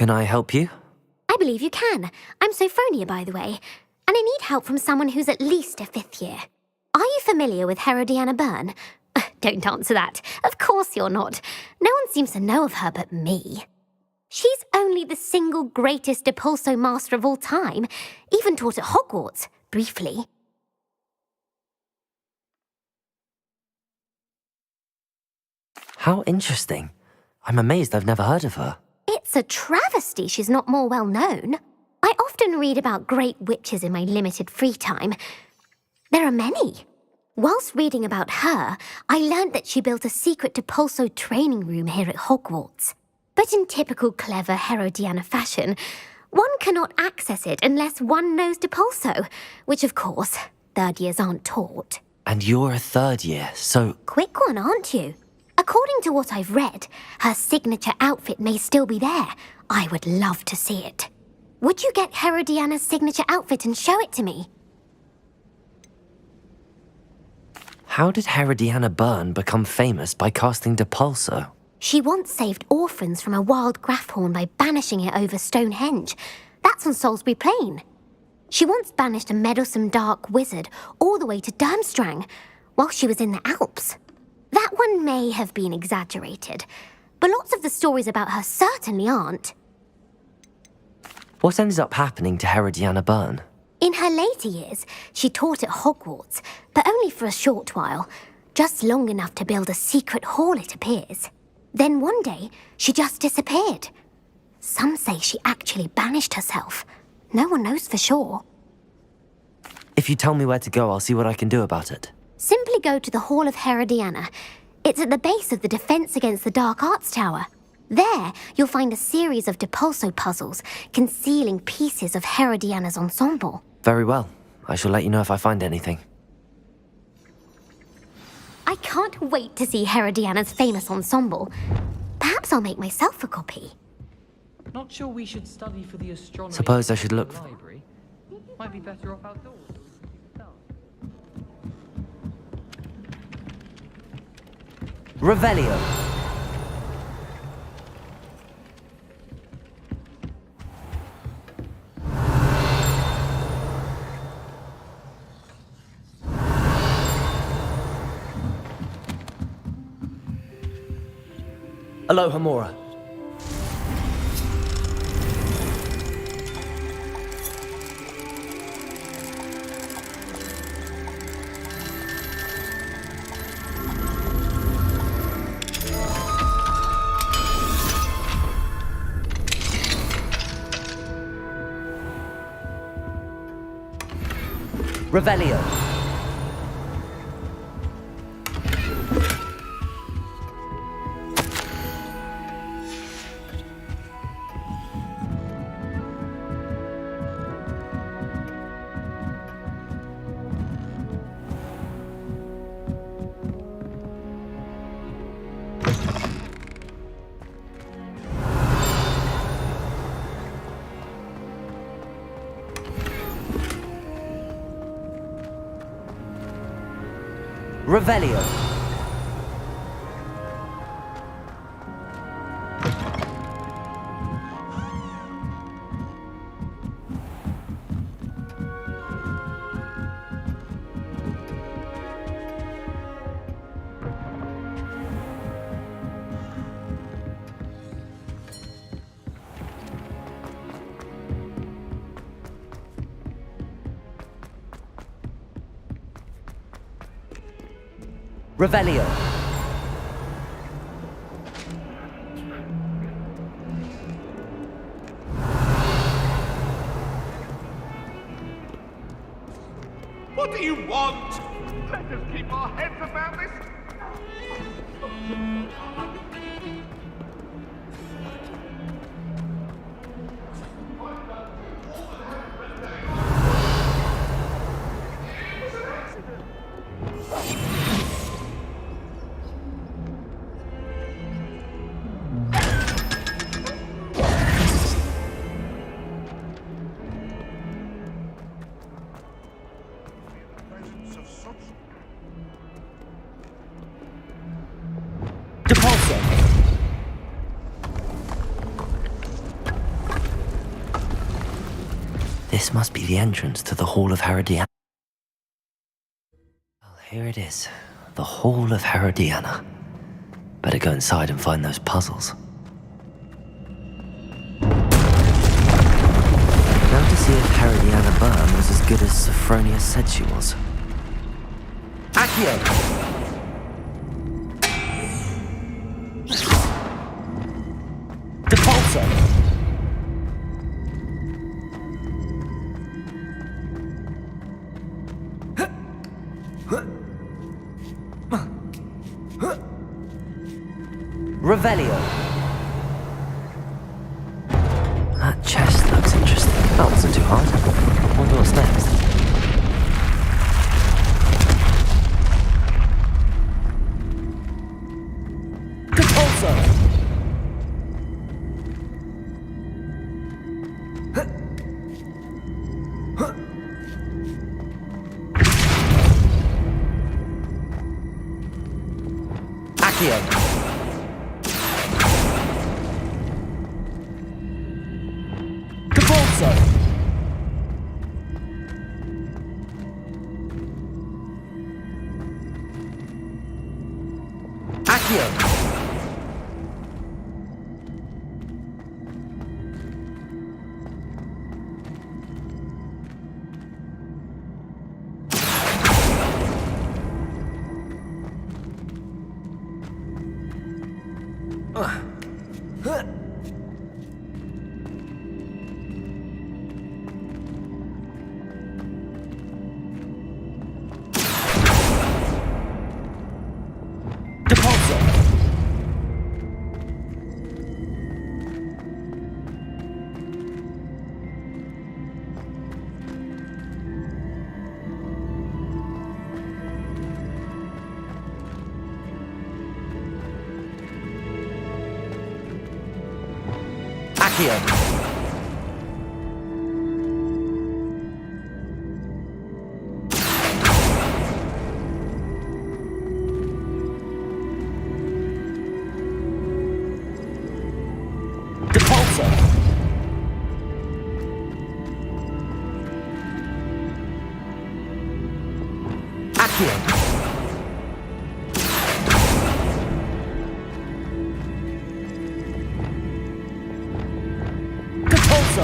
Can I help you? I believe you can. I'm Sophronia, by the way, and I need help from someone who's at least a 5th year. Are you familiar with Herodiana Byrne? Don't answer that. Of course you're not. No one seems to know of her but me. She's only the single greatest Depulso master of all time, even taught at Hogwarts, briefly. How interesting. I'm amazed I've never heard of her. It's a travesty she's not more well known. I often read about great witches in my limited free time. There are many. Whilst reading about her, I learned that she built a secret Depulso training room here at Hogwarts. But in typical clever Herodiana fashion, one cannot access it unless one knows Depulso, which of course, 3rd years aren't taught. And you're a 3rd year, so... Quick one, aren't you? According to what I've read, her signature outfit may still be there. I would love to see it. Would you get Herodiana's signature outfit and show it to me? How did Herodiana Byrne become famous by casting Depulso? She once saved orphans from a wild Graffhorn by banishing it over Stonehenge. That's on Salisbury Plain. She once banished a meddlesome dark wizard all the way to Durmstrang while she was in the Alps. That one may have been exaggerated, but lots of the stories about her certainly aren't. What ended up happening to Herodiana Byrne? In her later years, she taught at Hogwarts, but only for a short while, just long enough to build a secret hall, it appears. Then one day, she just disappeared. Some say she actually banished herself. No one knows for sure. If you tell me where to go, I'll see what I can do about it. Simply go to the Hall of Herodiana. It's at the base of the Defense Against the Dark Arts Tower. There, you'll find a series of Depulso puzzles concealing pieces of Herodiana's ensemble. Very well. I shall let you know if I find anything. I can't wait to see Herodiana's famous ensemble. Perhaps I'll make myself a copy. Not sure we should study for the astronomy. Suppose I should look in the library. Might be better off outdoors. Revelio. Aloha Mora. Revelio. Revelio. Revelio. What do you want? Let us keep our heads about this. This must be the entrance to the Hall of Herodiana. Well, here it is. The Hall of Herodiana. Better go inside and find those puzzles. Now to see if Herodiana Byrne was as good as Sophronia said she was. Accio! Depulso! Revelio. That chest looks interesting. That wasn't too hard. Wonder what's next. Depulso. Accio. Depulso. Accio. Depulso. Accio. Depulso. Accio. Depulso.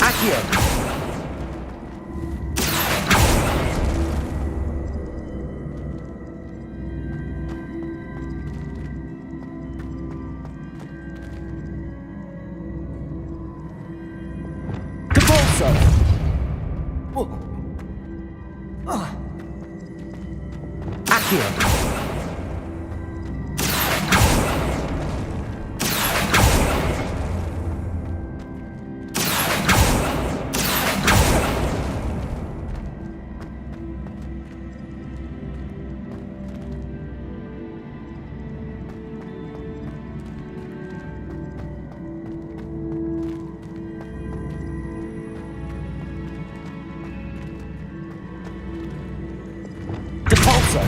Accio. Depulso. Accio. Depulso.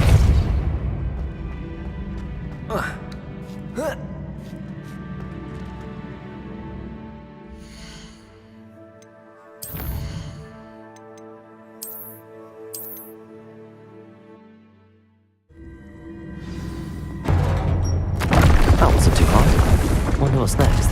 That wasn't too hard. Wonder what's next.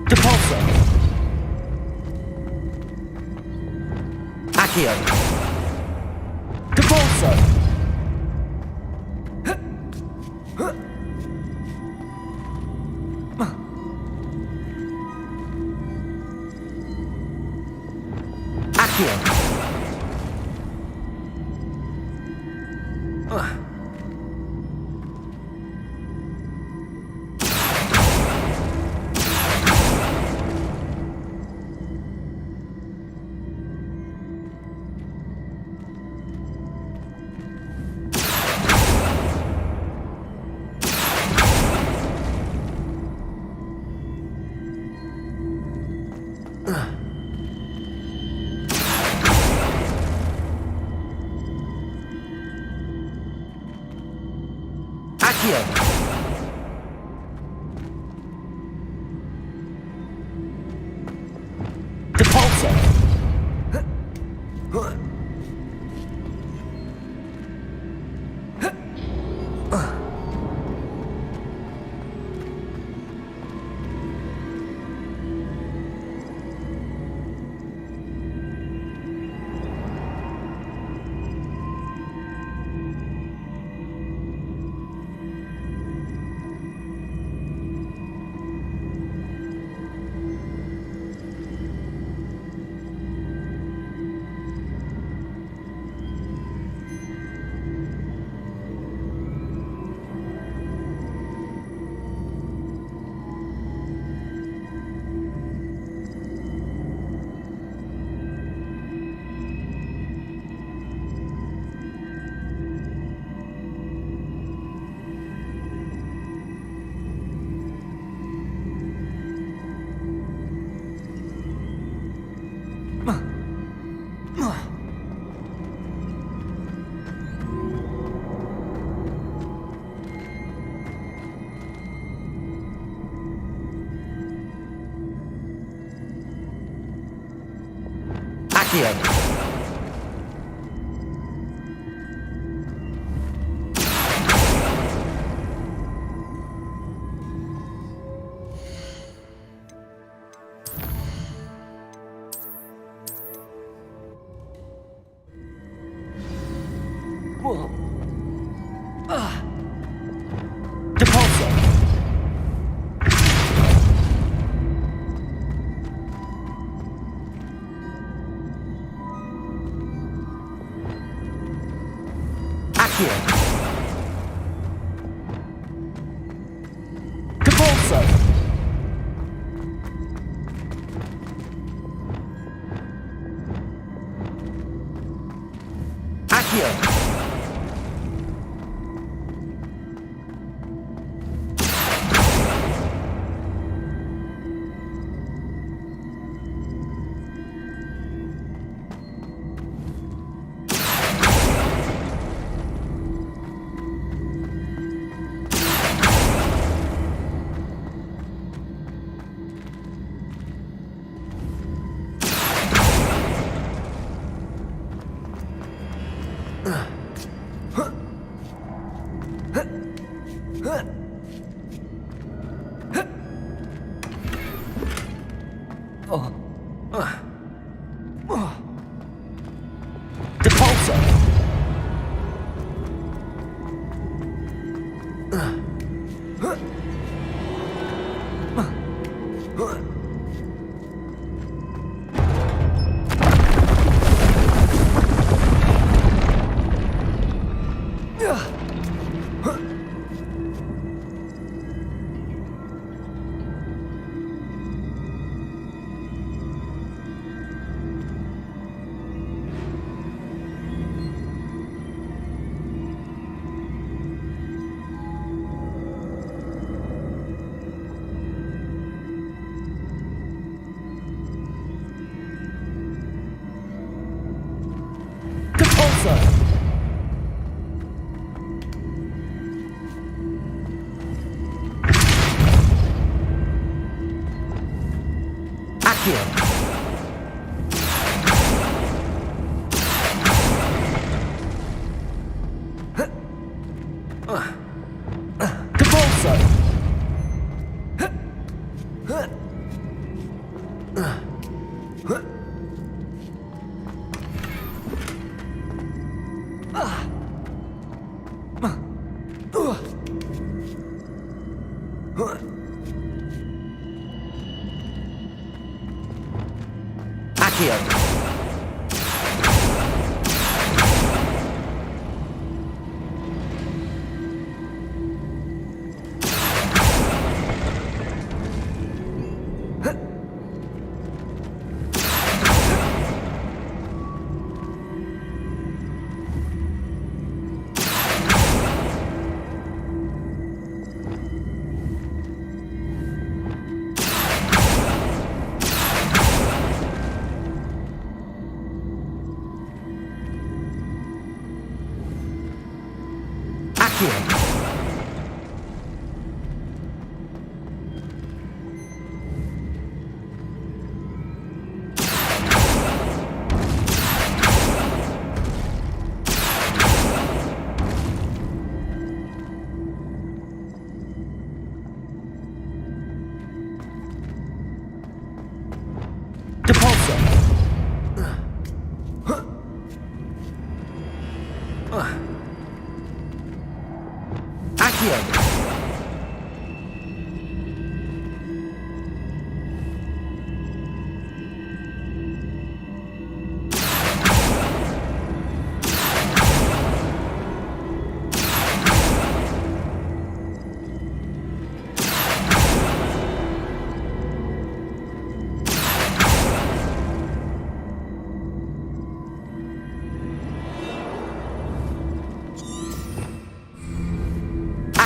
Depulso. Accio. Depulso. Accio. Accio. Depulso. Accio. Depulso. Accio. Depulso. Accio. Depulso. Accio. Depulso.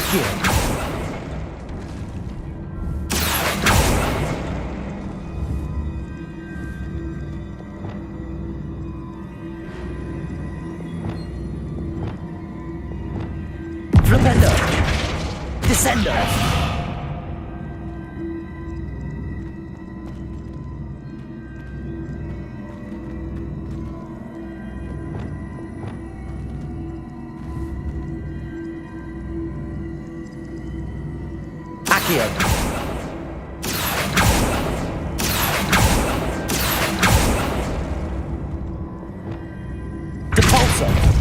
Accio! Flipendo! Descendo! Accio! Depulso!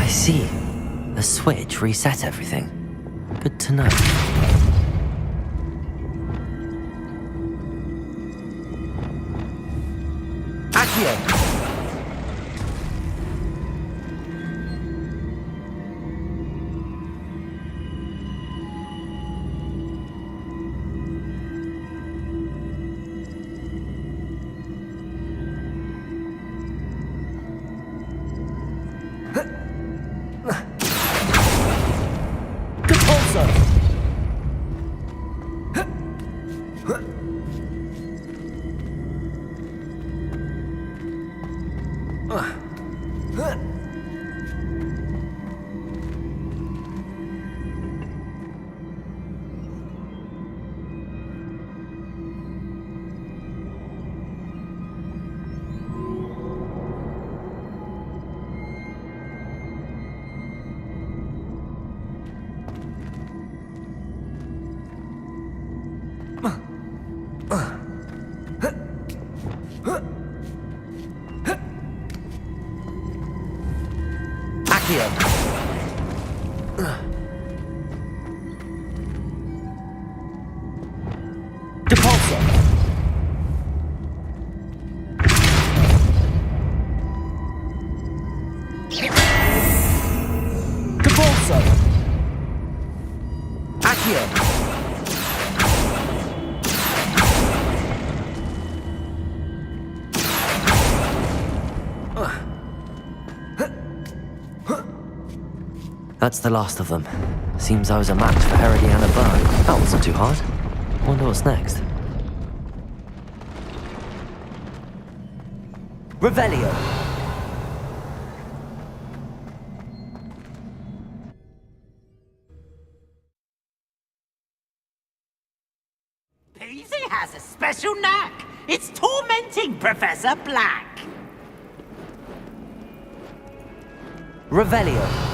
I see. A switch reset everything. Good to know. Accio! Accio! Depulso! Depulso! Accio! That's the last of them. Seems I was a match for Herodiana Byrne. That wasn't too hard. Wonder what's next. Revelio! Peasy has a special knack. It's tormenting Professor Black. Revelio!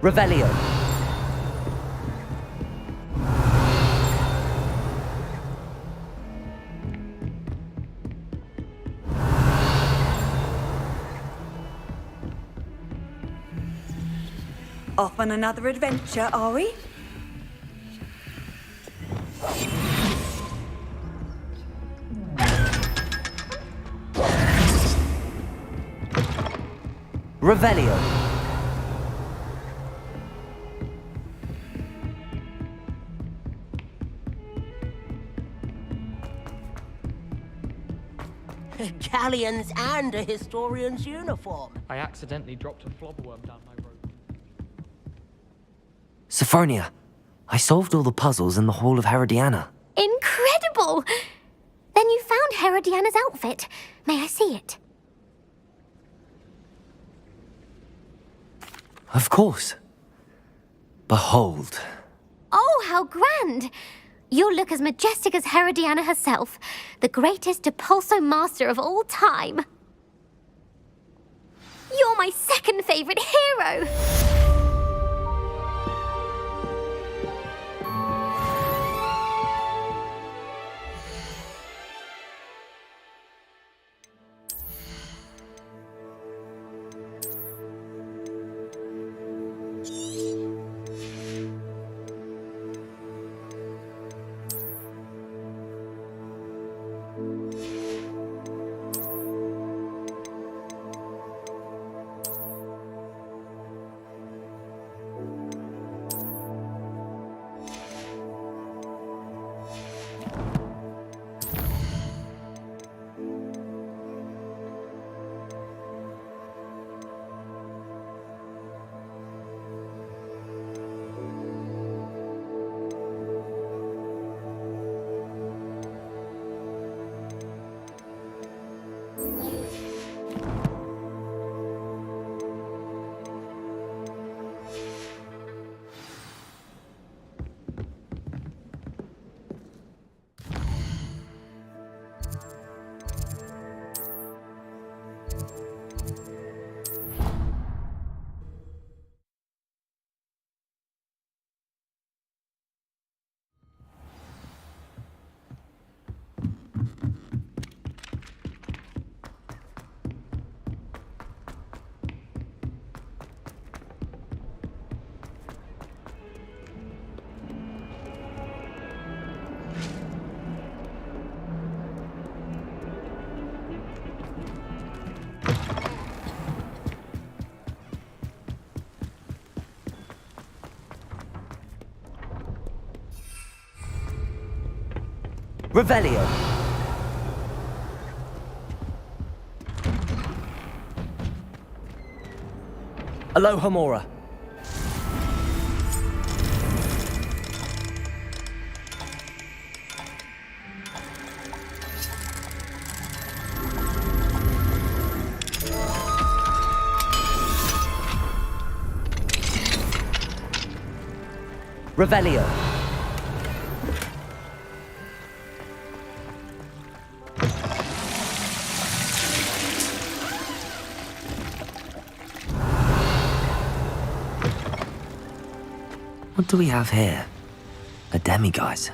Revelio! Off on another adventure, are we? Revelio! Galleons and a historian's uniform. I accidentally dropped a flobberworm down my road. Sophronia, I solved all the puzzles in the Hall of Herodiana. Incredible! Then you found Herodiana's outfit. May I see it? Of course. Behold. Oh, how grand! You'll look as majestic as Herodiana herself, the greatest Depulso master of all time. You're my second favorite hero! Revelio! Aloha Mora. Revelio. What do we have here? A demiguise.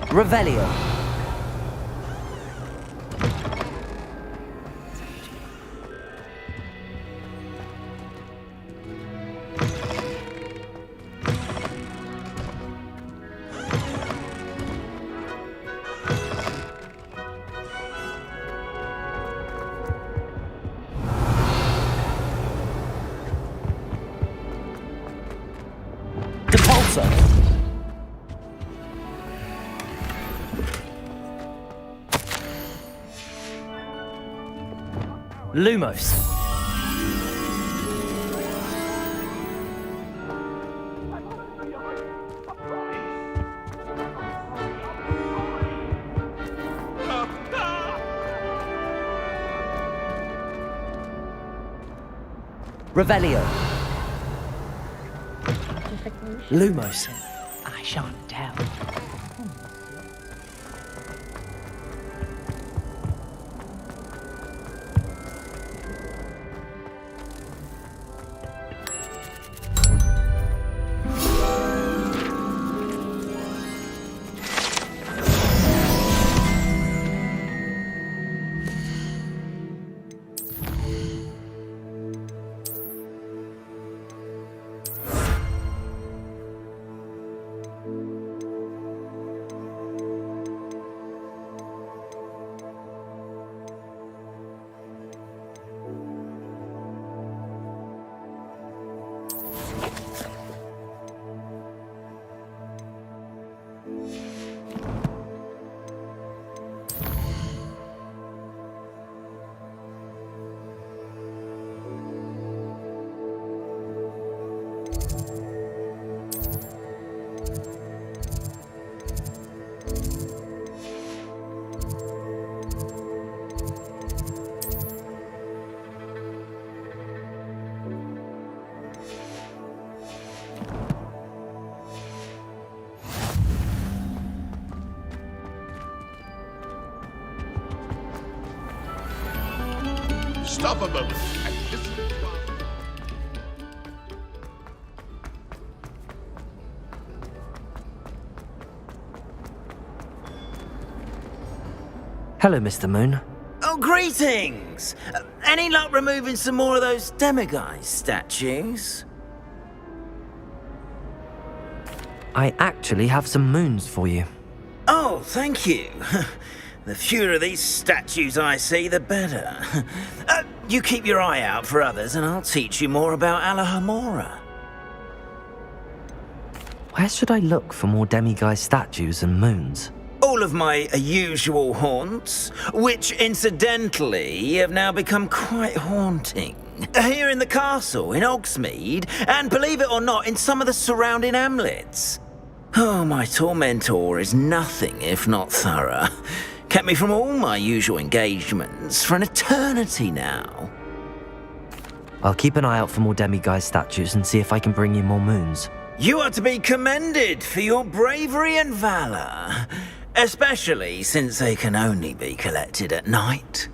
Revelio. Depulso. Lumos. Revelio. Lumos. I shan't tell. Stop a moment and listen to our... Hello, Mr. Moon. Oh, greetings! Any luck removing some more of those demiguise statues? I actually have some moons for you. Oh, thank you. The fewer of these statues I see, the better. You keep your eye out for others and I'll teach you more about Alahomora. Where should I look for more demiguise statues and moons? All of my usual haunts, which incidentally have now become quite haunting. Here in the castle, in Hogsmeade, and believe it or not, in some of the surrounding hamlets. Oh, my tormentor is nothing if not thorough. Kept me from all my usual engagements for an eternity now. I'll keep an eye out for more demiguise statues and see if I can bring you more moons. You are to be commended for your bravery and valor, especially since they can only be collected at night.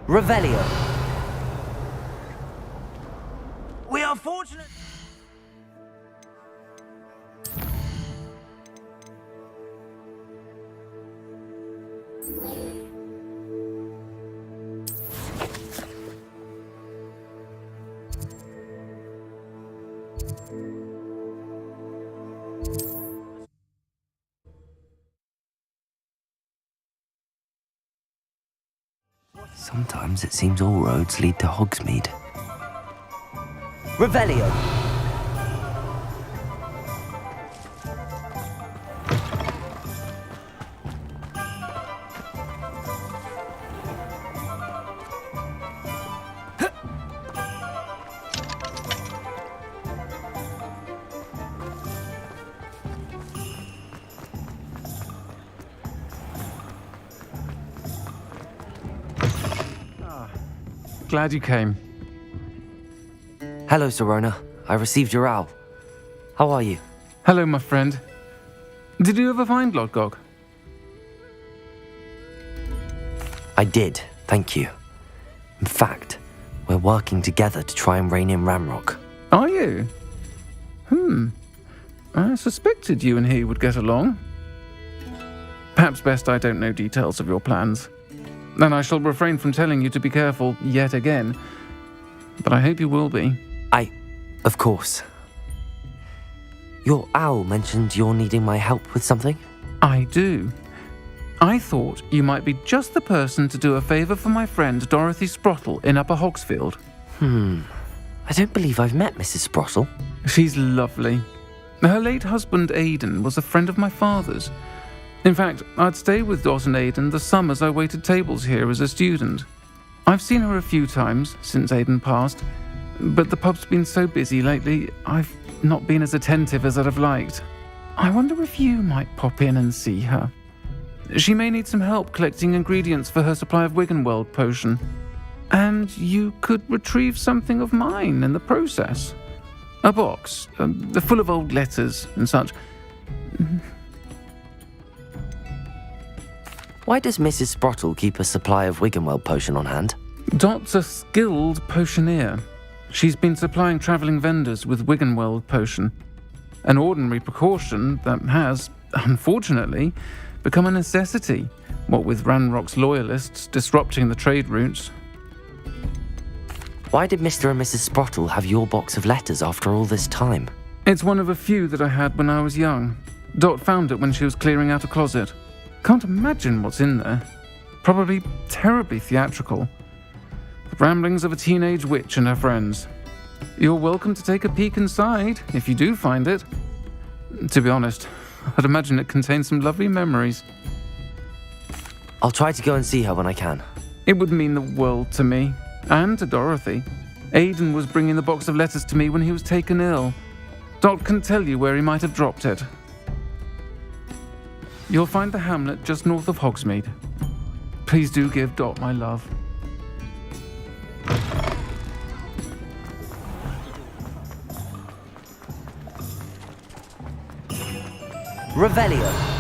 Revelio. We are fortunate... Sometimes it seems all roads lead to Hogsmeade. Revelio. glad you came. Hello, Serona. I received your owl. How are you? Hello, my friend. Did you ever find Lodgok? I did, thank you. In fact, we're working together to try and rein in Ramrock. Are you? I suspected you and he would get along. Perhaps best I don't know details of your plans. And I shall refrain from telling you to be careful yet again. But I hope you will be. Of course. Your owl mentioned you're needing my help with something? I do. I thought you might be just the person to do a favour for my friend Dorothy Sprottle in Upper Hogsfield. I don't believe I've met Mrs. Sprottle. She's lovely. Her late husband Aidan was a friend of my father's. In fact, I'd stay with Dot and Aidan the summers I waited tables here as a student. I've seen her a few times since Aidan passed, but the pub's been so busy lately, I've not been as attentive as I'd have liked. I wonder if you might pop in and see her. She may need some help collecting ingredients for her supply of Wiggenweld potion. And you could retrieve something of mine in the process. A box, full of old letters and such. Why does Mrs. Sprottle keep a supply of Wiggenweld potion on hand? Dot's a skilled potioneer. She's been supplying travelling vendors with Wiggenweld potion. An ordinary precaution that has, unfortunately, become a necessity, what with Ranrock's loyalists disrupting the trade routes. Why did Mr. and Mrs. Sprottle have your box of letters after all this time? It's one of a few that I had when I was young. Dot found it when she was clearing out a closet. Can't imagine what's in there. Probably terribly theatrical. The ramblings of a teenage witch and her friends. You're welcome to take a peek inside, if you do find it. To be honest, I'd imagine it contains some lovely memories. I'll try to go and see her when I can. It would mean the world to me, and to Dorothy. Aidan was bringing the box of letters to me when he was taken ill. Dot can tell you where he might have dropped it. You'll find the hamlet just north of Hogsmeade. Please do give Dot my love. Revelio.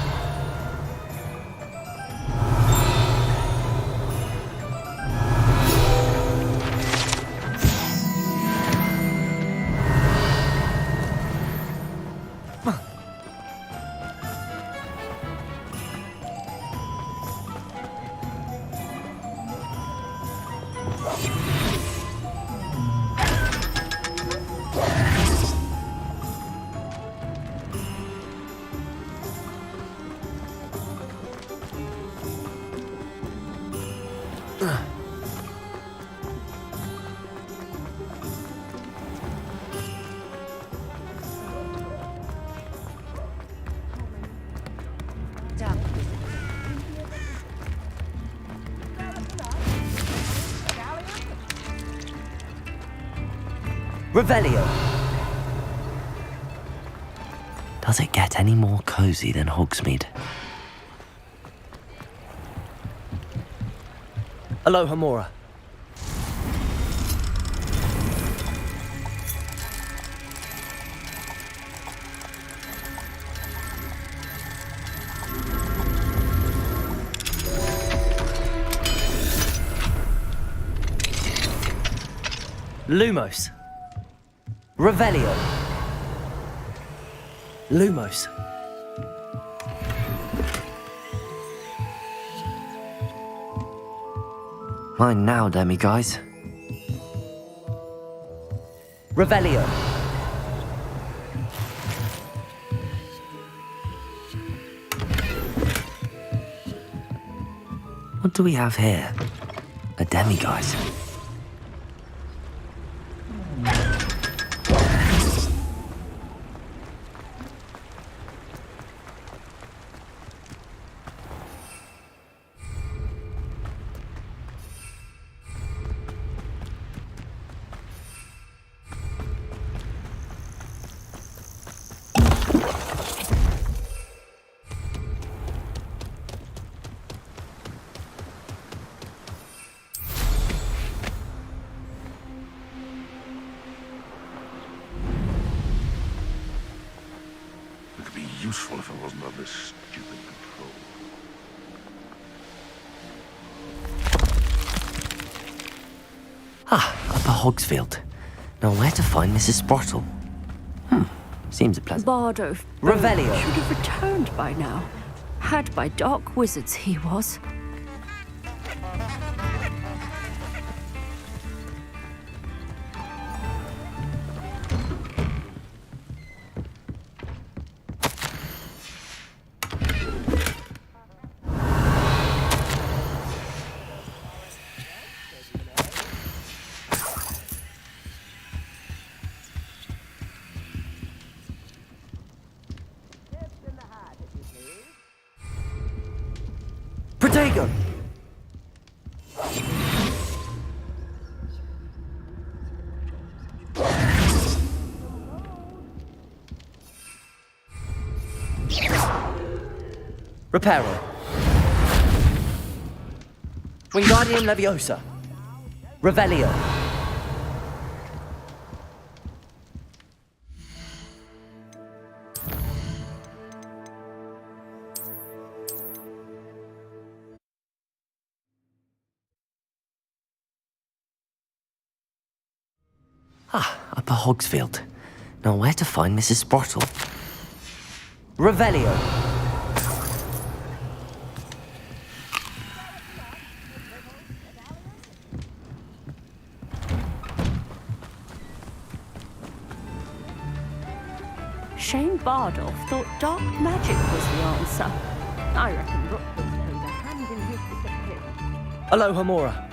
Revelio. Does it get any more cozy than Hogsmeade? Aloha, Mora. Lumos. Revelio. Lumos. Mine now, demi-guys. Revelio. What do we have here? A demi-guys. useful if I wasn't under stupid control. Upper Hogsfield. Now where to find Mrs. Sprottle? Seems a pleasant... Bardo. Revelio. Should have returned by now. Had by dark wizards he was. Protego! Reparo. Wingardium Leviosa. Revelio. Upper Hogsfield. Now where to find Mrs. Sprottle? Revelio. Shane Bardolph thought dark magic was the answer. I reckon Rookwood's played a hand in his disappearance. Aloha Mora.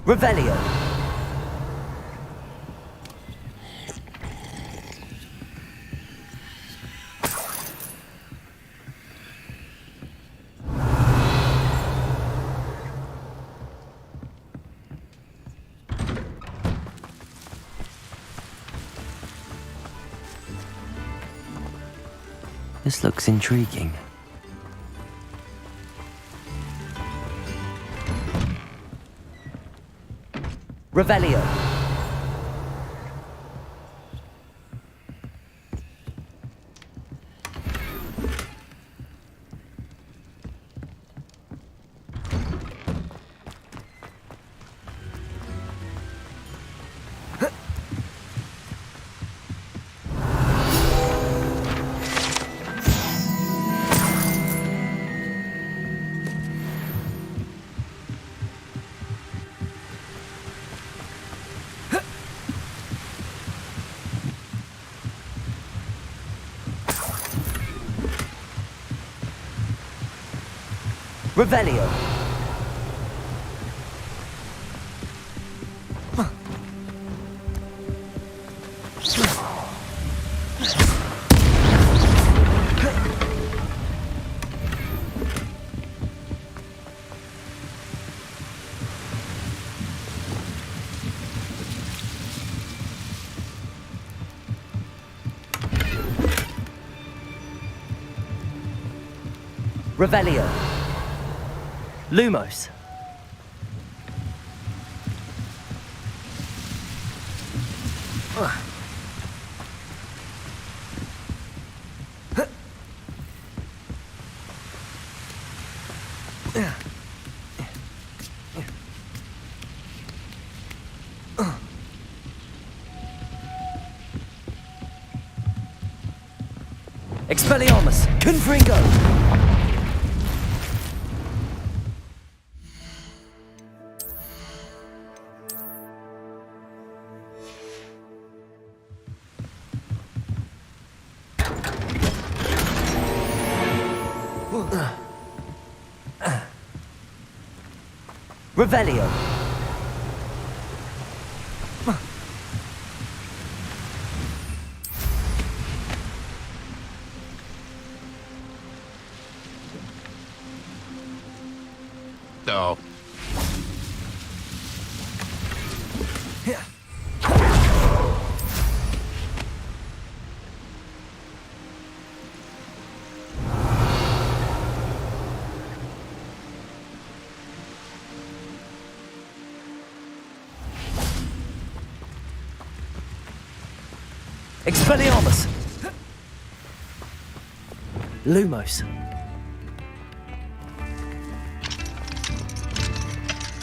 Revelio. This looks intriguing. Revelio. Revelio. Revelio. Lumos. Expelliarmus. Confringo. Revelio. Oh. Expelliarmus! Lumos.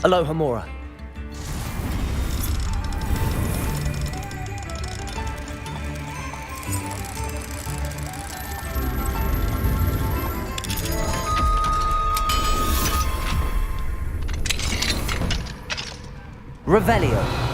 Alohomora. Revelio.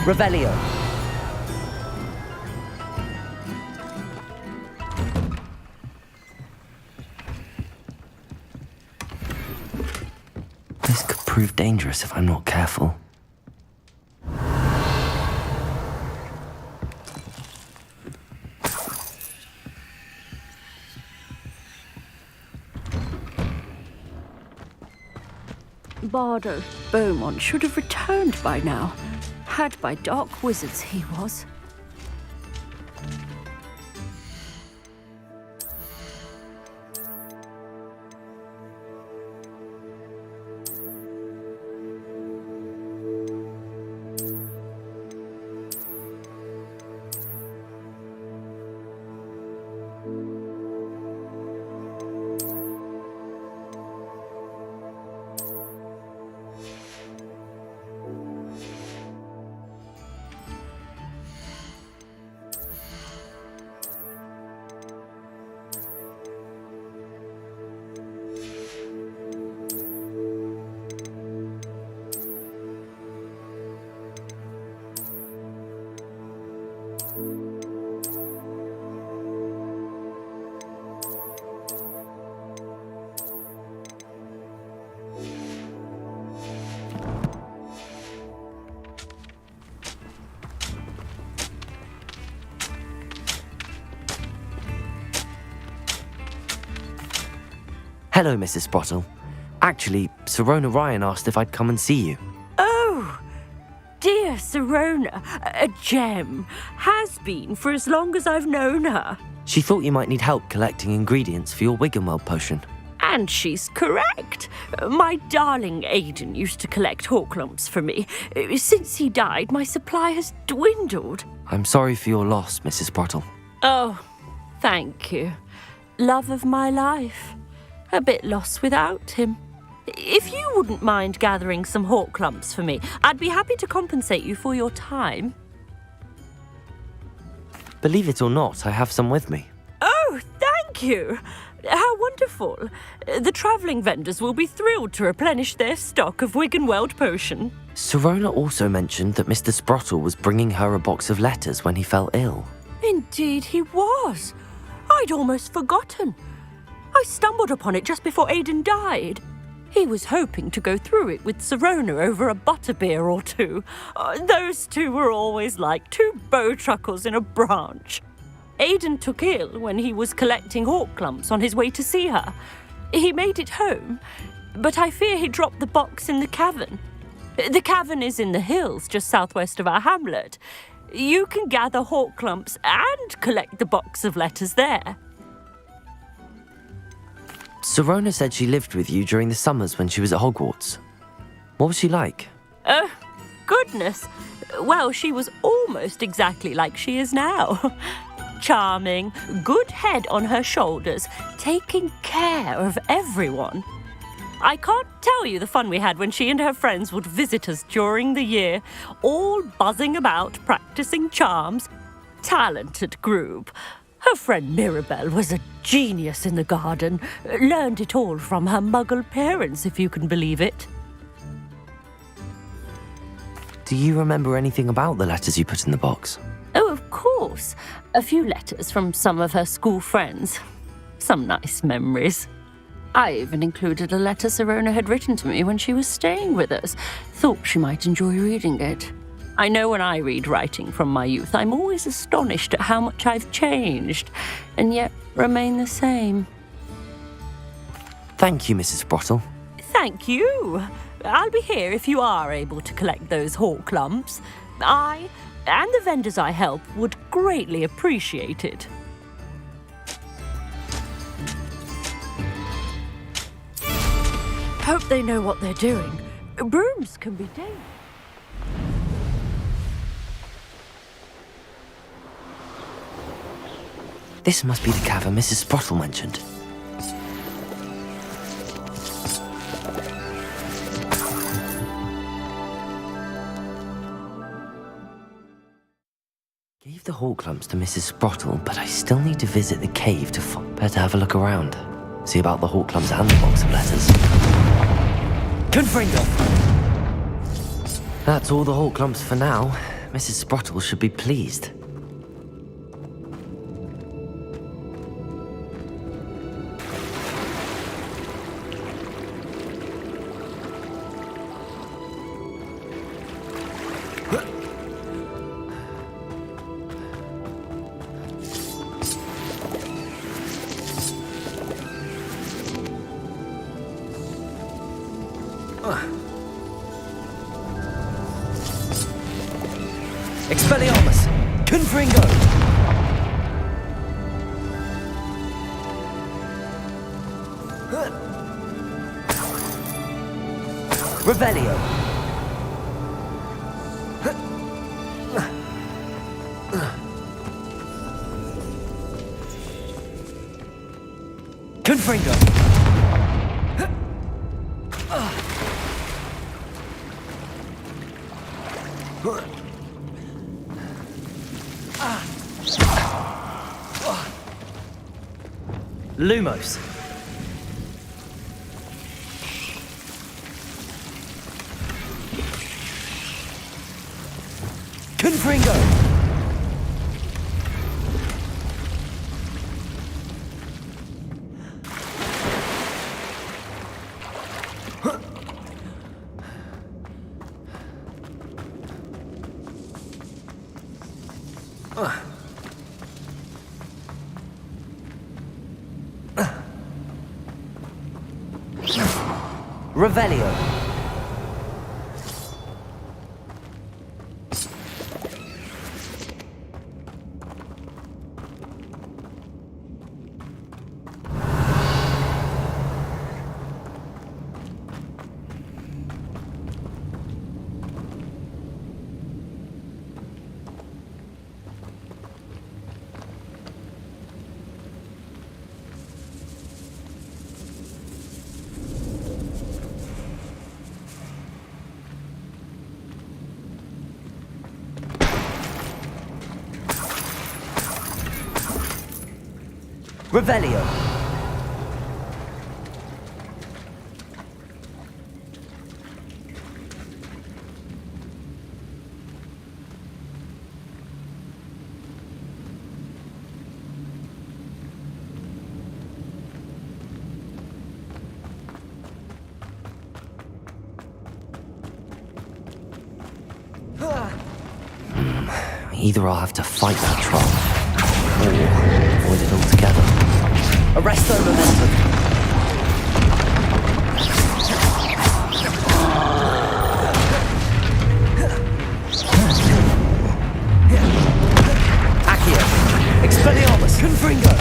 Revelio. This could prove dangerous if I'm not careful. Bardo Beaumont should have returned by now. Had by dark wizards he was. Hello, Mrs. Sprottle. Actually, Sirona Ryan asked if I'd come and see you. Oh, dear Sirona, a gem. Has been for as long as I've known her. She thought you might need help collecting ingredients for your Wiggenweld potion. And she's correct. My darling Aidan used to collect Horklumps for me. Since he died, my supply has dwindled. I'm sorry for your loss, Mrs. Sprottle. Oh, thank you. Love of my life. A bit lost without him. If you wouldn't mind gathering some Horklumps for me, I'd be happy to compensate you for your time. Believe it or not, I have some with me. Oh, thank you. How wonderful. The travelling vendors will be thrilled to replenish their stock of Wiggenweld potion. Sirona also mentioned that Mr. Sprottle was bringing her a box of letters when he fell ill. Indeed he was. I'd almost forgotten. I stumbled upon it just before Aidan died. He was hoping to go through it with Sirona over a butterbeer or two. Those two were always like two bowtruckles in a branch. Aidan took ill when he was collecting Horklumps on his way to see her. He made it home, but I fear he dropped the box in the cavern. The cavern is in the hills just southwest of our hamlet. You can gather Horklumps and collect the box of letters there. Sirona said she lived with you during the summers when she was at Hogwarts. What was she like? Oh, goodness. Well, she was almost exactly like she is now. charming, good head on her shoulders, taking care of everyone. I can't tell you the fun we had when she and her friends would visit us during the year, all buzzing about, practicing charms. Talented group. Her friend Mirabelle was a genius in the garden. Learned it all from her muggle parents, if you can believe it. Do you remember anything about the letters you put in the box? Oh, of course. A few letters from some of her school friends. Some nice memories. I even included a letter Sirona had written to me when she was staying with us. Thought she might enjoy reading it. I know when I read writing from my youth, I'm always astonished at how much I've changed, and yet remain the same. Thank you, Mrs. Sprottle. Thank you. I'll be here if you are able to collect those hawk lumps. I, and the vendors I help, would greatly appreciate it. Hope they know what they're doing. Brooms can be dangerous. This must be the cavern Mrs. Sprottle mentioned. Gave the hawk lumps to Mrs. Sprottle, but I still need to visit the cave to better have a look around. See about the hawk lumps and the box of letters. Confringo! That's all the hawk lumps for now. Mrs. Sprottle should be pleased. Expelliarmus! Confringo! Revelio! Confringo! Lumos. Confringo. Revelio. Revelio. Either I'll have to fight that troll, or avoid it altogether. Arresto momentum. Accio. Expelliarmus. Confringo.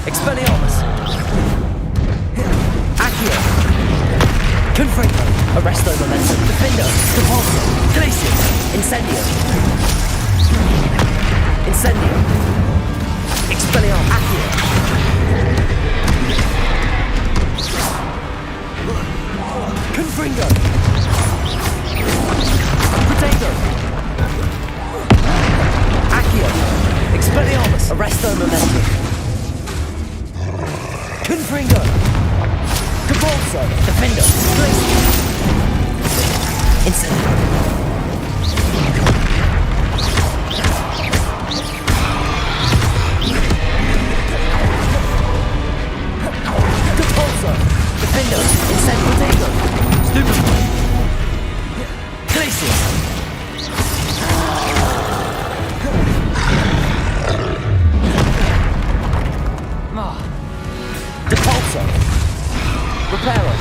Expelliarmus. Accio. Confringo. Incendio. Incendio. Expelliarmus. Accio. Confringo. Protego. Accio. Expelliarmus. Arresto Momentum. Confringo. Cabalso. Defendo. Glacier. Incendio. Cabalso. Defendo. Incendio. Protego. Stupid. Glacier. Depulso. Reparo.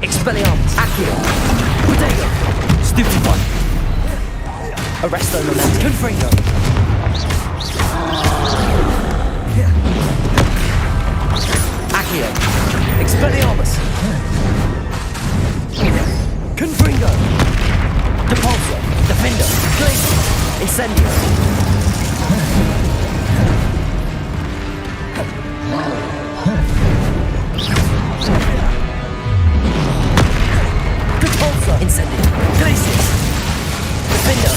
Expelliarmus. Accio. Protego. Stupid one. Arresto Momentum. Confringo. Accio. Expelliarmus. Confringo. Depulso. Defendo. Glacier. Incendio. Depulso. Incendio. Glacier. Defendo.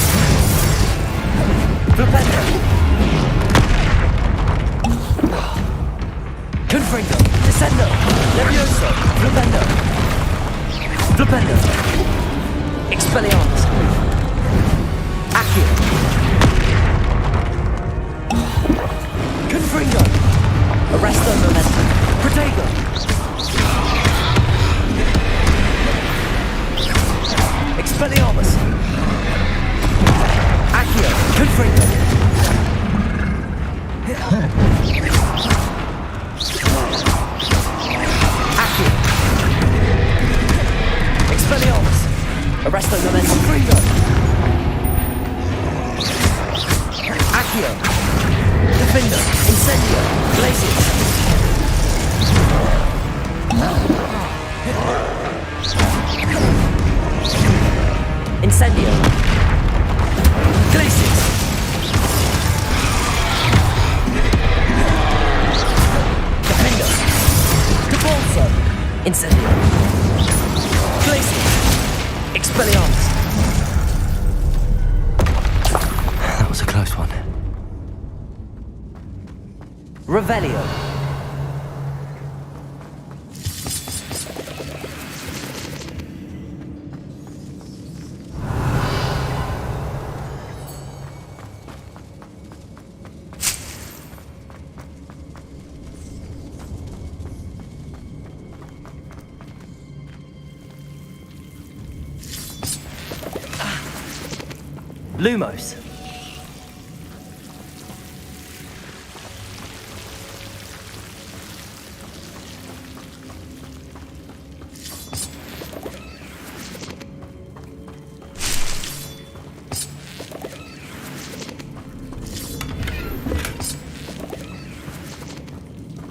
Flipendo. Confringo. Descendo. Levioso. Flipendo. Flipendo. Expelliarmus. Accio. Confringo. Arresto Momentum. Protego. Expelliarmus. Accio. Confringo. Accio. Expelliarmus. Arresto Momentum. Confringo. Accio. Defender. Incendio. Glacier. Incendio. Glacier. Defender. Cabalso. Incendio. Glacier. Expelliarmus. That was a close one. Revelio. Lumos.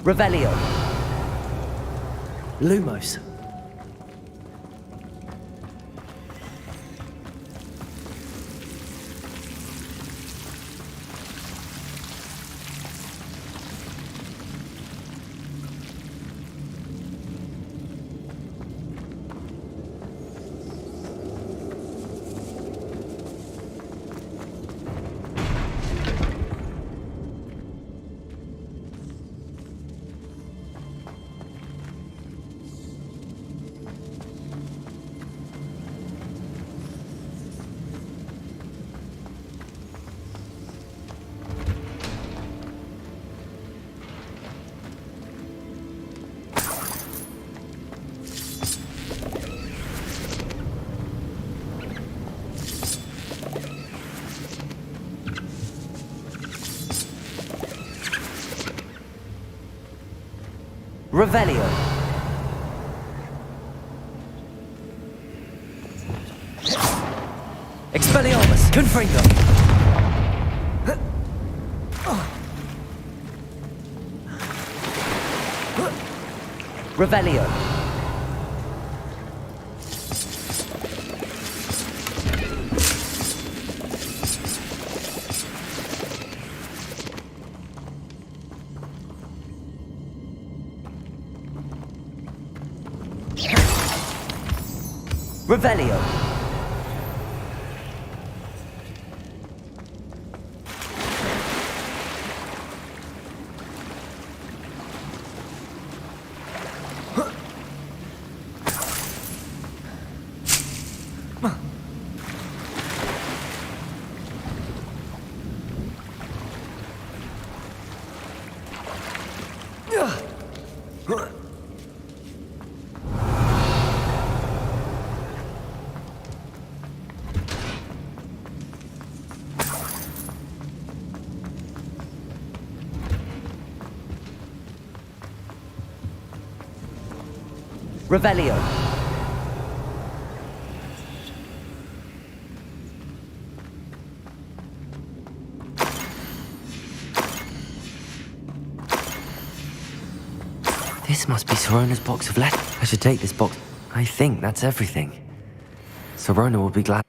Revelio. Lumos. Revelio. Expelliarmus. Confringo. Revelio. Revelio. Revelio. This must be Sorona's box of letters. I should take this box. I think that's everything. Sorona will be glad.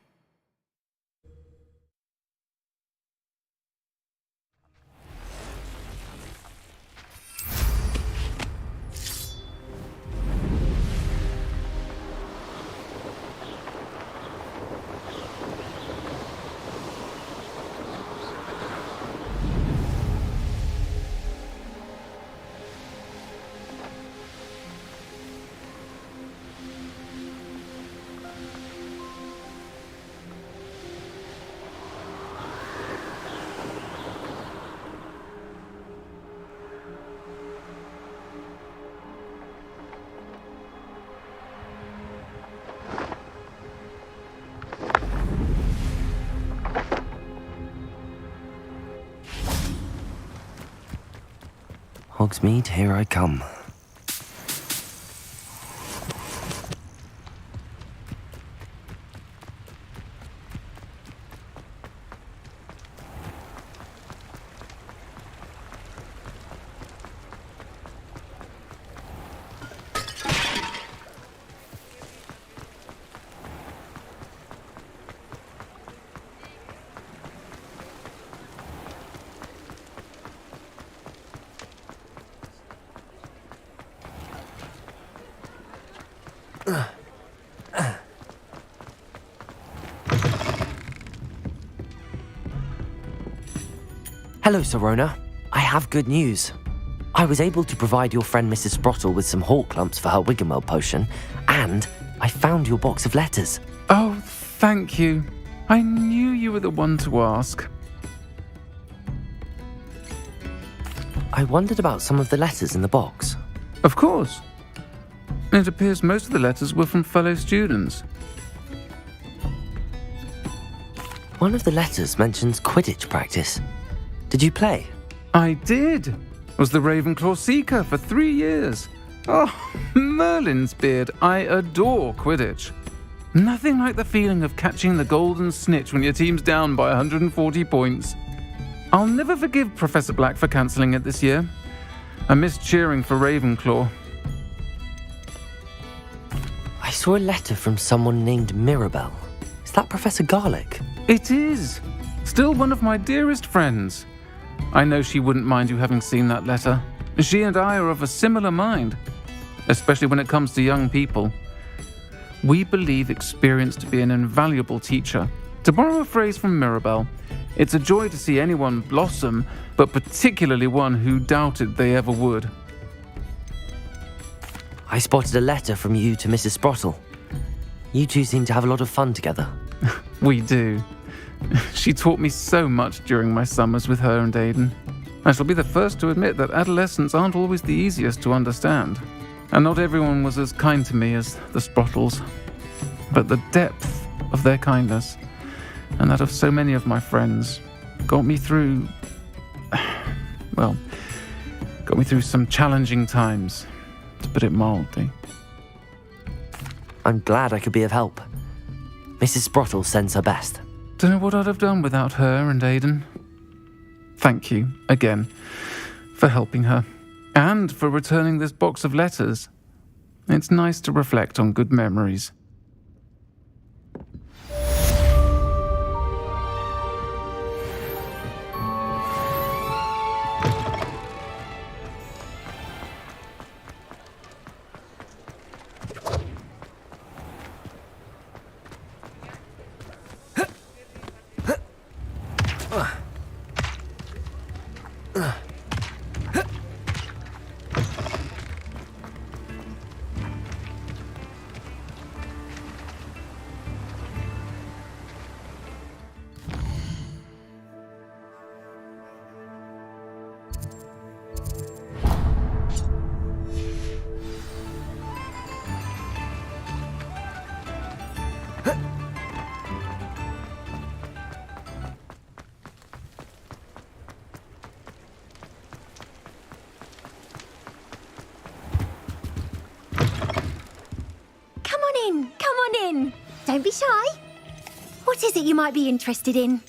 Hogsmeade, here I come. Hello, Sorona. I have good news. I was able to provide your friend Mrs. Sprottle with some hawk lumps for her Wiggenweld potion, and I found your box of letters. Oh, thank you. I knew you were the one to ask. I wondered about some of the letters in the box. Of course. It appears most of the letters were from fellow students. One of the letters mentions Quidditch practice. Did you play? I did. Was the Ravenclaw Seeker for 3 years. Oh, Merlin's beard. I adore Quidditch. Nothing like the feeling of catching the golden snitch when your team's down by 140 points. I'll never forgive Professor Black for cancelling it this year. I missed cheering for Ravenclaw. I saw a letter from someone named Mirabelle. Is that Professor Garlick? It is. Still one of my dearest friends. I know she wouldn't mind you having seen that letter. She and I are of a similar mind, especially when it comes to young people. We believe experience to be an invaluable teacher. To borrow a phrase from Mirabelle, it's a joy to see anyone blossom, but particularly one who doubted they ever would. I spotted a letter from you to Mrs. Sprottle. You two seem to have a lot of fun together. We do. She taught me so much during my summers with her and Aidan. I shall be the first to admit that adolescents aren't always the easiest to understand. And not everyone was as kind to me as the Sprottles. But the depth of their kindness, and that of so many of my friends, got me through some challenging times, to put it mildly. I'm glad I could be of help. Mrs. Sprottle sends her best. Don't know what I'd have done without her and Aidan. Thank you, again, for helping her, and for returning this box of letters. It's nice to reflect on good memories. on in. Come on in. Don't be shy. What is it you might be interested in?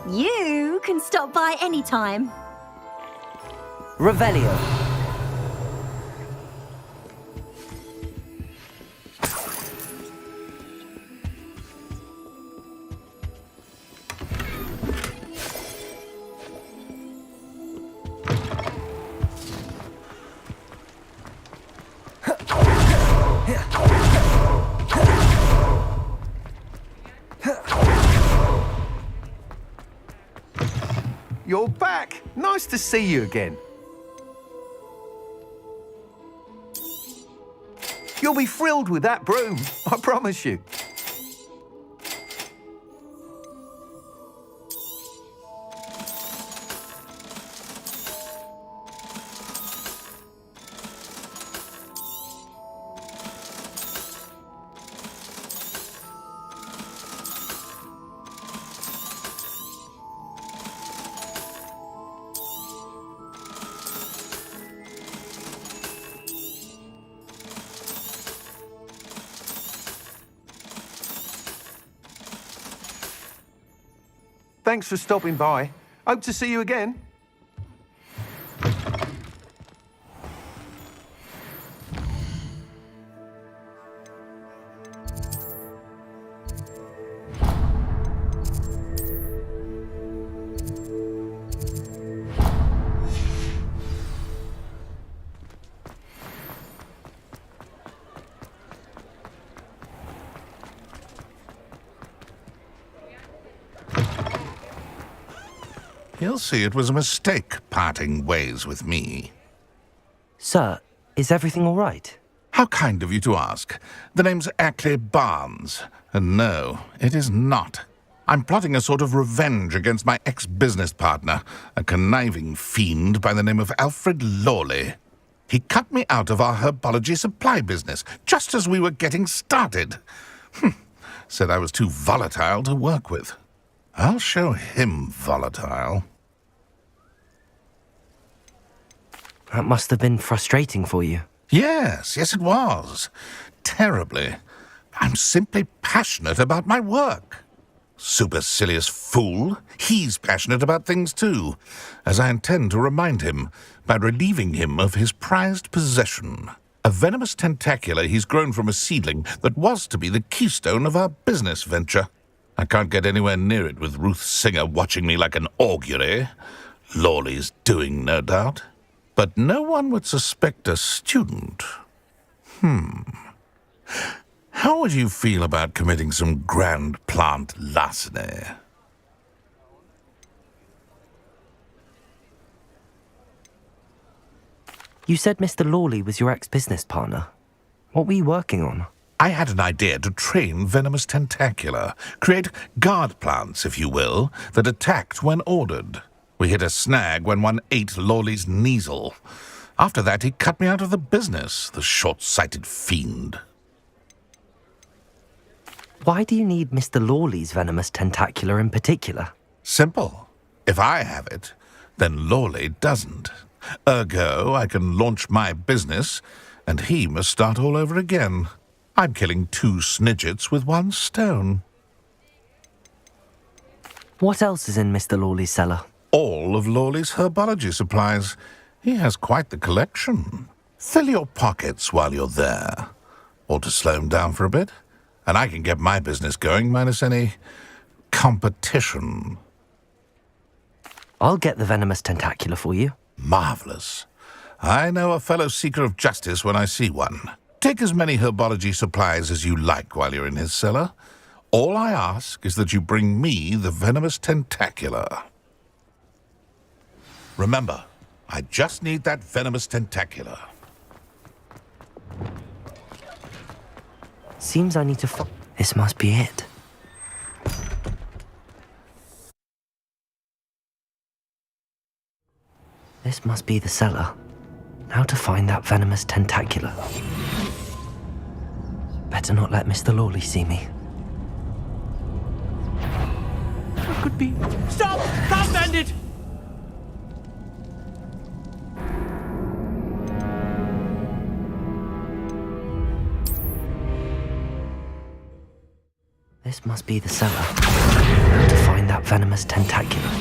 You can stop by any time. Revelio. You're back. Nice to see you again. You'll be thrilled with that broom, I promise you. Thanks for stopping by. Hope to see you again. He'll see it was a mistake parting ways with me. Sir, is everything all right? How kind of you to ask. The name's Ackley Barnes. And no, it is not. I'm plotting a sort of revenge against my ex-business partner, a conniving fiend by the name of Alfred Lawley. He cut me out of our herbology supply business, just as we were getting started. Said I was too volatile to work with. I'll show him volatile. That must have been frustrating for you. Yes, it was. Terribly. I'm simply passionate about my work. Supercilious fool. He's passionate about things too, as I intend to remind him by relieving him of his prized possession. A venomous tentacula he's grown from a seedling that was to be the keystone of our business venture. I can't get anywhere near it with Ruth Singer watching me like an augury. Lawley's doing, no doubt. But no one would suspect a student. How would you feel about committing some grand plant larceny? You said Mr. Lawley was your ex-business partner. What were you working on? I had an idea to train venomous tentacula, create guard plants, if you will, that attacked when ordered. We hit a snag when one ate Lawley's Kneasel. After that, he cut me out of the business, the short-sighted fiend. Why do you need Mr. Lawley's venomous tentacula in particular? Simple. If I have it, then Lawley doesn't. Ergo, I can launch my business, and he must start all over again. I'm killing 2 snidgets with 1 stone. What else is in Mr. Lawley's cellar? All of Lawley's herbology supplies. He has quite the collection. Fill your pockets while you're there. Or to slow him down for a bit, and I can get my business going minus any competition. I'll get the venomous tentacula for you. Marvelous. I know a fellow seeker of justice when I see one. Take as many herbology supplies as you like while you're in his cellar. All I ask is that you bring me the venomous tentacula. Remember, I just need that venomous tentacula. Seems I need to This must be it. This must be the cellar. Now to find that venomous tentacula. Better not let Mr. Lawley see me. What could be? Stop! Stop, bandit! This must be the cellar. Now to find that venomous tentacula.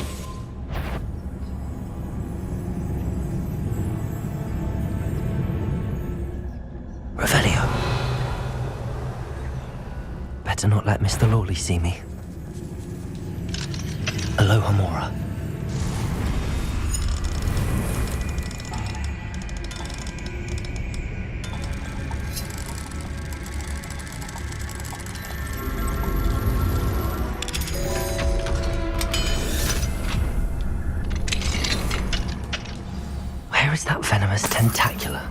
Revelio. Better not let Mr. Lawley see me. Aloha Mora. Where is that venomous tentacula?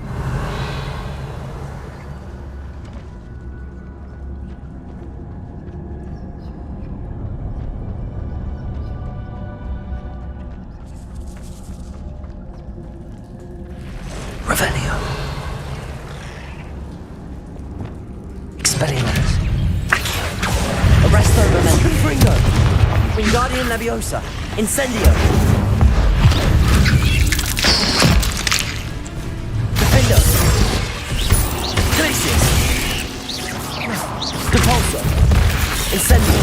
Revelio. Expelliarmus. Accio. Arresto Momentum Fringo. Wingardium Leviosa. Incendio. Defender. Glacius. Compulsor. Incendio.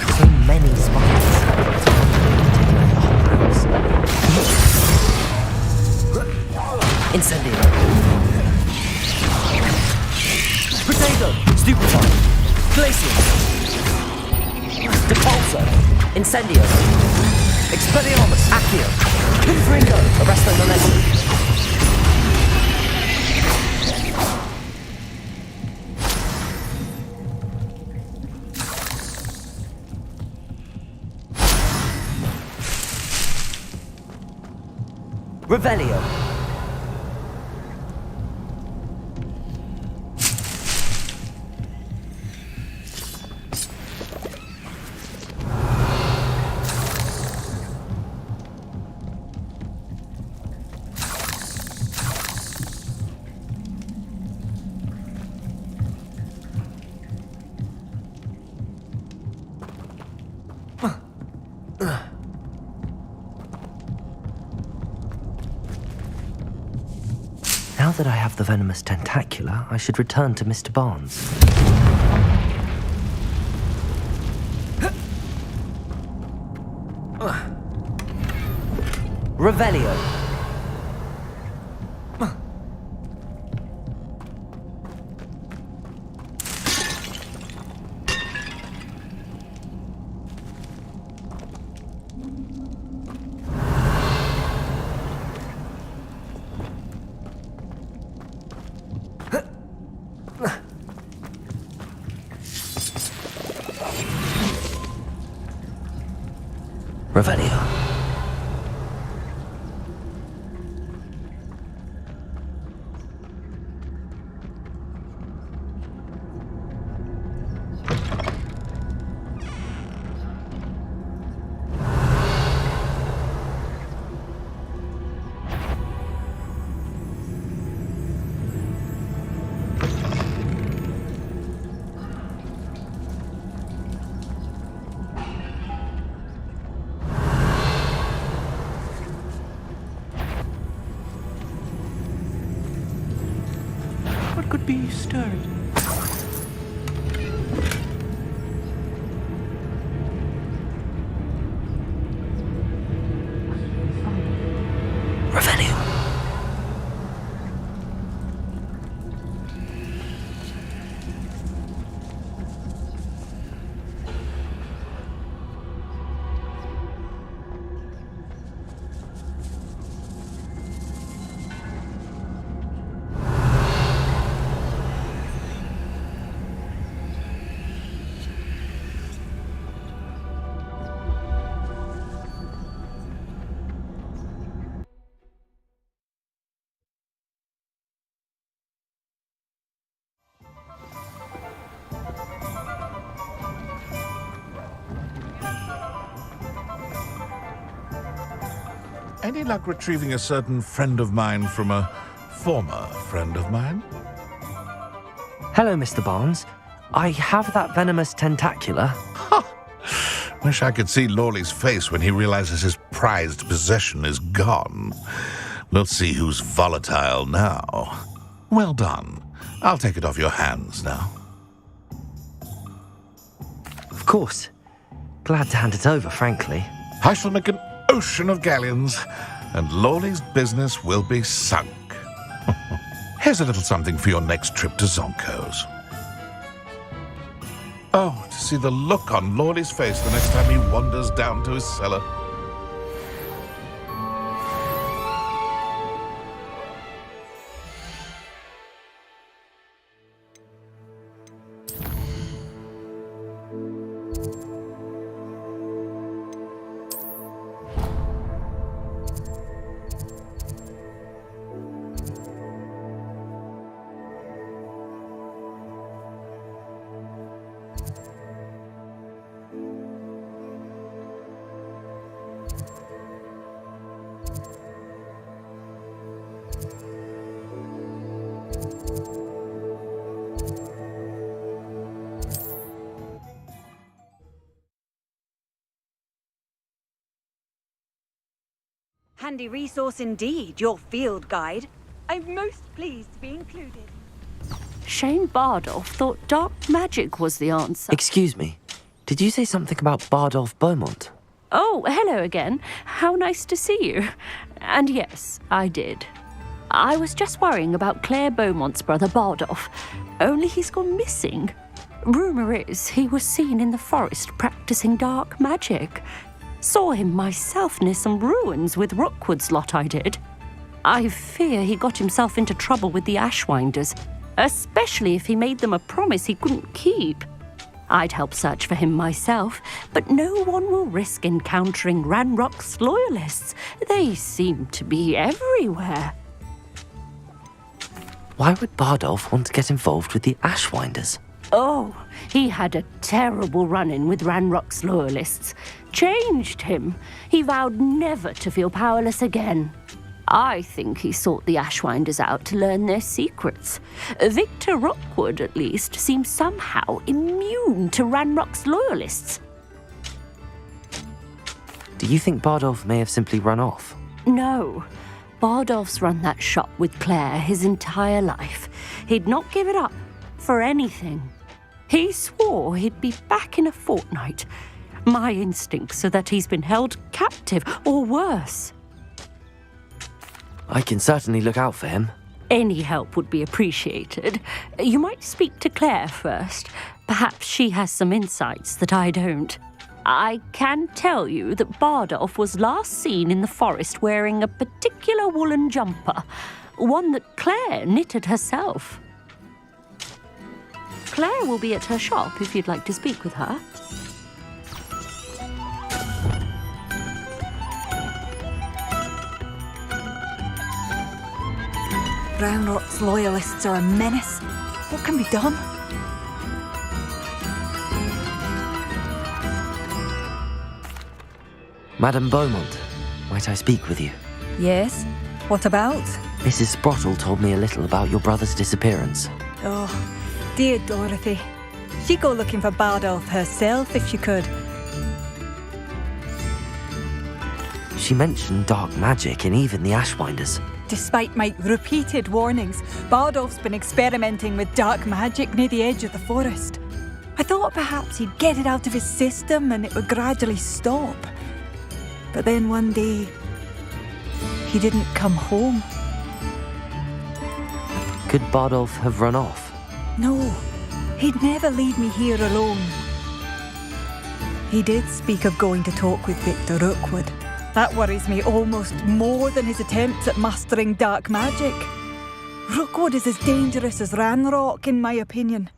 So many spiders. Incendio. Potato. Stupefy. Glacius. Depulso. Incendio. Expelliarmus. Accio. Confringo. Arresto Momentum. Revelio. Now that I have the venomous tentacula, I should return to Mr. Barnes. Revelio. Revelio. be stirring. Revelio. Any luck retrieving a certain friend of mine from a former friend of mine? Hello, Mr. Barnes. I have that venomous tentacula. Wish I could see Lawley's face when he realizes his prized possession is gone. We'll see who's volatile now. Well done. I'll take it off your hands now. Of course. Glad to hand it over, frankly. I shall make an ocean of galleons, and Lawley's business will be sunk. Here's a little something for your next trip to Zonko's. Oh, to see the look on Lawley's face the next time he wanders down to his cellar. Handy resource indeed, your field guide. I'm most pleased to be included. Shane Bardolph thought dark magic was the answer. Excuse me. Did you say something about Bardolph Beaumont? Oh, hello again. How nice to see you. And yes, I did. I was just worrying about Claire Beaumont's brother Bardolph. Only he's gone missing. Rumour is he was seen in the forest practicing dark magic. Saw him myself near some ruins with Rookwood's lot I did. I fear he got himself into trouble with the Ashwinders, especially if he made them a promise he couldn't keep. I'd help search for him myself, but no one will risk encountering Ranrock's loyalists. They seem to be everywhere. Why would Bardolph want to get involved with the Ashwinders? Oh, he had a terrible run-in with Ranrock's loyalists. Changed him. He vowed never to feel powerless again. I think he sought the Ashwinders out to learn their secrets. Victor Rookwood, at least, seems somehow immune to Ranrock's loyalists. Do you think Bardolph may have simply run off? No. Bardolph's run that shop with Claire his entire life. He'd not give it up for anything. He swore he'd be back in a fortnight. My instincts are that he's been held captive, or worse. I can certainly look out for him. Any help would be appreciated. You might speak to Claire first. Perhaps she has some insights that I don't. I can tell you that Bardolph was last seen in the forest wearing a particular woolen jumper, one that Claire knitted herself. Claire will be at her shop if you'd like to speak with her. Ranrock's loyalists are a menace. What can be done? Madame Beaumont, might I speak with you? Yes? What about? Mrs. Sprottle told me a little about your brother's disappearance. Oh, dear Dorothy. She'd go looking for Bardolph herself if she could. She mentioned dark magic and even the Ashwinders. Despite my repeated warnings, Bardolph's been experimenting with dark magic near the edge of the forest. I thought perhaps he'd get it out of his system and it would gradually stop. But then one day, he didn't come home. Could Bardolph have run off? No, he'd never leave me here alone. He did speak of going to talk with Victor Rookwood. That worries me almost more than his attempts at mastering dark magic. Rookwood is as dangerous as Ranrock, in my opinion.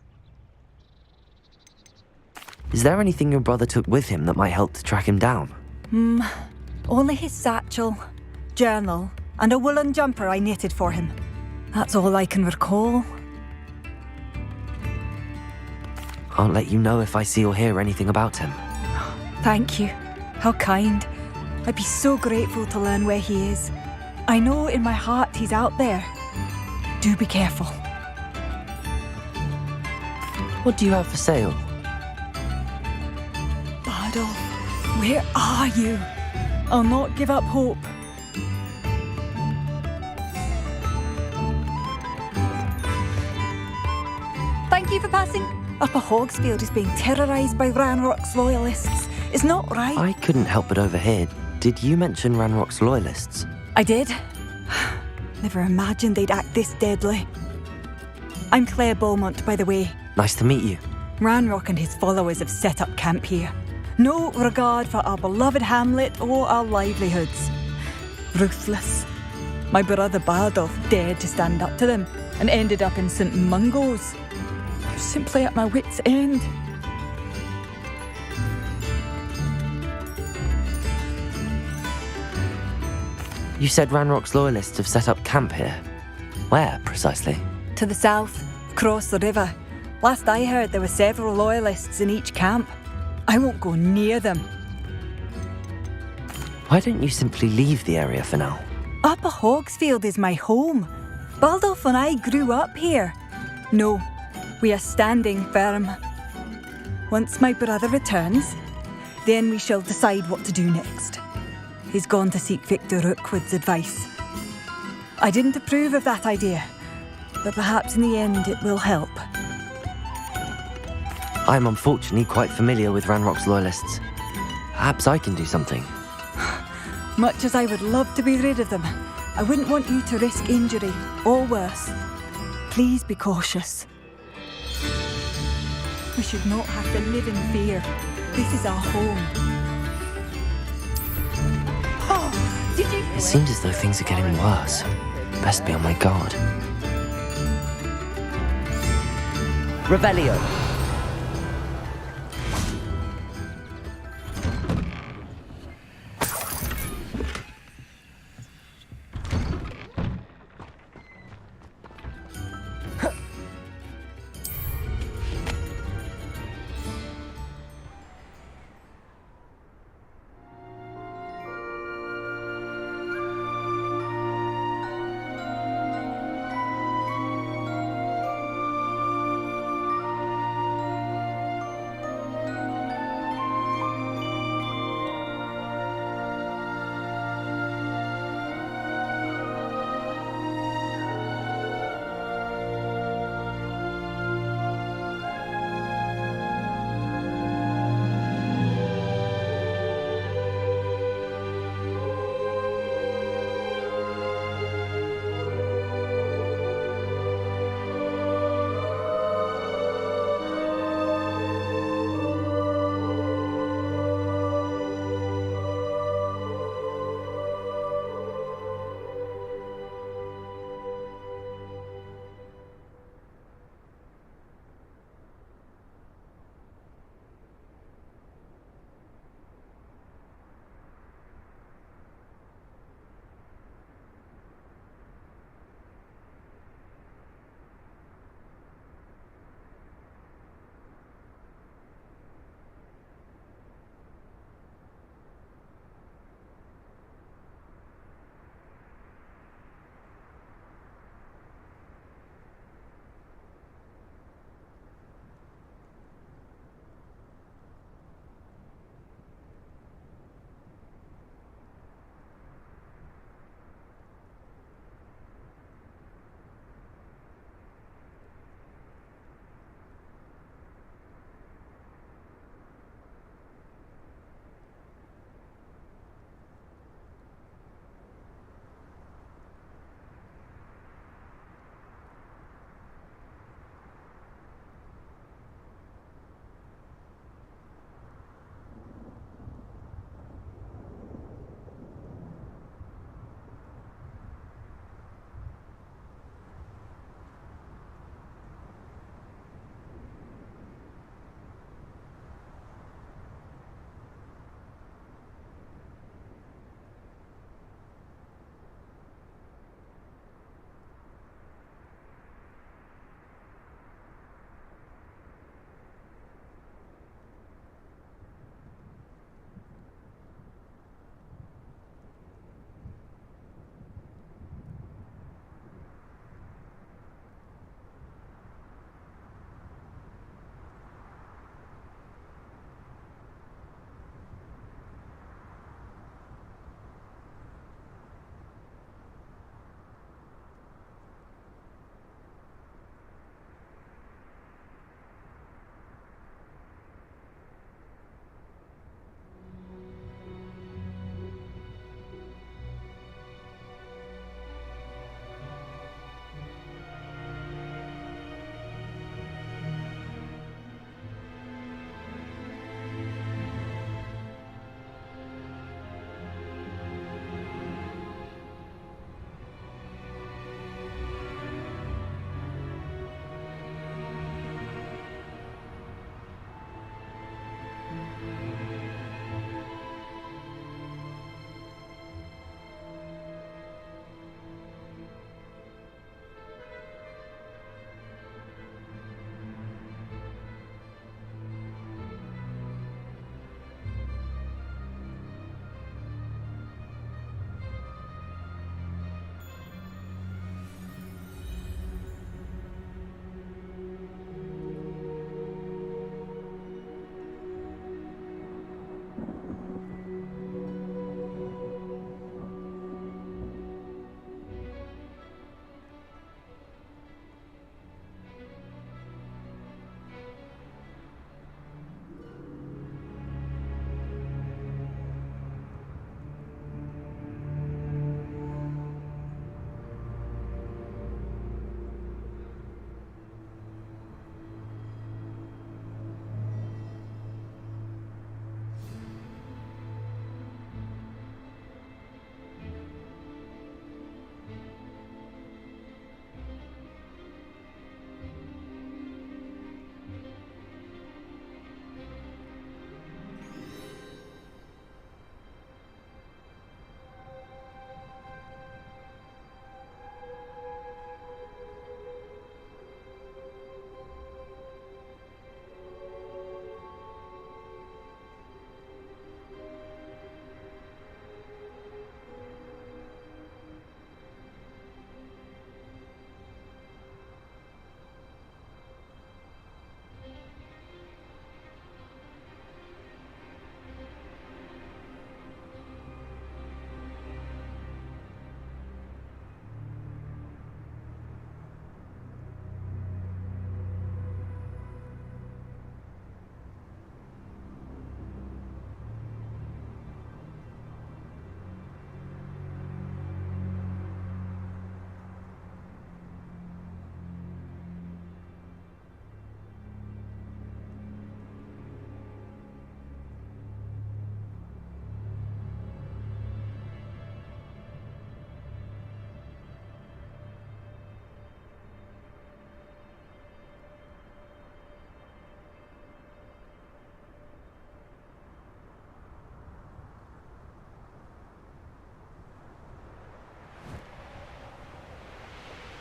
Is there anything your brother took with him that might help to track him down? Only his satchel, journal, and a woolen jumper I knitted for him. That's all I can recall. I'll let you know if I see or hear anything about him. Thank you. How kind. I'd be so grateful to learn where he is. I know in my heart he's out there. Do be careful. What do you have for sale? Bardolph, where are you? I'll not give up hope. Thank you for passing. Upper Hogsfield is being terrorised by Ranrock's loyalists. It's not right. I couldn't help but overhear. Did you mention Ranrock's loyalists? I did. Never imagined they'd act this deadly. I'm Claire Beaumont, by the way. Nice to meet you. Ranrock and his followers have set up camp here. No regard for our beloved hamlet or our livelihoods. Ruthless. My brother Bardolph dared to stand up to them and ended up in St. Mungo's. I'm simply at my wit's end. You said Ranrock's loyalists have set up camp here. Where, precisely? To the south, across the river. Last I heard, there were several loyalists in each camp. I won't go near them. Why don't you simply leave the area for now? Upper Hogsfield is my home. Bardolph and I grew up here. No, we are standing firm. Once my brother returns, then we shall decide what to do next. He's gone to seek Victor Rookwood's advice. I didn't approve of that idea, but perhaps in the end it will help. I'm unfortunately quite familiar with Ranrock's loyalists. Perhaps I can do something. Much as I would love to be rid of them, I wouldn't want you to risk injury, or worse. Please be cautious. We should not have to live in fear. This is our home. Oh, did you... It seems as though things are getting worse. Best be on my guard. Revelio.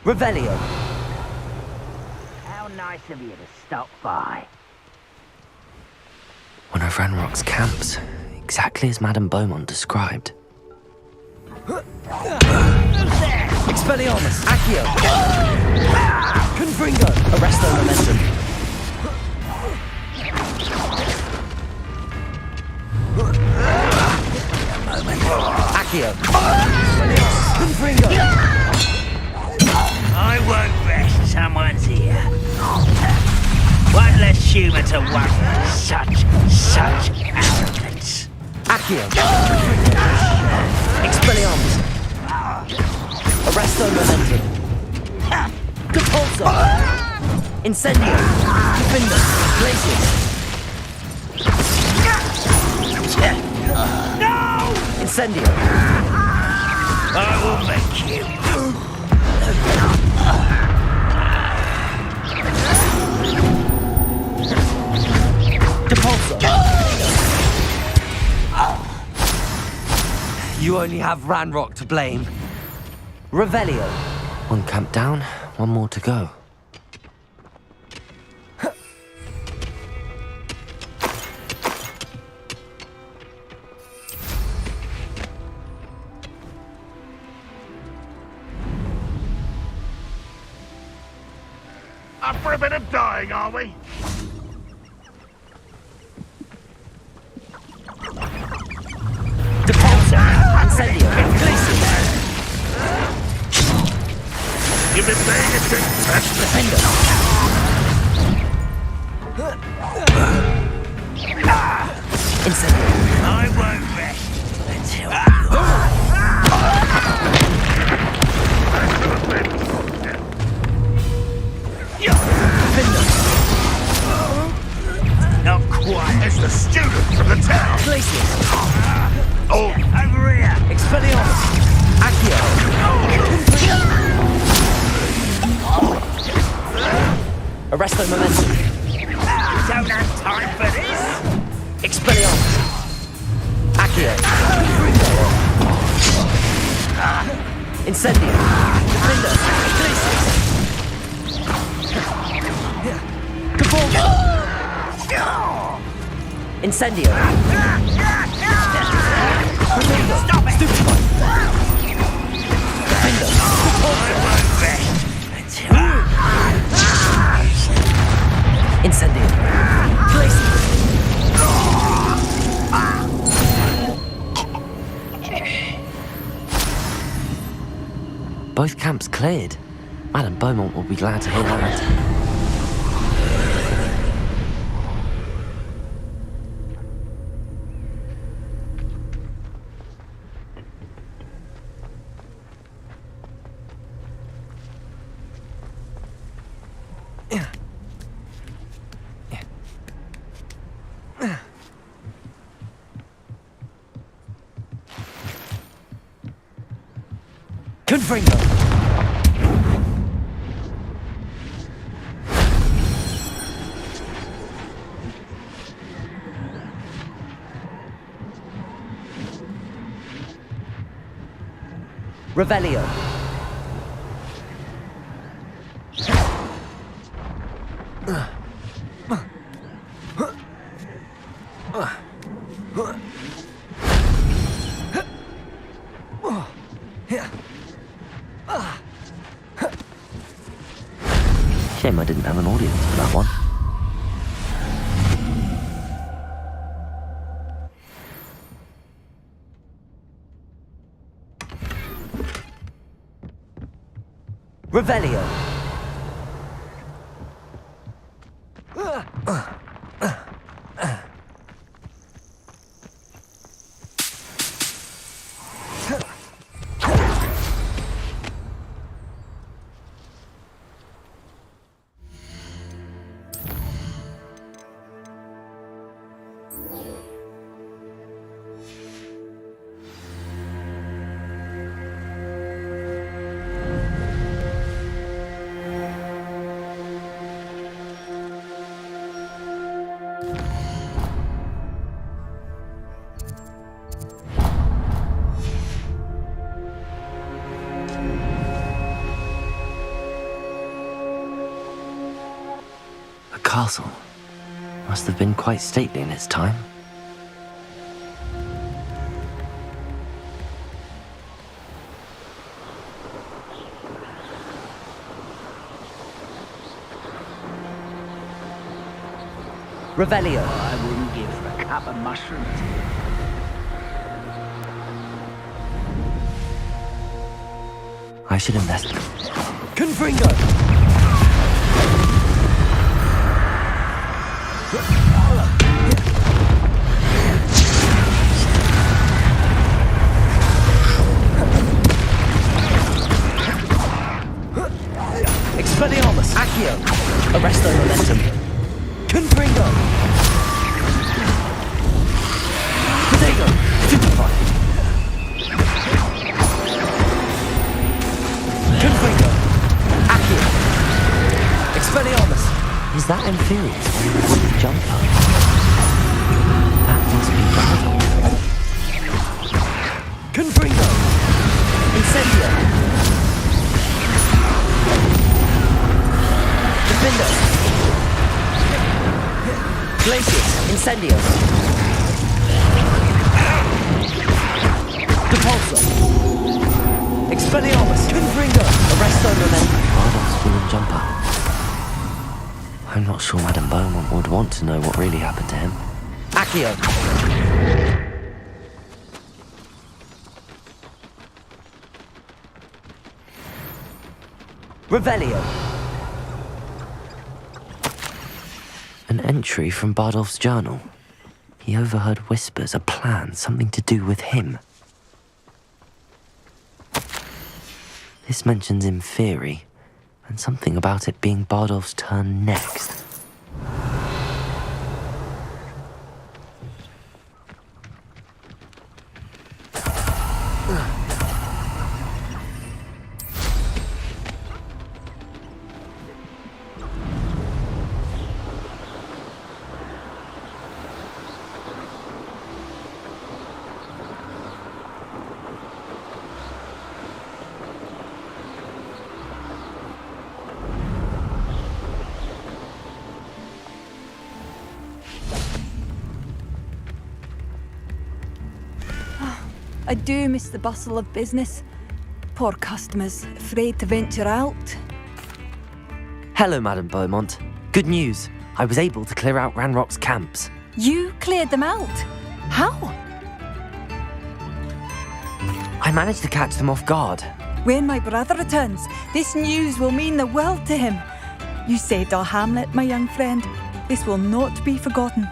Revelio. How nice of you to stop by. One of Ranrock's camps, exactly as Madame Beaumont described. Expelliarmus. Accio. Confringo. Arresto momentum. Accio. Confringo. I won't rest. Someone's here. One less human to worry. Such arrogance. Accio. Expelliarmus. Arresto momentum. Depulso. Incendio. Defender. Glacius. No! Incendio. I will make you. Depulso. You only have Ranrock to blame. Revelio. One camp down, one more to go. Up for a bit of dying, are we? Depulso. Incendio. Glacius. You've been paying attention. Defender. Incendio. I won't rest until Defender. Not quite. It's the student from the town. Glacius. Oh, Over here. Expelliarmus. Accio. Arresto momentum. Don't have time for this. Expelliarmus. Accio. Incendio. Defender. Glacius. Depulso. Incendio. Stop it. Stupefy. Defender. I won't rest until Incendio. Glacius. Both camps cleared. Madame Beaumont will be glad to hear that. Confringo. Revelio. Shame I didn't have an audience for that one. Revelio. castle. Must have been quite stately in its time. Revelio. I wouldn't give for a cup of mushrooms. I should invest. Confringo. Expelliarmus. Accio. Arresto momentum. Confringo. Potato. Stupefy. Confringo. Accio. Expelliarmus. Is that Inferius wearing a wooden jumper? That must be Bardolph. Confringo. Incendio. Defender. Glacius. Incendio. Depulso. Expelliarmus. Confringo. Arresto momentum. Bardolph's wooden jumper. I'm not sure Madame Beaumont would want to know what really happened to him. Accio. Revelio. An entry from Bardolph's journal. He overheard whispers, a plan, something to do with him. This mentions Inferi, and something about it being Bardolph's turn next. I do miss the bustle of business. Poor customers, afraid to venture out. Hello, Madame Beaumont. Good news. I was able to clear out Ranrock's camps. You cleared them out? How? I managed to catch them off guard. When my brother returns, this news will mean the world to him. You saved our hamlet, my young friend. This will not be forgotten.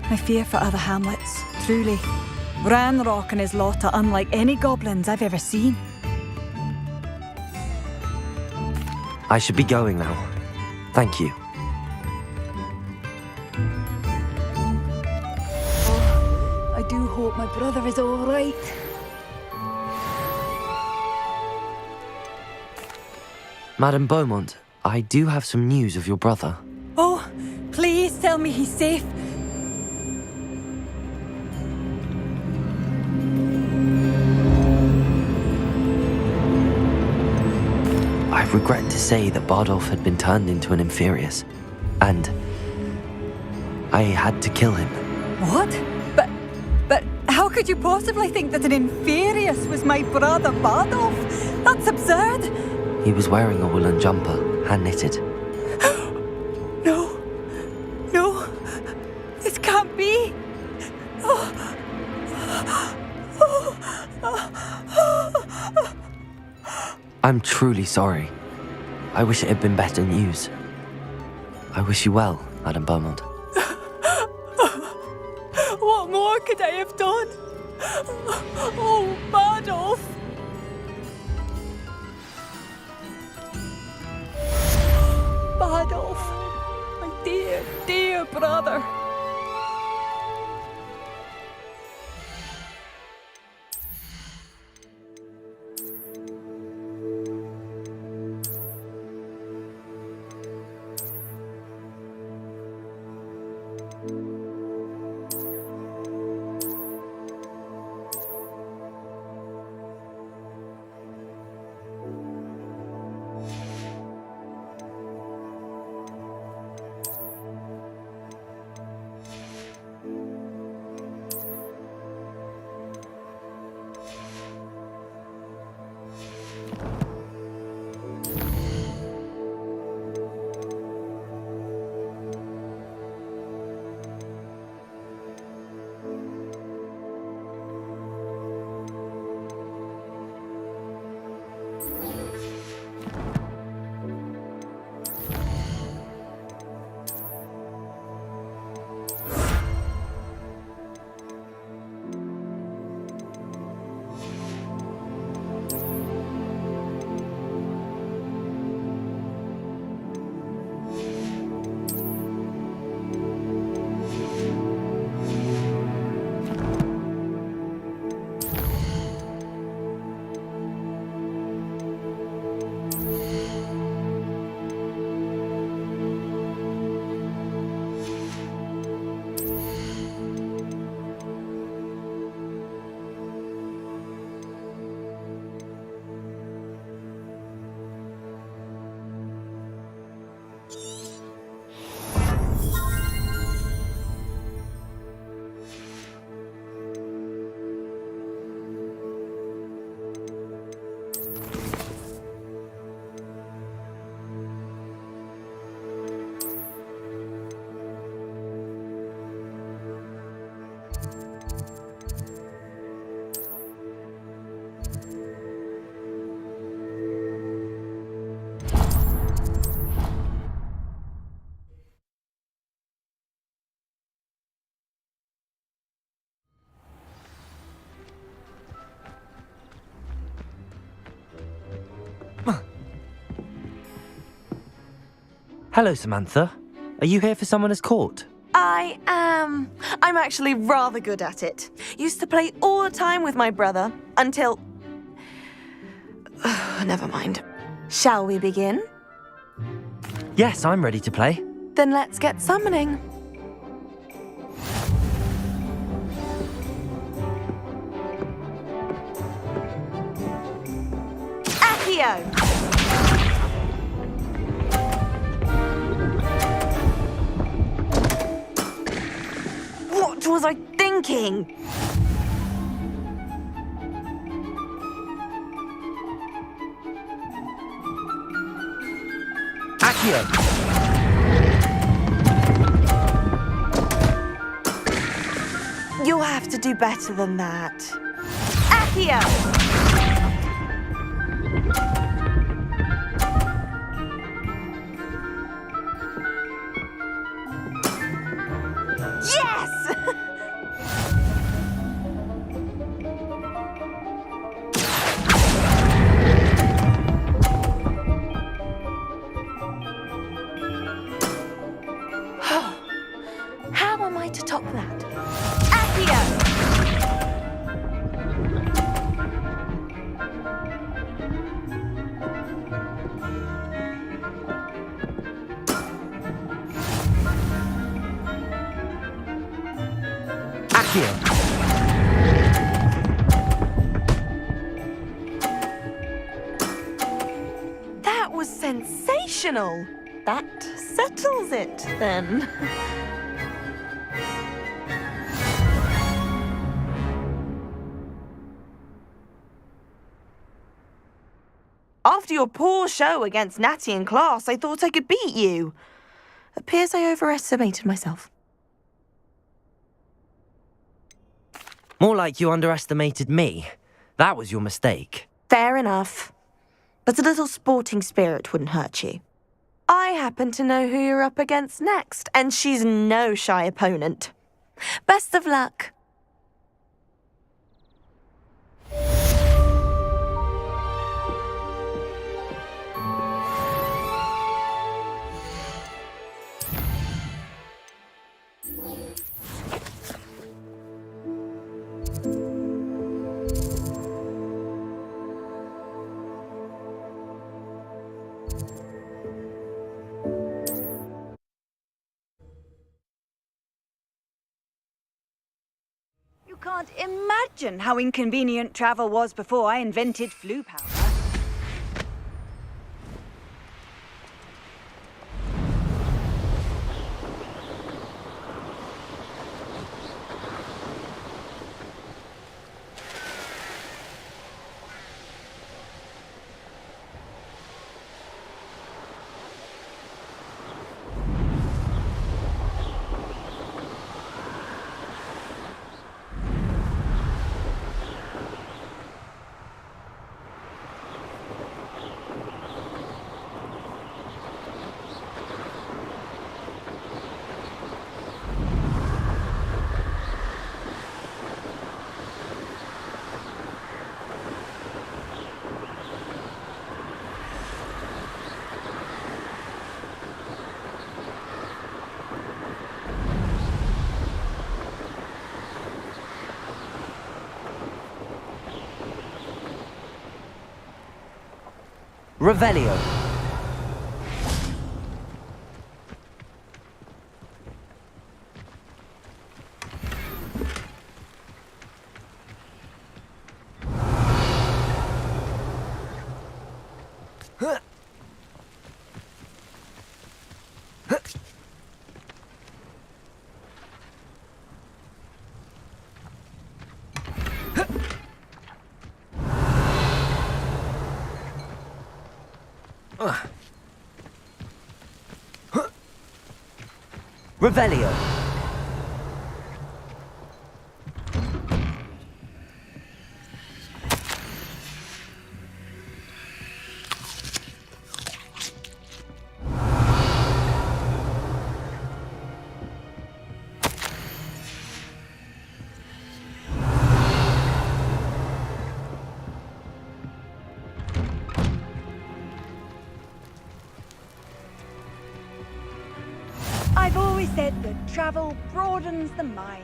I fear for other hamlets, truly. Ranrock and his lot are unlike any goblins I've ever seen. I should be going now. Thank you. I do hope my brother is all right. Madame Beaumont, I do have some news of your brother. Oh, please tell me he's safe. I regret to say that Bardolph had been turned into an Inferius, and I had to kill him. What? But how could you possibly think that an Inferius was my brother Bardolph? That's absurd. He was wearing a woolen jumper, hand-knitted. No, this can't be. I'm truly sorry. I wish it had been better news. I wish you well, Madame Beaumont. What more could I have done? Oh, Bardolph! Bardolph, my dear, dear brother. Hello, Samantha. Are you here for Summoner's Court? I am. I'm actually rather good at it. Used to play all the time with my brother until... Never mind. Shall we begin? Yes, I'm ready to play. Then let's get summoning. Accio! What was I thinking? Accio! You'll have to do better than that. Accio! Yes! How am I to top that? Accio! Accio! That was sensational. That settles it, then. After your poor show against Natty in class, I thought I could beat you. Appears I overestimated myself. More like you underestimated me. That was your mistake. Fair enough. But a little sporting spirit wouldn't hurt you. I happen to know who you're up against next, and she's no shy opponent. Best of luck. You can't imagine how inconvenient travel was before I invented flu powder. Revelio. Revelio. said that travel broadens the mind.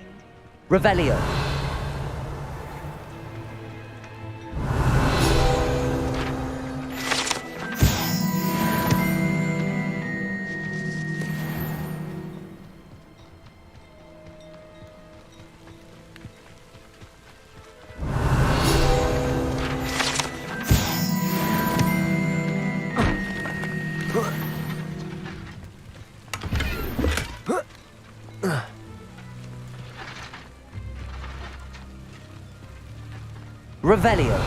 Revelio. Revelio.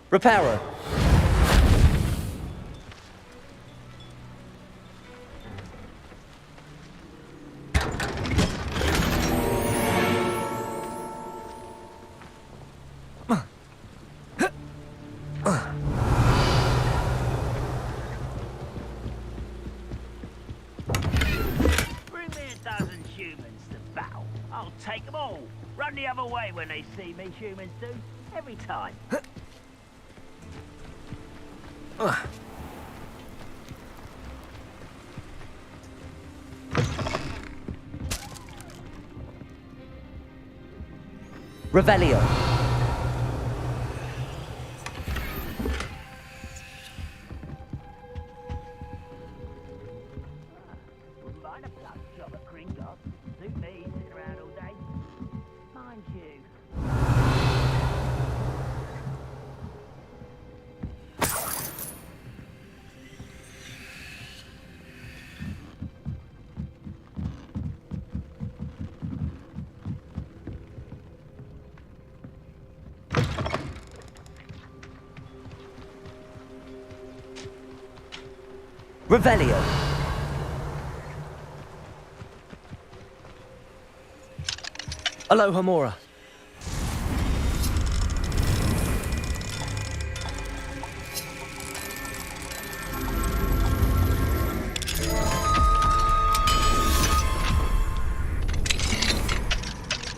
Reparo. Bring me a dozen humans to battle. I'll take them all. Run the other way when they see me, humans do. Every time. Revelio. Mind a blood job of Gringotts. Suit me sitting around all day. Mind you. Revelio. Aloha Mora.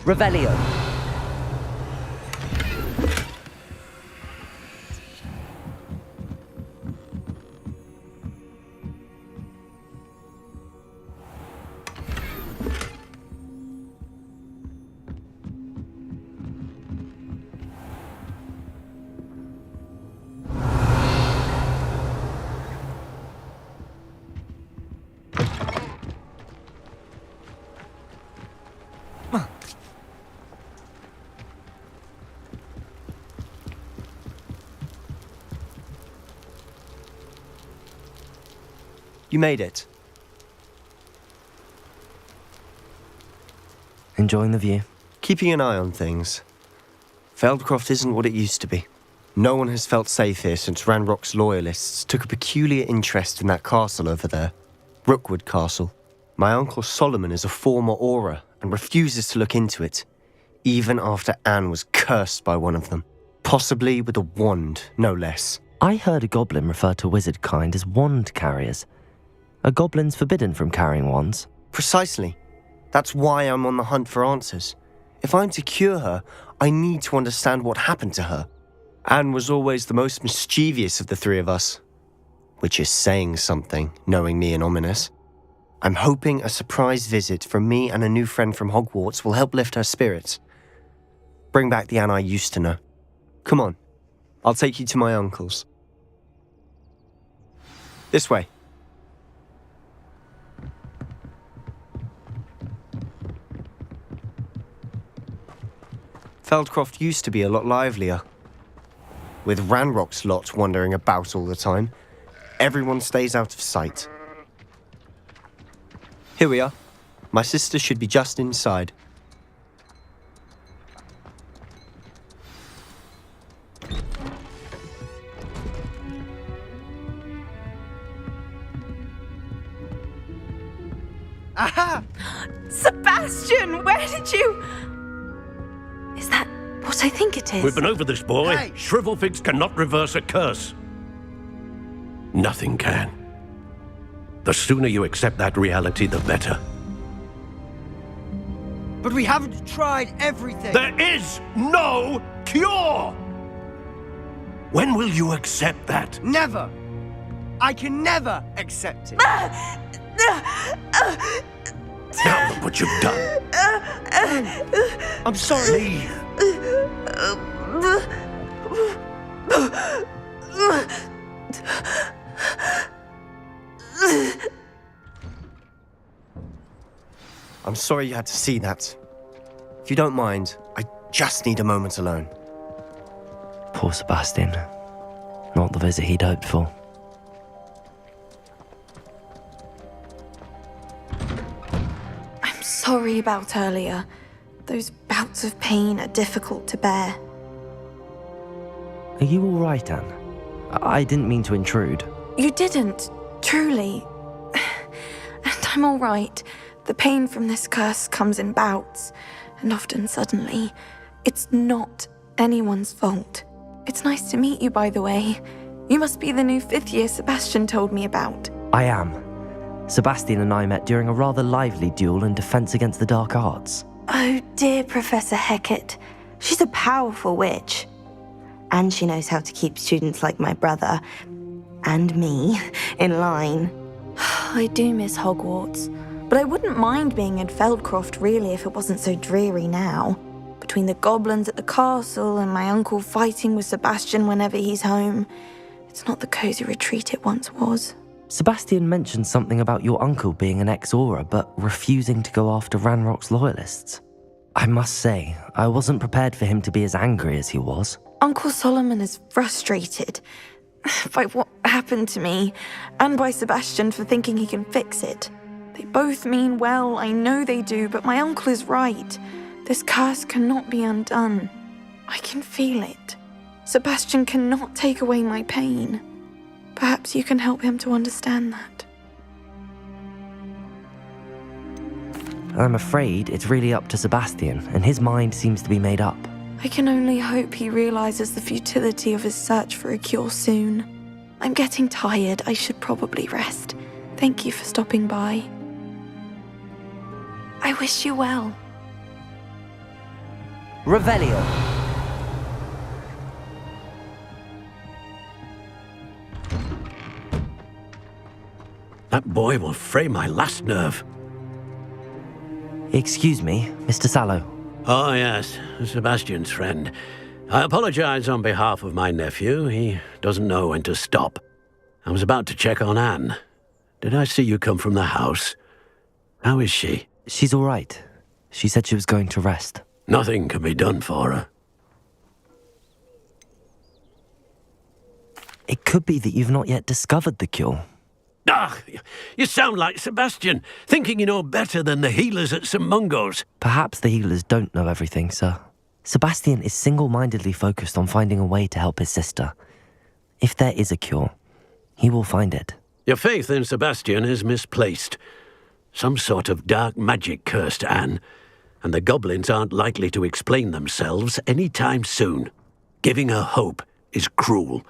Revelio. You made it. Enjoying the view? Keeping an eye on things. Feldcroft isn't what it used to be. No one has felt safe here since Ranrock's loyalists took a peculiar interest in that castle over there. Rookwood Castle. My uncle Solomon is a former Auror and refuses to look into it, even after Anne was cursed by one of them. Possibly with a wand, no less. I heard a goblin refer to wizard kind as wand carriers. Are goblins forbidden from carrying wands? Precisely. That's why I'm on the hunt for answers. If I'm to cure her, I need to understand what happened to her. Anne was always the most mischievous of the three of us. Which is saying something, knowing me and Ominous. I'm hoping a surprise visit from me and a new friend from Hogwarts will help lift her spirits. Bring back the Anne I used to know. Come on, I'll take you to my uncle's. This way. Feldcroft used to be a lot livelier. With Ranrock's lot wandering about all the time, everyone stays out of sight. Here we are. My sister should be just inside. Aha! Sebastian, where did you... Is that what I think it is? We've been over this, boy. Hey. Shrivelfigs cannot reverse a curse. Nothing can. The sooner you accept that reality, the better. But we haven't tried everything. There is no cure! When will you accept that? Never. I can never accept it. Now look what you've done. I'm sorry. I'm sorry you had to see that. If you don't mind, I just need a moment alone. Poor Sebastian. Not the visit he'd hoped for. I'm sorry about earlier. Those bouts of pain are difficult to bear. Are you all right, Anne? I didn't mean to intrude. You didn't, truly. And I'm all right. The pain from this curse comes in bouts, and often suddenly. It's not anyone's fault. It's nice to meet you, by the way. You must be the new 5th year Sebastian told me about. I am. Sebastian and I met during a rather lively duel in Defense Against the Dark Arts. Oh, dear Professor Hecat. She's a powerful witch. And she knows how to keep students like my brother, and me, in line. I do miss Hogwarts, but I wouldn't mind being in Feldcroft, really, if it wasn't so dreary now. Between the goblins at the castle and my uncle fighting with Sebastian whenever he's home, it's not the cosy retreat it once was. Sebastian mentioned something about your uncle being an ex-Auror, but refusing to go after Ranrock's loyalists. I must say, I wasn't prepared for him to be as angry as he was. Uncle Solomon is frustrated by what happened to me, and by Sebastian for thinking he can fix it. They both mean well, I know they do, but my uncle is right. This curse cannot be undone. I can feel it. Sebastian cannot take away my pain. Perhaps you can help him to understand that. I'm afraid it's really up to Sebastian, and his mind seems to be made up. I can only hope he realizes the futility of his search for a cure soon. I'm getting tired. I should probably rest. Thank you for stopping by. I wish you well. Revelio. That boy will fray my last nerve. Excuse me, Mr. Sallow. Oh, yes, Sebastian's friend. I apologize on behalf of my nephew. He doesn't know when to stop. I was about to check on Anne. Did I see you come from the house? How is she? She's all right. She said she was going to rest. Nothing can be done for her. It could be that you've not yet discovered the cure. Ah, you sound like Sebastian, thinking you know better than the healers at St. Mungo's. Perhaps the healers don't know everything, sir. Sebastian is single-mindedly focused on finding a way to help his sister. If there is a cure, he will find it. Your faith in Sebastian is misplaced. Some sort of dark magic cursed Anne, and the goblins aren't likely to explain themselves any time soon. Giving her hope is cruel.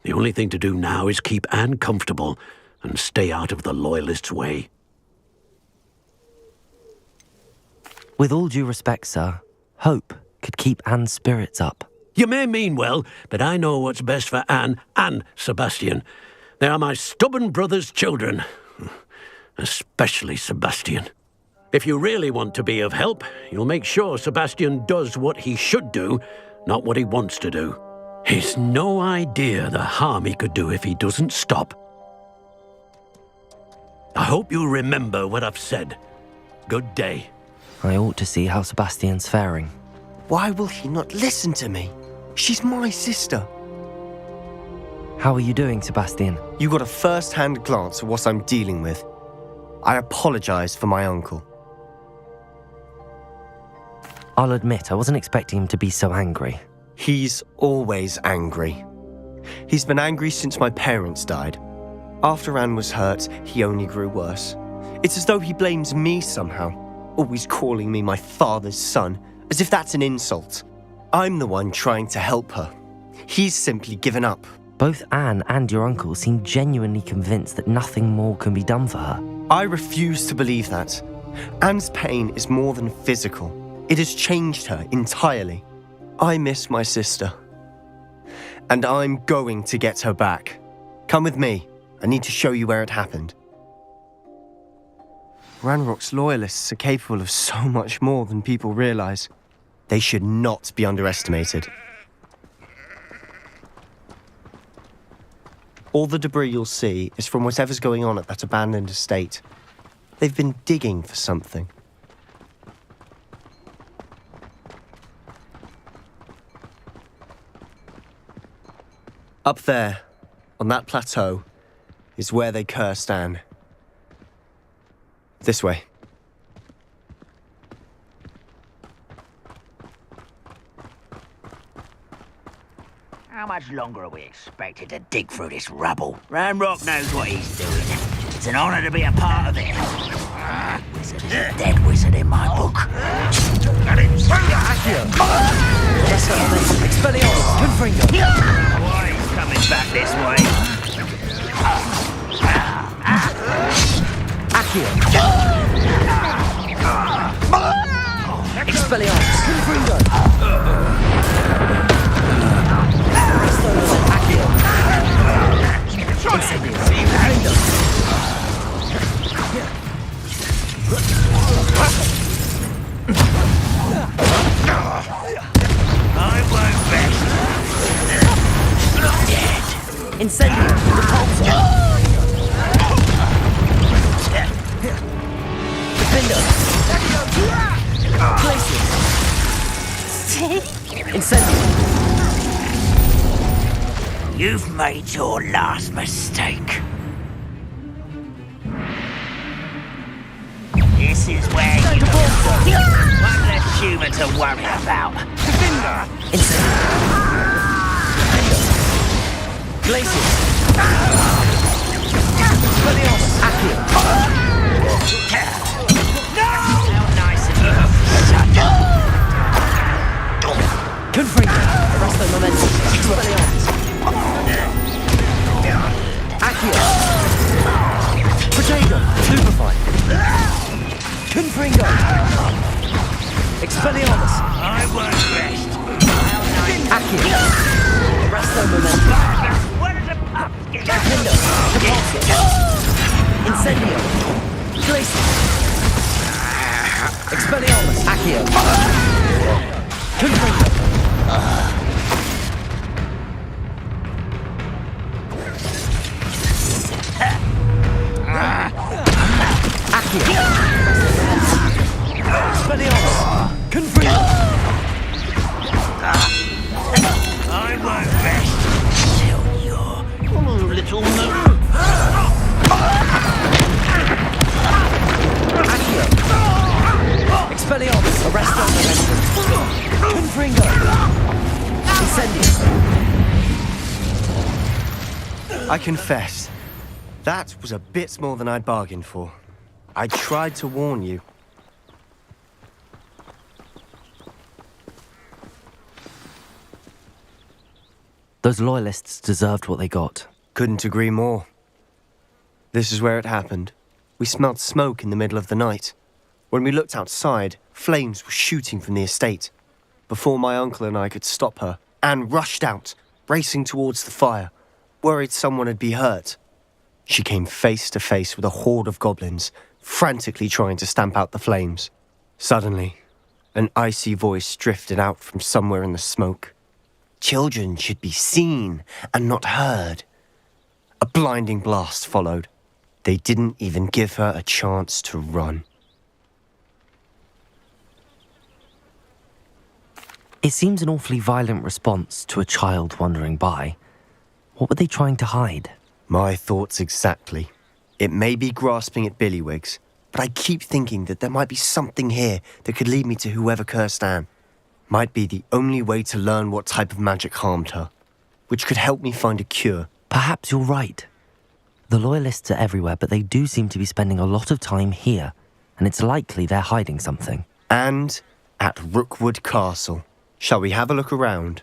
The only thing to do now is keep Anne comfortable and stay out of the Loyalists' way. With all due respect, sir, hope could keep Anne's spirits up. You may mean well, but I know what's best for Anne and Sebastian. They are my stubborn brother's children. Especially Sebastian. If you really want to be of help, you'll make sure Sebastian does what he should do, not what he wants to do. He's no idea the harm he could do if he doesn't stop. I hope you'll remember what I've said. Good day. I ought to see how Sebastian's faring. Why will he not listen to me? She's my sister. How are you doing, Sebastian? You got a first-hand glance at what I'm dealing with. I apologize for my uncle. I'll admit, I wasn't expecting him to be so angry. He's always angry. He's been angry since my parents died. After Anne was hurt, he only grew worse. It's as though he blames me somehow, always calling me my father's son, as if that's an insult. I'm the one trying to help her. He's simply given up. Both Anne and your uncle seem genuinely convinced that nothing more can be done for her. I refuse to believe that. Anne's pain is more than physical. It has changed her entirely. I miss my sister. And I'm going to get her back. Come with me. I need to show you where it happened. Ranrock's loyalists are capable of so much more than people realize. They should not be underestimated. All the debris you'll see is from whatever's going on at that abandoned estate. They've been digging for something. Up there, on that plateau, is where they cursed Anne. This way. How much longer are we expected to dig through this rubble? Ranrock knows what he's doing. It's an honor to be a part of it. Wizard is a dead wizard in my book. Expelliarmus, Confringo. Why he's coming back this way? Accio. Expelliarmus, Confringo. Accio. Incendio. I won't rest. Dead. Incendio. Repulsor. Defender. Places. Incendio. You've made your last mistake. This is where you one less human to worry about. Incendio. Glacius. Expelliarmus. Accio. How nice of you. Confringo. Arresto momentum. Expelliarmus. Accio. Potato. Stupefy. Confringo. Expelliarmus. I won't rest. Accio. Arresto momentum. Where does a pup get Defender. Repulsor. Incendio. Glacius. Expelliarmus. Accio. Confringo. Accio. Expelliarmus. Confringo. I won't rest till you're little moon. Accio. Expelliarmus. Arresto momentum. Confringo. Incendio. I confess, that was a bit more than I'd bargained for. I tried to warn you. Those loyalists deserved what they got. Couldn't agree more. This is where it happened. We smelled smoke in the middle of the night. When we looked outside, flames were shooting from the estate. Before my uncle and I could stop her, Anne rushed out, racing towards the fire, worried someone had been hurt. She came face to face with a horde of goblins, frantically trying to stamp out the flames. Suddenly, an icy voice drifted out from somewhere in the smoke. Children should be seen and not heard. A blinding blast followed. They didn't even give her a chance to run. It seems an awfully violent response to a child wandering by. What were they trying to hide? My thoughts exactly. It may be grasping at billywigs, but I keep thinking that there might be something here that could lead me to whoever cursed Anne. Might be the only way to learn what type of magic harmed her, which could help me find a cure. Perhaps you're right. The loyalists are everywhere, but they do seem to be spending a lot of time here, and it's likely they're hiding something. And at Rookwood Castle. Shall we have a look around?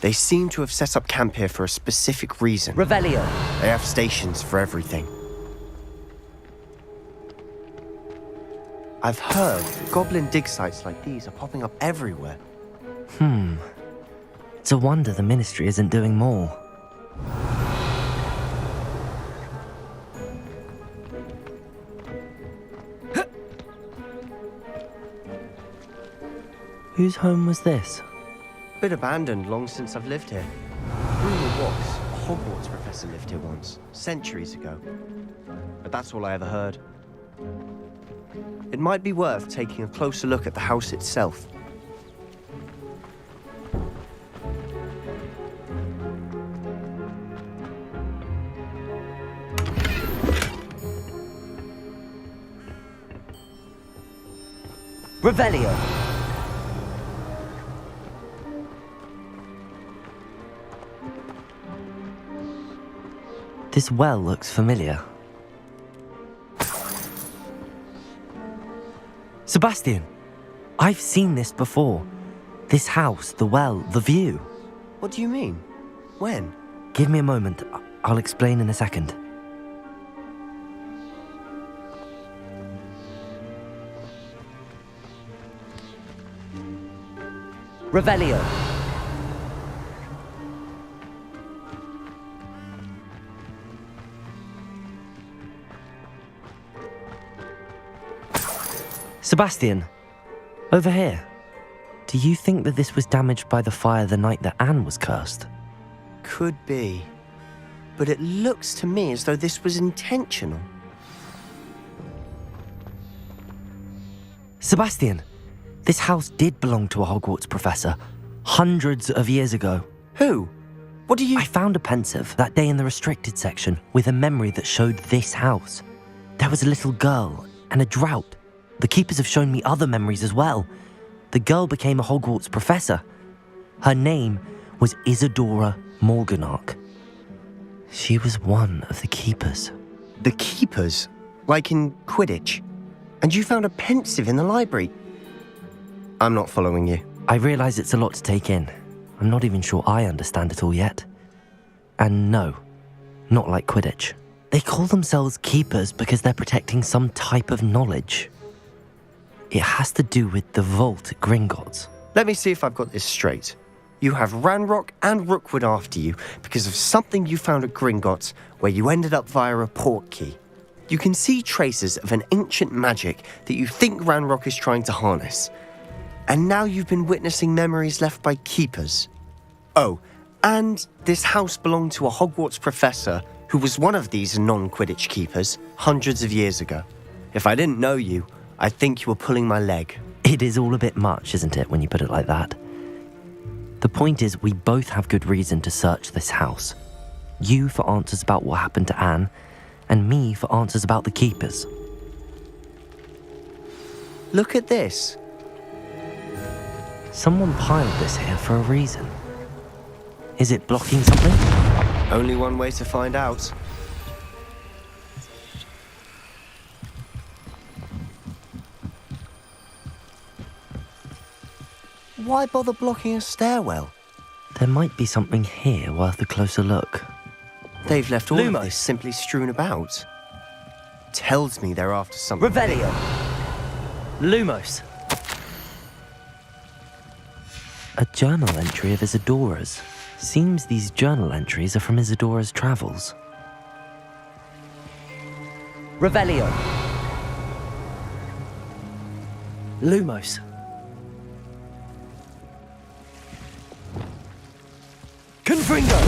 They seem to have set up camp here for a specific reason. Revelio. They have stations for everything. I've heard goblin dig sites like these are popping up everywhere. It's a wonder the Ministry isn't doing more. Whose home was this? Been abandoned long since I've lived here. Rumour was a Hogwarts professor lived here once, centuries ago. But that's all I ever heard. It might be worth taking a closer look at the house itself. Revelio. This well looks familiar. Sebastian, I've seen this before. This house, the well, the view. What do you mean? When? Give me a moment. I'll explain in a second. Revelio. Sebastian, over here. Do you think that this was damaged by the fire the night that Anne was cursed? Could be. But it looks to me as though this was intentional. Sebastian, this house did belong to a Hogwarts professor, hundreds of years ago. Who? What do you... I found a pensive that day in the restricted section with a memory that showed this house. There was a little girl and a drought. The keepers have shown me other memories as well. The girl became a Hogwarts professor. Her name was Isadora Morganach. She was one of the keepers. The keepers? Like in Quidditch? And you found a pensive in the library? I'm not following you. I realise it's a lot to take in. I'm not even sure I understand it all yet. And no, not like Quidditch. They call themselves keepers because they're protecting some type of knowledge. It has to do with the vault at Gringotts. Let me see if I've got this straight. You have Ranrock and Rookwood after you because of something you found at Gringotts where you ended up via a portkey. You can see traces of an ancient magic that you think Ranrock is trying to harness. And now you've been witnessing memories left by keepers. Oh, and this house belonged to a Hogwarts professor who was one of these non-Quidditch keepers hundreds of years ago. If I didn't know you, I think you were pulling my leg. It is all a bit much, isn't it, when you put it like that? The point is, we both have good reason to search this house. You for answers about what happened to Anne, and me for answers about the keepers. Look at this. Someone piled this here for a reason. Is it blocking something? Only one way to find out. Why bother blocking a stairwell? There might be something here worth a closer look. They've left all of this simply strewn about. Tells me they're after something. Revelio. Lumos. A journal entry of Isadora's. Seems these journal entries are from Isadora's travels. Revelio. Lumos. Confringo.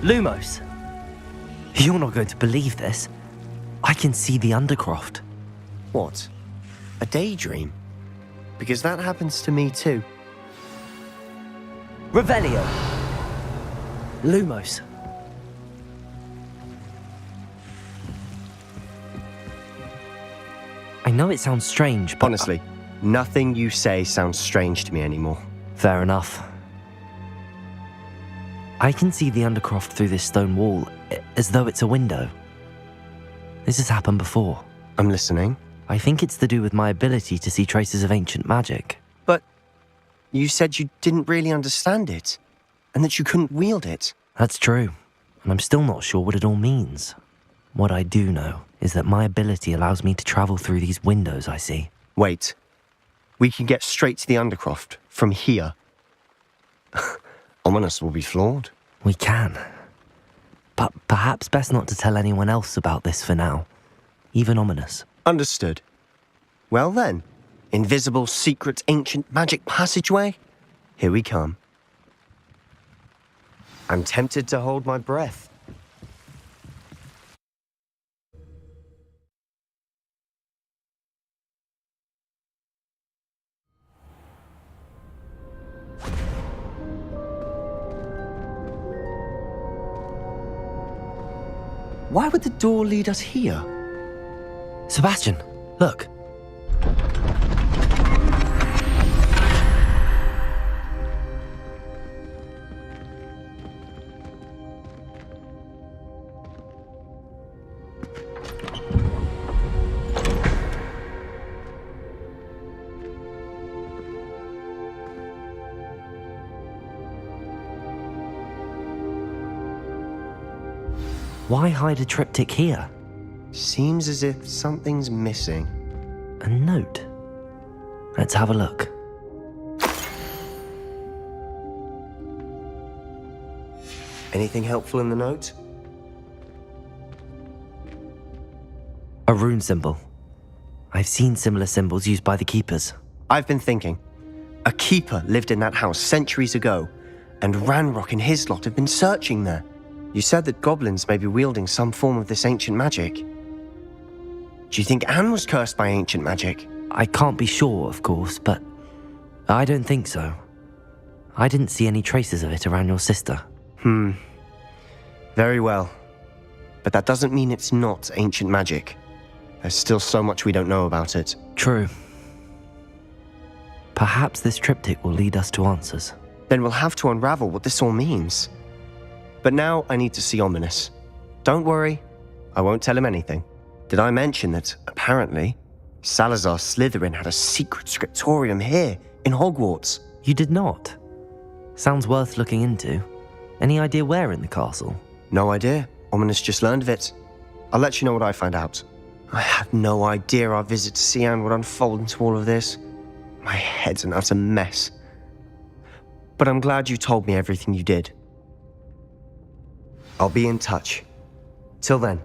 Lumos. You're not going to believe this. I can see the Undercroft. What? A daydream? Because that happens to me too. Revelio. Lumos. I know it sounds strange, but... Honestly, nothing you say sounds strange to me anymore. Fair enough. I can see the Undercroft through this stone wall, as though it's a window. This has happened before. I'm listening. I think it's to do with my ability to see traces of ancient magic. But You said you didn't really understand it, and that you couldn't wield it. That's true, and I'm still not sure what it all means. What I do know is that my ability allows me to travel through these windows I see. Wait. We can get straight to the Undercroft from here. Ominous will be floored. We can. But perhaps best not to tell anyone else about this for now. Even Ominous. Understood. Well then, invisible, secret, ancient magic passageway? Here we come. I'm tempted to hold my breath. Why would the door lead us here? Sebastian, look. Why hide a triptych here? Seems as if something's missing. A note. Let's have a look. Anything helpful in the note? A rune symbol. I've seen similar symbols used by the keepers. I've been thinking. A keeper lived in that house centuries ago, and Ranrock and his lot have been searching there. You said that goblins may be wielding some form of this ancient magic. Do you think Anne was cursed by ancient magic? I can't be sure, of course, but I don't think so. I didn't see any traces of it around your sister. Very well. But that doesn't mean it's not ancient magic. There's still so much we don't know about it. True. Perhaps this triptych will lead us to answers. Then we'll have to unravel what this all means. But now I need to see Ominous. Don't worry, I won't tell him anything. Did I mention that, apparently, Salazar Slytherin had a secret scriptorium here in Hogwarts? You did not? Sounds worth looking into. Any idea where in the castle? No idea. Ominous just learned of it. I'll let you know what I find out. I had no idea our visit to Cian would unfold into all of this. My head's an utter mess. But I'm glad you told me everything you did. I'll be in touch. Till then.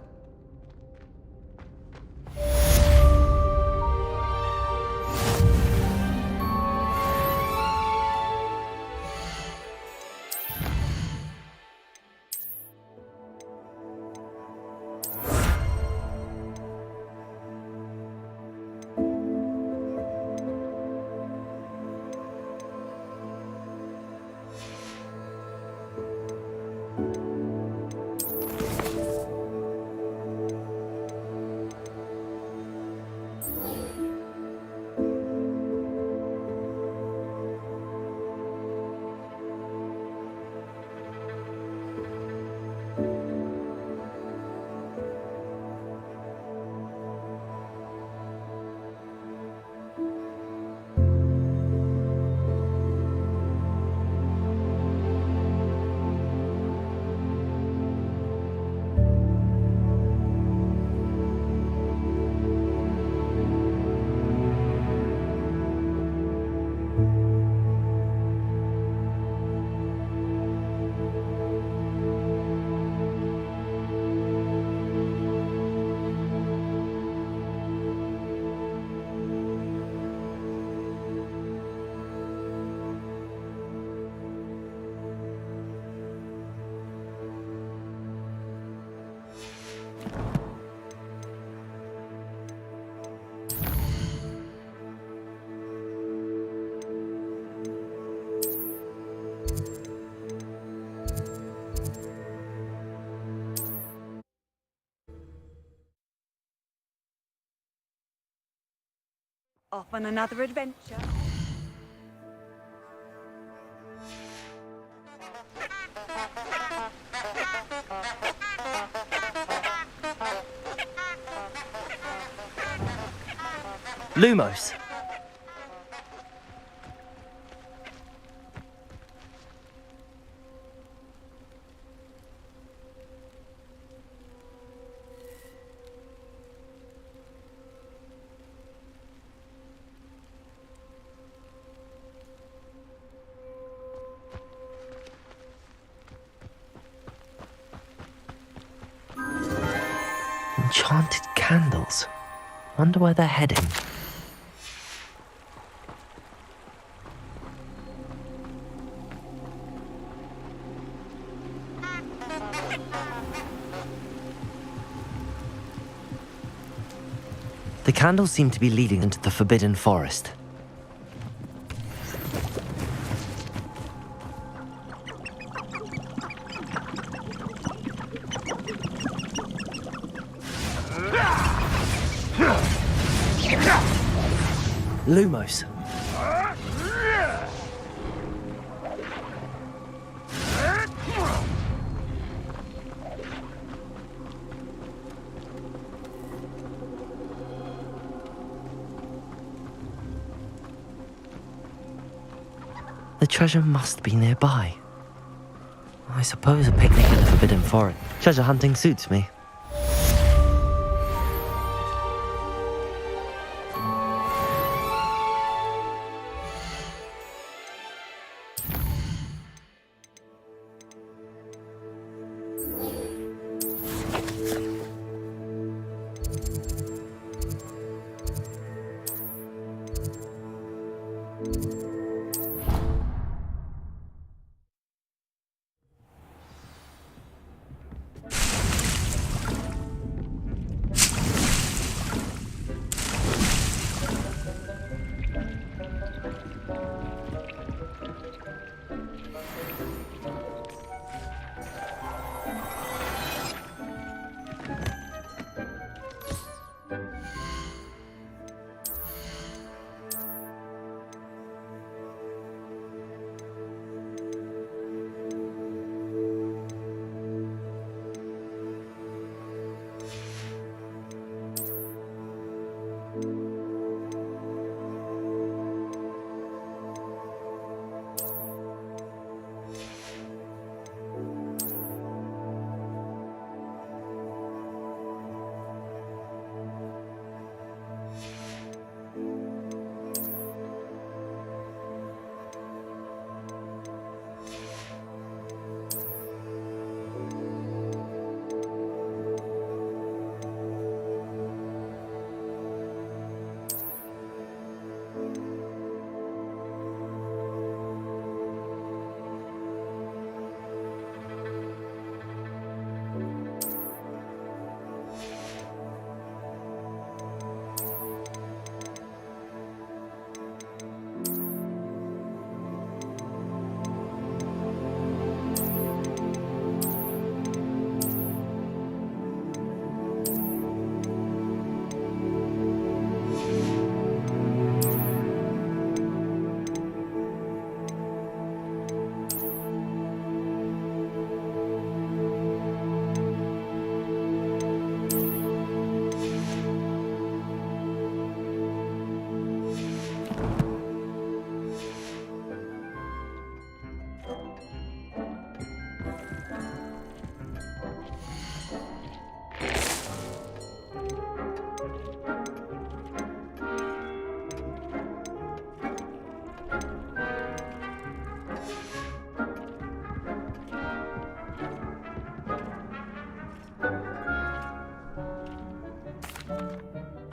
Off on another adventure. Lumos. Enchanted candles. Wonder where they're heading. The candles seem to be leading into the Forbidden Forest. Lumos. The treasure must be nearby. I suppose a picnic in the Forbidden Forest. Treasure hunting suits me.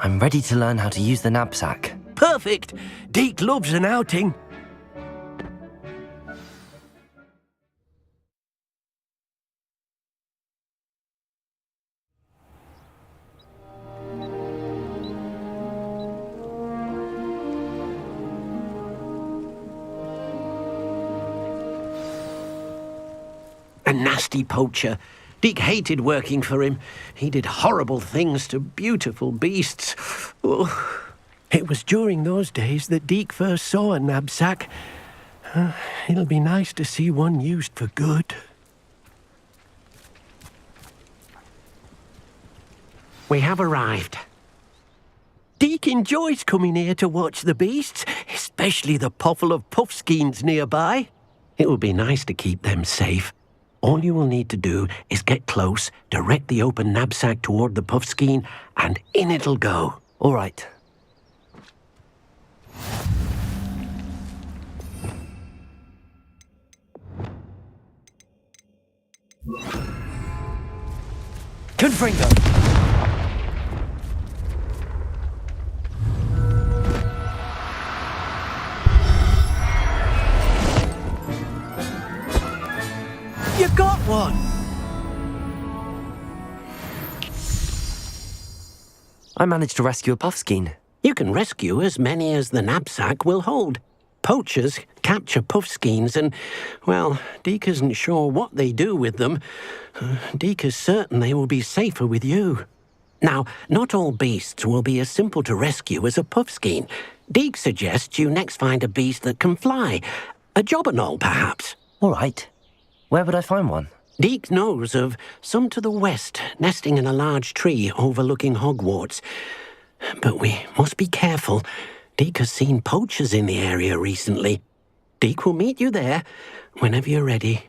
I'm ready to learn how to use the knapsack. Perfect! Deke loves an outing. A nasty poacher. Deke hated working for him. He did horrible things to beautiful beasts. Oh, it was during those days that Deke first saw a knapsack. It'll be nice to see one used for good. We have arrived. Deke enjoys coming here to watch the beasts, especially the potful of puffskeins nearby. It will be nice to keep them safe. All you will need to do is get close, direct the open knapsack toward the puffskein, and in it'll go. All right. Confringo! one. I managed to rescue a puffskein. You can rescue as many as the knapsack will hold. Poachers capture puffskeins and, well, Deke isn't sure what they do with them. Deke is certain they will be safer with you. Now, not all beasts will be as simple to rescue as a puffskein. Deke suggests you next find a beast that can fly. A jobberknoll, perhaps. All right. Where would I find one? Deke knows of some to the west, nesting in a large tree overlooking Hogwarts. But we must be careful. Deke has seen poachers in the area recently. Deke will meet you there whenever you're ready.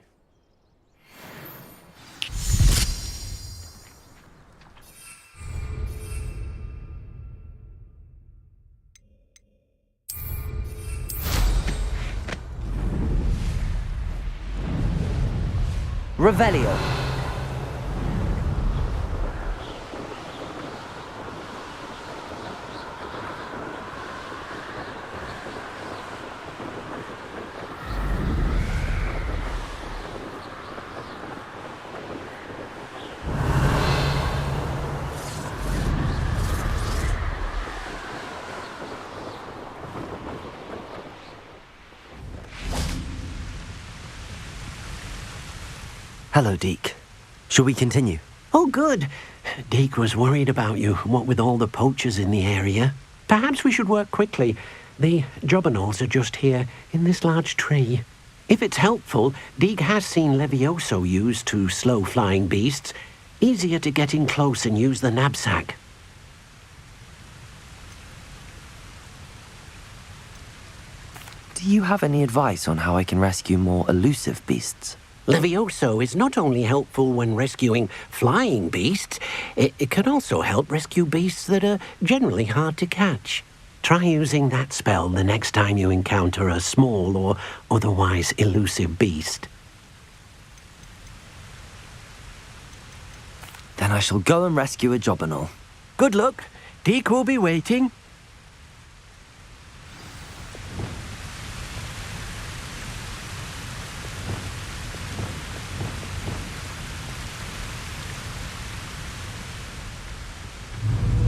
Revelio. Hello, Deke. Shall we continue? Oh, good. Deke was worried about you, what with all the poachers in the area. Perhaps we should work quickly. The jobberknolls are just here, in this large tree. If it's helpful, Deke has seen Levioso used to slow flying beasts. Easier to get in close and use the knapsack. Do you have any advice on how I can rescue more elusive beasts? Levioso is not only helpful when rescuing flying beasts, it can also help rescue beasts that are generally hard to catch. Try using that spell the next time you encounter a small or otherwise elusive beast. Then I shall go and rescue a jobberknoll. Good luck. Deke will be waiting.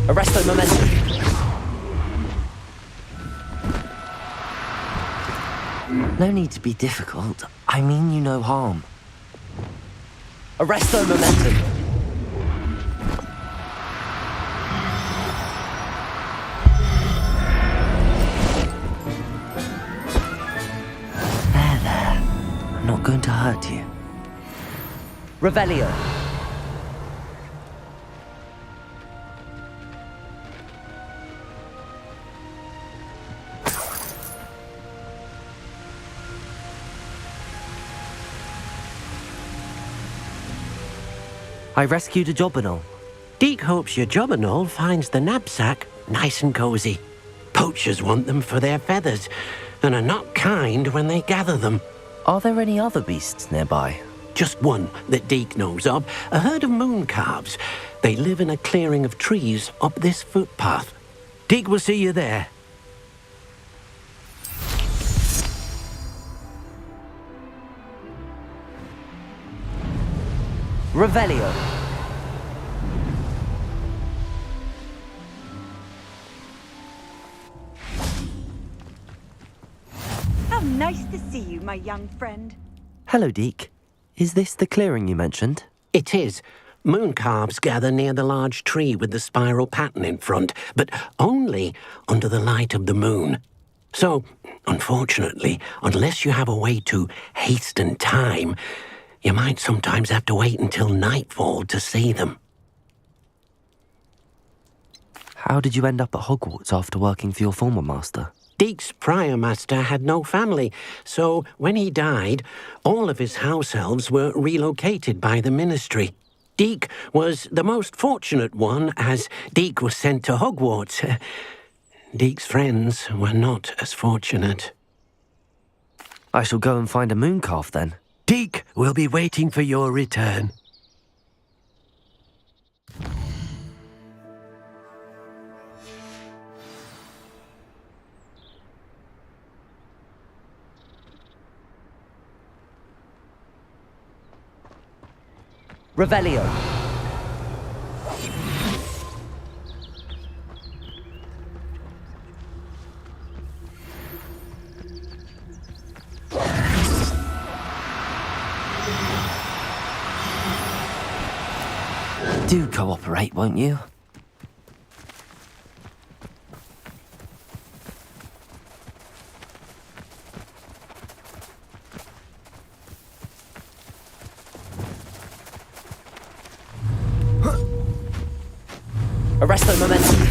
Arresto momentum. No need to be difficult. I mean you no harm. Arresto momentum. There. I'm not going to hurt you. Revelio. I rescued a jobberknoll. Deke hopes your jobberknoll finds the knapsack nice and cozy. Poachers want them for their feathers, and are not kind when they gather them. Are there any other beasts nearby? Just one that Deke knows of, a herd of moon calves. They live in a clearing of trees up this footpath. Deke will see you there. Revelio. How nice to see you, my young friend. Hello, Deke. Is this the clearing you mentioned? It is. Moon calves gather near the large tree with the spiral pattern in front, but only under the light of the moon. So, unfortunately, unless you have a way to hasten time, you might sometimes have to wait until nightfall to see them. How did you end up at Hogwarts after working for your former master? Deke's prior master had no family, so when he died, all of his house elves were relocated by the ministry. Deke was the most fortunate one, as Deke was sent to Hogwarts. Deke's friends were not as fortunate. I shall go and find a moon calf then. Deke will be waiting for your return. Revelio. Do cooperate, won't you? Arresto momentum.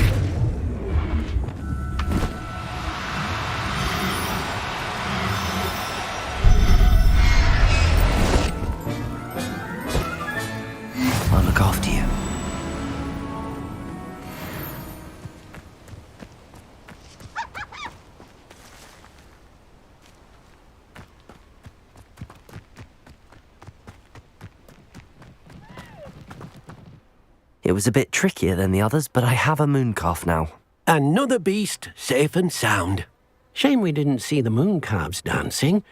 I'll look after you. It was a bit trickier than the others, but I have a mooncalf now. Another beast, safe and sound. Shame we didn't see the mooncalves dancing.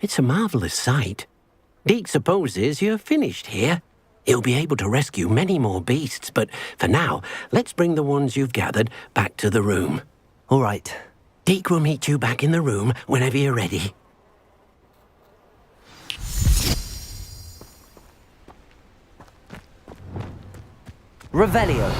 It's a marvellous sight. Deke supposes you're finished here. He'll be able to rescue many more beasts, but for now, let's bring the ones you've gathered back to the room. All right. Deke will meet you back in the room whenever you're ready. Revelio.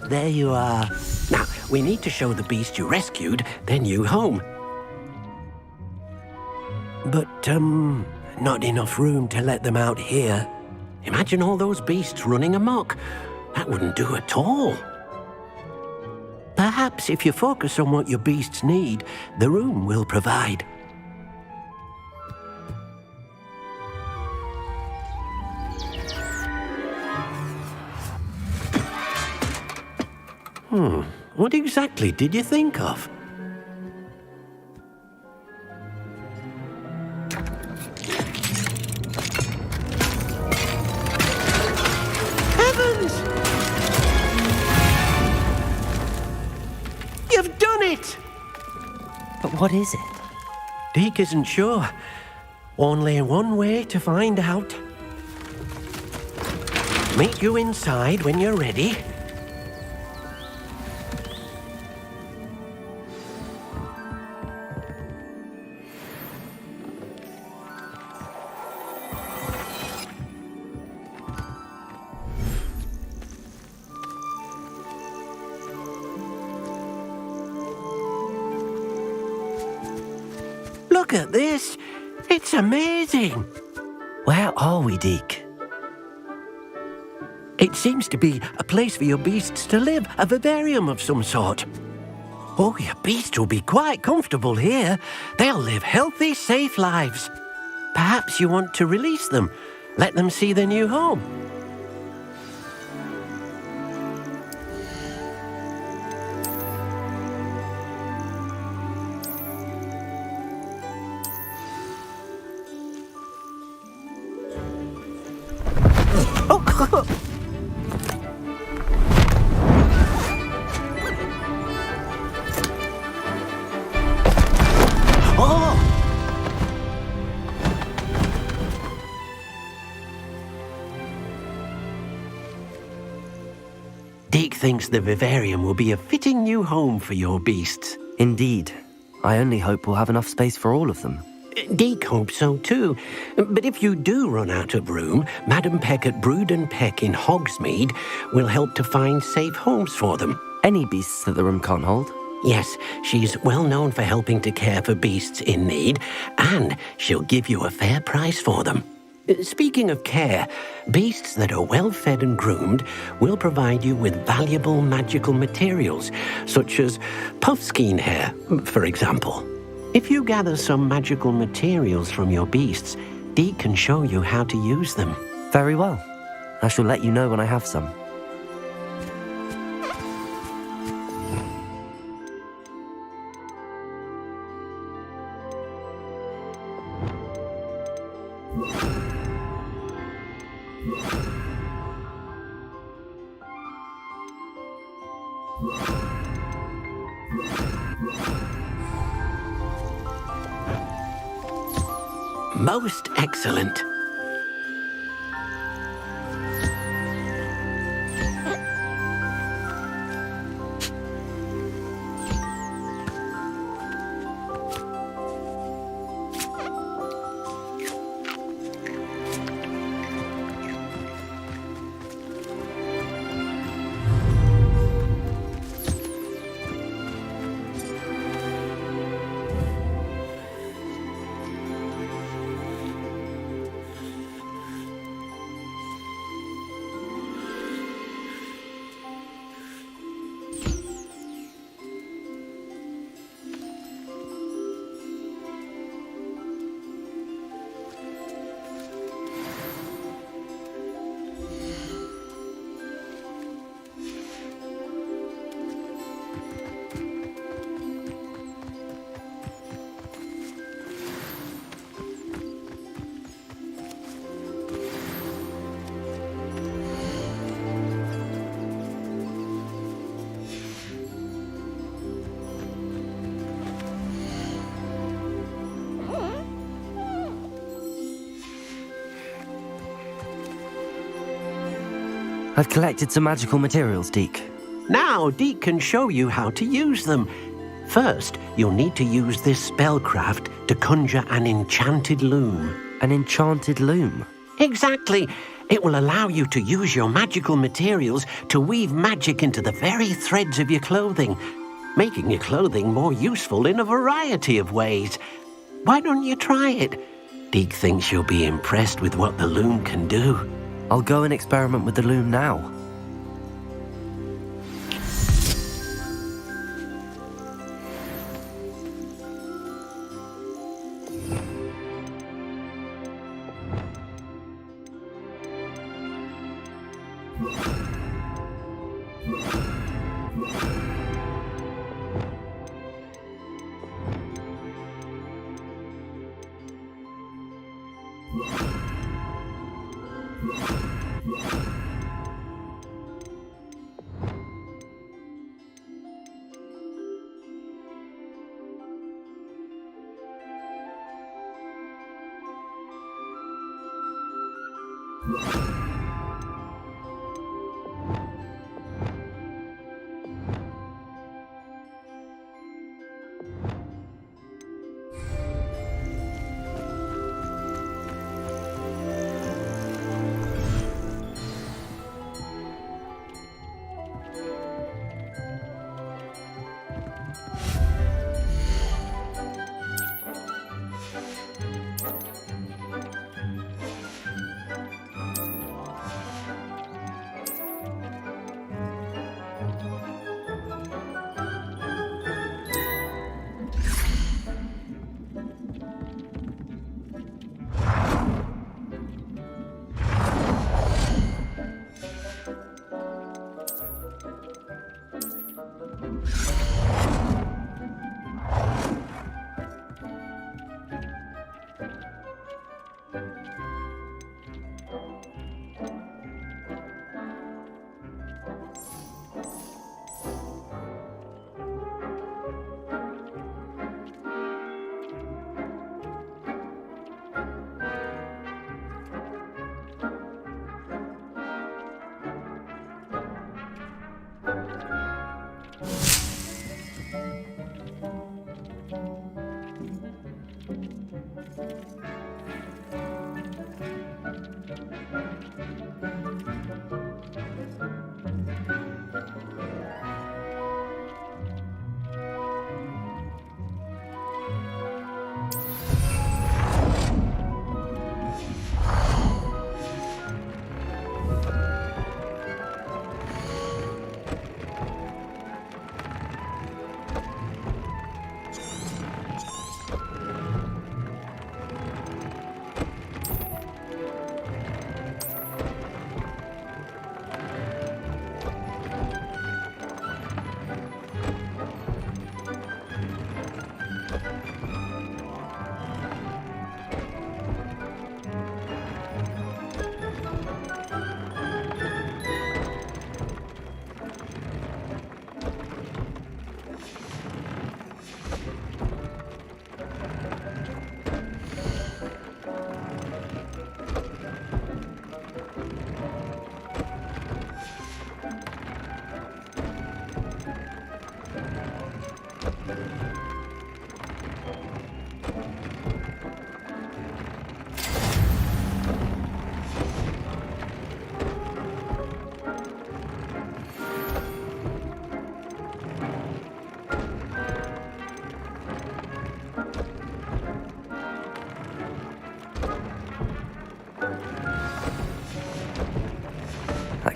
There you are. Now, we need to show the beast you rescued their new home. But, not enough room to let them out here. Imagine all those beasts running amok. That wouldn't do at all. Perhaps if you focus on what your beasts need, the room will provide. What exactly did you think of? Heavens! You've done it! But what is it? Deke isn't sure. Only one way to find out. Meet you inside when you're ready. Look at this. It's amazing. Where are we, Deke? It seems to be a place for your beasts to live, a vivarium of some sort. Oh, your beasts will be quite comfortable here. They'll live healthy, safe lives. Perhaps you want to release them, let them see their new home. Deke thinks the vivarium will be a fitting new home for your beasts. Indeed. I only hope we'll have enough space for all of them. Deke hopes so too. But if you do run out of room, Madam Peck at Brood and Peck in Hogsmeade will help to find safe homes for them. Any beasts that the room can't hold? Yes, she's well known for helping to care for beasts in need, and she'll give you a fair price for them. Speaking of care, beasts that are well fed and groomed will provide you with valuable magical materials, such as puffskein hair, for example. If you gather some magical materials from your beasts, Dee can show you how to use them. Very well. I shall let you know when I have some. Most excellent. I've collected some magical materials, Deke. Now Deke can show you how to use them. First, you'll need to use this spellcraft to conjure an enchanted loom. An enchanted loom? Exactly. It will allow you to use your magical materials to weave magic into the very threads of your clothing, making your clothing more useful in a variety of ways. Why don't you try it? Deke thinks you'll be impressed with what the loom can do. I'll go and experiment with the loom now.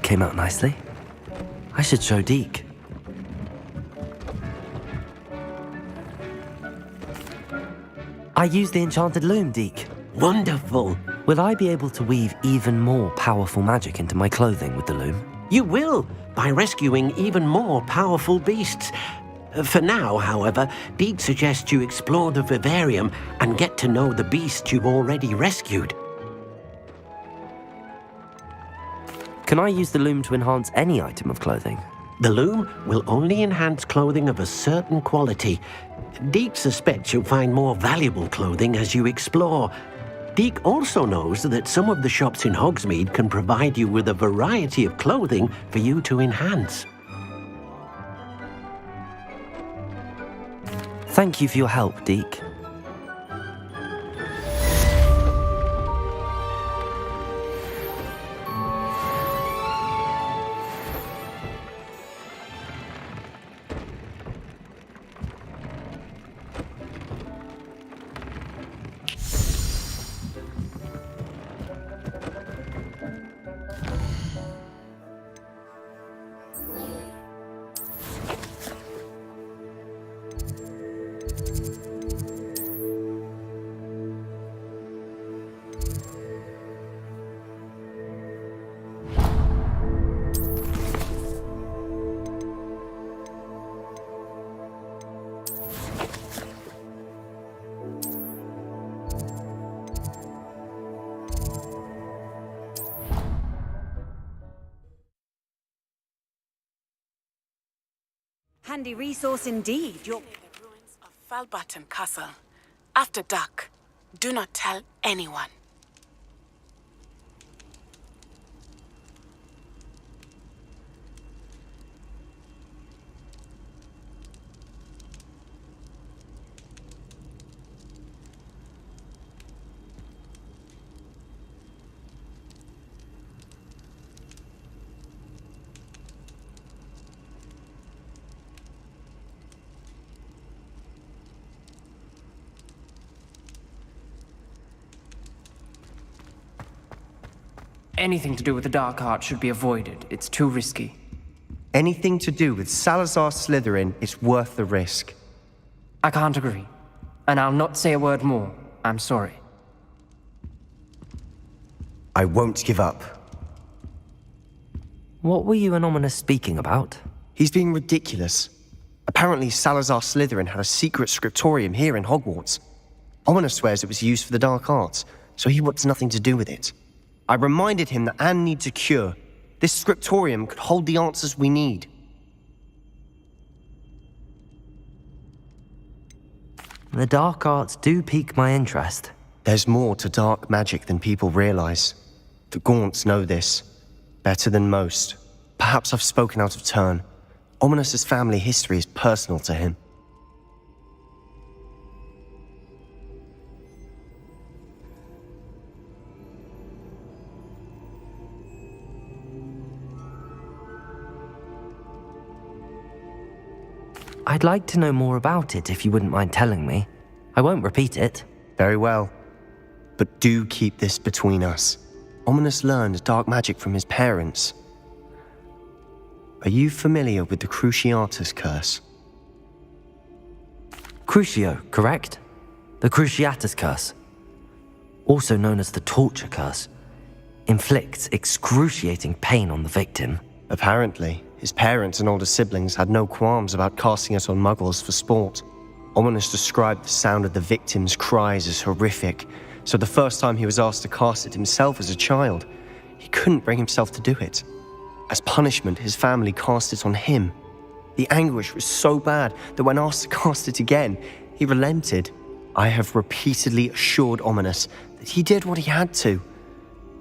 came out nicely. I should show Deke. I used the enchanted loom, Deke. Wonderful. Will I be able to weave even more powerful magic into my clothing with the loom? You will, by rescuing even more powerful beasts. For now, however, Deke suggests you explore the vivarium and get to know the beasts you've already rescued. Can I use the loom to enhance any item of clothing? The loom will only enhance clothing of a certain quality. Deke suspects you'll find more valuable clothing as you explore. Deke also knows that some of the shops in Hogsmeade can provide you with a variety of clothing for you to enhance. Thank you for your help, Deke. Handy resource indeed. The ruins of Falbaton Castle. After dark. Do not tell anyone. Anything to do with the dark art should be avoided. It's too risky. Anything to do with Salazar Slytherin is worth the risk. I can't agree. And I'll not say a word more. I'm sorry. I won't give up. What were you and Ominous speaking about? He's being ridiculous. Apparently Salazar Slytherin had a secret scriptorium here in Hogwarts. Ominous swears it was used for the dark arts, so he wants nothing to do with it. I reminded him that Anne needs a cure. This scriptorium could hold the answers we need. The dark arts do pique my interest. There's more to dark magic than people realize. The Gaunts know this. Better than most. Perhaps I've spoken out of turn. Ominous's family history is personal to him. I'd like to know more about it if you wouldn't mind telling me. I won't repeat it. Very well. But do keep this between us. Ominous learned dark magic from his parents. Are you familiar with the Cruciatus Curse? Crucio, correct? The Cruciatus Curse. Also known as the Torture Curse. Inflicts excruciating pain on the victim. Apparently. His parents and older siblings had no qualms about casting it on muggles for sport. Ominous described the sound of the victim's cries as horrific, so the first time he was asked to cast it himself as a child, he couldn't bring himself to do it. As punishment, his family cast it on him. The anguish was so bad that when asked to cast it again, he relented. I have repeatedly assured Ominous that he did what he had to,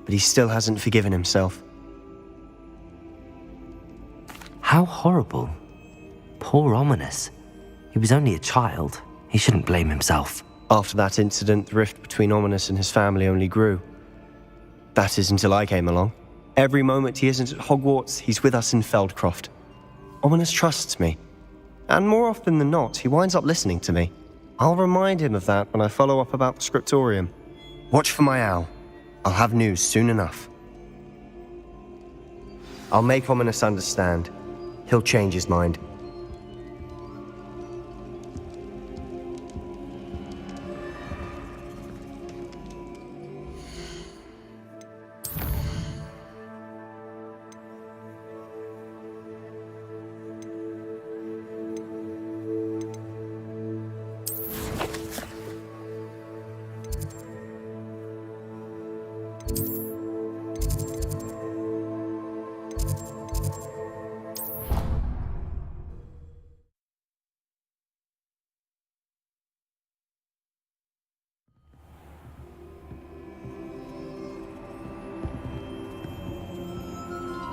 but he still hasn't forgiven himself. How horrible. Poor Ominous. He was only a child. He shouldn't blame himself. After that incident, the rift between Ominous and his family only grew. That is until I came along. Every moment he isn't at Hogwarts, he's with us in Feldcroft. Ominous trusts me. And more often than not, he winds up listening to me. I'll remind him of that when I follow up about the scriptorium. Watch for my owl. I'll have news soon enough. I'll make Ominous understand. He'll change his mind.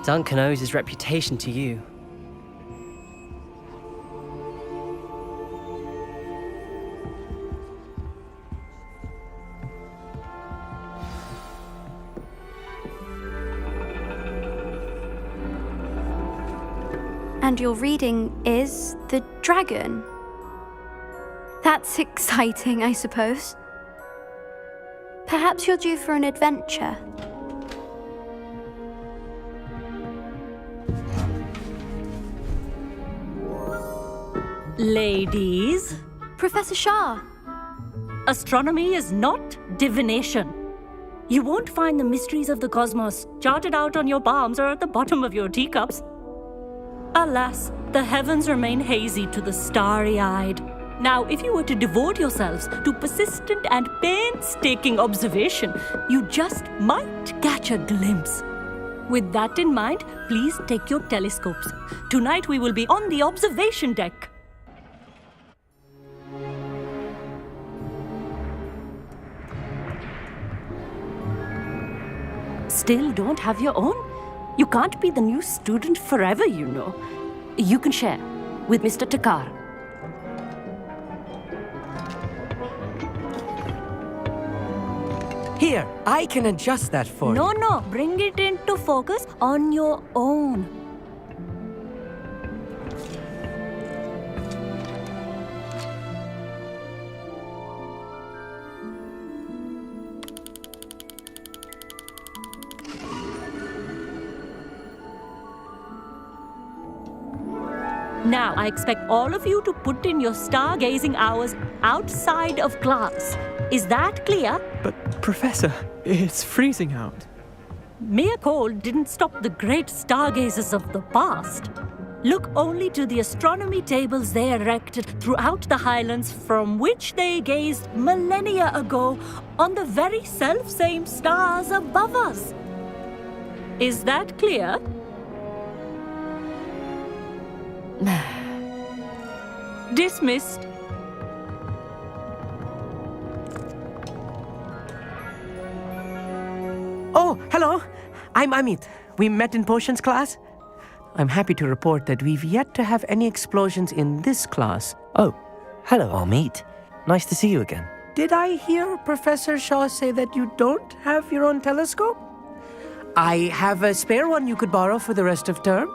Duncan owes his reputation to you. And your reading is The Dragon. That's exciting, I suppose. Perhaps you're due for an adventure. Ladies, Professor Shah. astronomy is not divination. You won't find the mysteries of the cosmos charted out on your palms or at the bottom of your teacups. Alas, the heavens remain hazy to the starry-eyed. Now, if you were to devote yourselves to persistent and painstaking observation, you just might catch a glimpse. With that in mind, please take your telescopes. Tonight we will be on the observation deck. Still don't have your own? You can't be the new student forever, you know. You can share with Mr. Takar. Here, I can adjust that for you. No, bring it into focus on your own. Now, I expect all of you to put in your stargazing hours outside of class. Is that clear? But, Professor, it's freezing out. Mere cold didn't stop the great stargazers of the past. Look only to the astronomy tables they erected throughout the highlands from which they gazed millennia ago on the very self-same stars above us. Is that clear? Dismissed. Oh, hello. I'm Amit. We met in potions class. I'm happy to report that we've yet to have any explosions in this class. Oh, hello, Amit. Nice to see you again. Did I hear Professor Shaw say that you don't have your own telescope? I have a spare one you could borrow for the rest of term.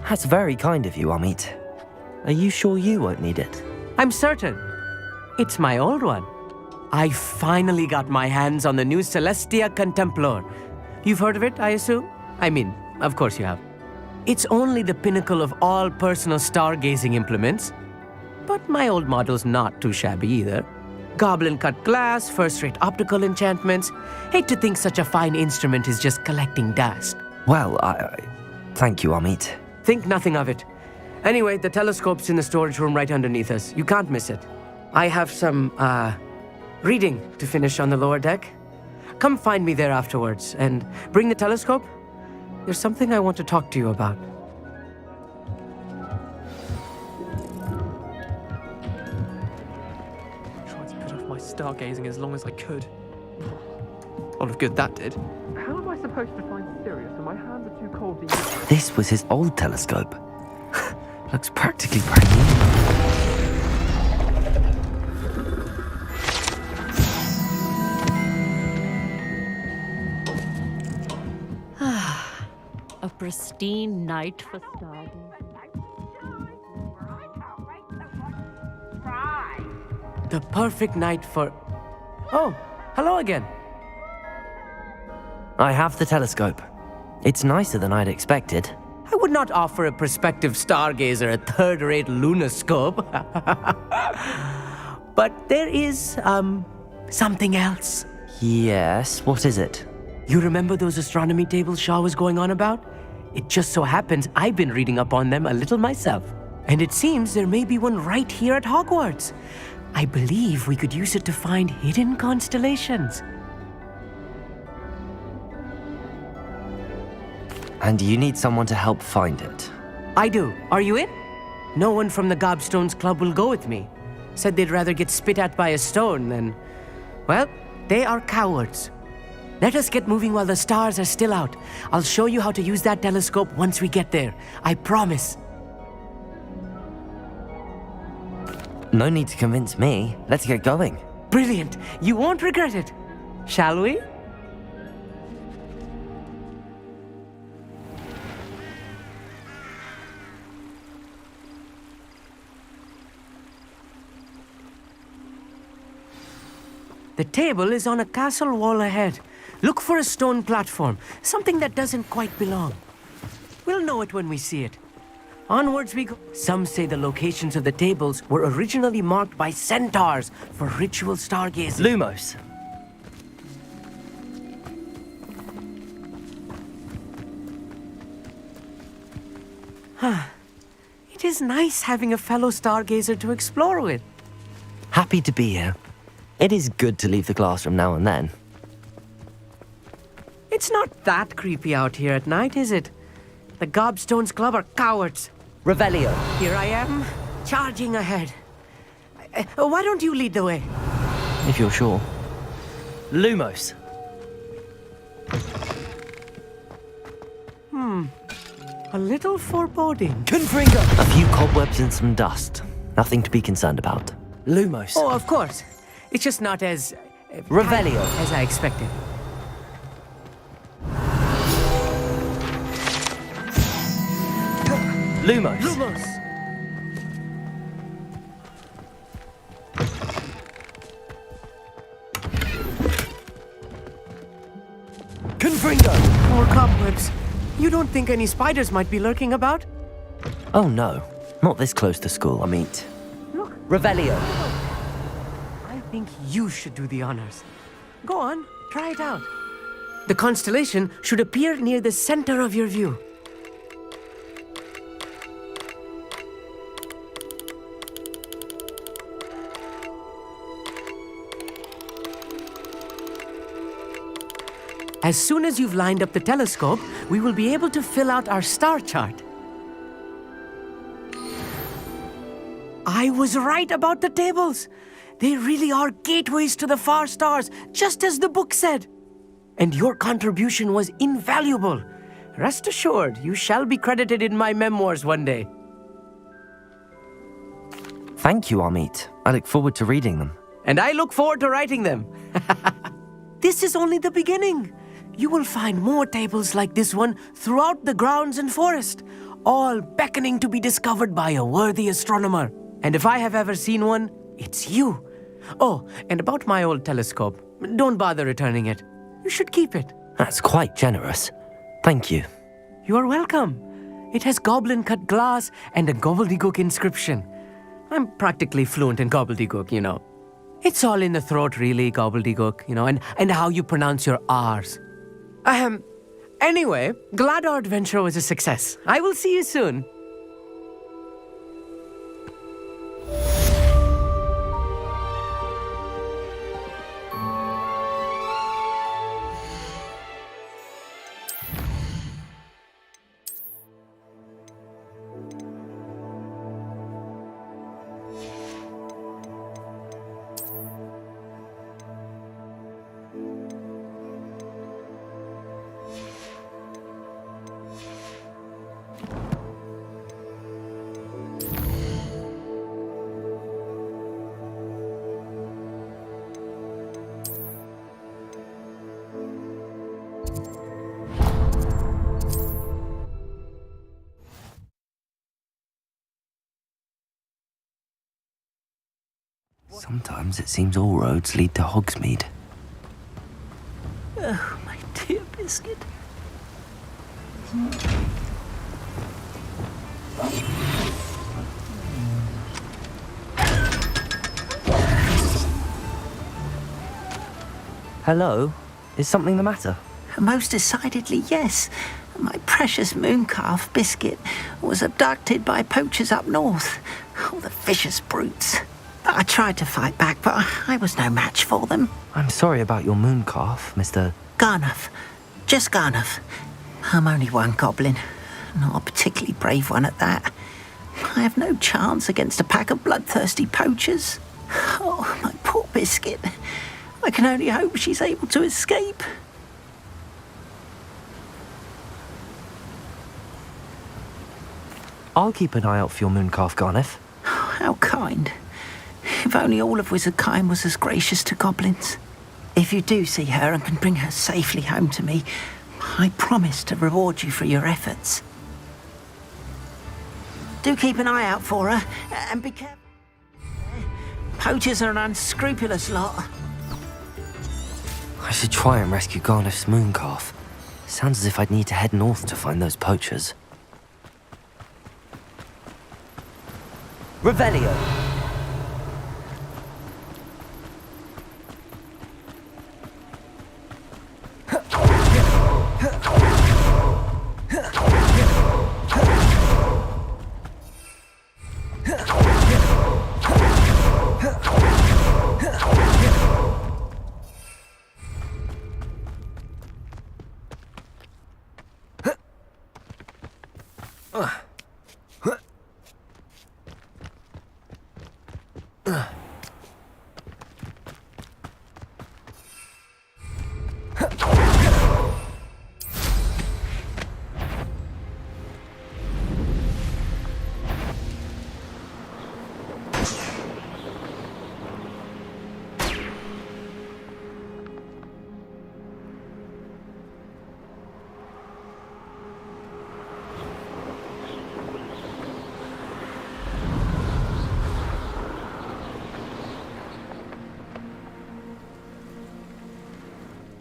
That's very kind of you, Amit. Are you sure you won't need it? I'm certain. It's my old one. I finally got my hands on the new Celestia Contemplar. You've heard of it, I assume? I mean, of course you have. It's only the pinnacle of all personal stargazing implements. But my old model's not too shabby either. Goblin-cut glass, first-rate optical enchantments. Hate to think such a fine instrument is just collecting dust. Well, thank you, Amit. Think nothing of it. Anyway, the telescope's in the storage room right underneath us. You can't miss it. I have some, reading to finish on the lower deck. Come find me there afterwards, and bring the telescope. There's something I want to talk to you about. I tried to put off my stargazing as long as I could. A lot of good that did. How am I supposed to find Sirius when my hands are too cold to use? This was his old telescope. Looks practically brand new. A pristine night for stargazing. The perfect night for... Oh, hello again. I have the telescope. It's nicer than I'd expected. I would not offer a prospective stargazer a third-rate lunoscope. But there is, something else. Yes, what is it? You remember those astronomy tables Shaw was going on about? It just so happens I've been reading up on them a little myself. And it seems there may be one right here at Hogwarts. I believe we could use it to find hidden constellations. And you need someone to help find it. I do. Are you in? No one from the Gobstones Club will go with me. Said they'd rather get spit at by a stone than... Well, they are cowards. Let us get moving while the stars are still out. I'll show you how to use that telescope once we get there. I promise. No need to convince me. Let's get going. Brilliant. You won't regret it. Shall we? The table is on a castle wall ahead. Look for a stone platform, something that doesn't quite belong. We'll know it when we see it. Onwards we go. Some say the locations of the tables were originally marked by centaurs for ritual stargazing. Lumos. It is nice having a fellow stargazer to explore with. Happy to be here. It is good to leave the classroom now and then. It's not that creepy out here at night, is it? The Gobstones Club are cowards. Revelio. Here I am, charging ahead. Why don't you lead the way? If you're sure. Lumos. A little foreboding. Confringo. A few cobwebs and some dust. Nothing to be concerned about. Lumos. Oh, of course. It's just not as... Revelio. As I expected. Lumos. Lumos. Confringo. More cobwebs. You don't think any spiders might be lurking about? Oh no. Not this close to school, I mean. Look. Revelio. I think you should do the honors. Go on, try it out. The constellation should appear near the center of your view. As soon as you've lined up the telescope, we will be able to fill out our star chart. I was right about the tables. They really are gateways to the far stars, just as the book said. And your contribution was invaluable. Rest assured, you shall be credited in my memoirs one day. Thank you, Amit. I look forward to reading them. And I look forward to writing them. This is only the beginning. You will find more tables like this one throughout the grounds and forest, all beckoning to be discovered by a worthy astronomer. And if I have ever seen one, it's you. Oh, and about my old telescope, don't bother returning it. You should keep it. That's quite generous. Thank you. You are welcome. It has goblin-cut glass and a gobbledygook inscription. I'm practically fluent in gobbledygook, you know. It's all in the throat, really, gobbledygook, you know, and how you pronounce your R's. Anyway, glad our adventure was a success. I will see you soon. Sometimes it seems all roads lead to Hogsmeade. Oh, my dear Biscuit. Hello? Is something the matter? Most decidedly, yes. My precious mooncalf, Biscuit, was abducted by poachers up north. Oh, the vicious brutes. I tried to fight back, but I was no match for them. I'm sorry about your mooncalf, Mr. Garnuff. Just Garnuff. I'm only one goblin. Not a particularly brave one at that. I have no chance against a pack of bloodthirsty poachers. Oh, my poor Biscuit. I can only hope she's able to escape. I'll keep an eye out for your mooncalf, Garniff. How kind. If only all of Wizardkind was as gracious to goblins. If you do see her and can bring her safely home to me, I promise to reward you for your efforts. Do keep an eye out for her, and be careful. Poachers are an unscrupulous lot. I should try and rescue Garniff's mooncalf. Sounds as if I'd need to head north to find those poachers. Revelio.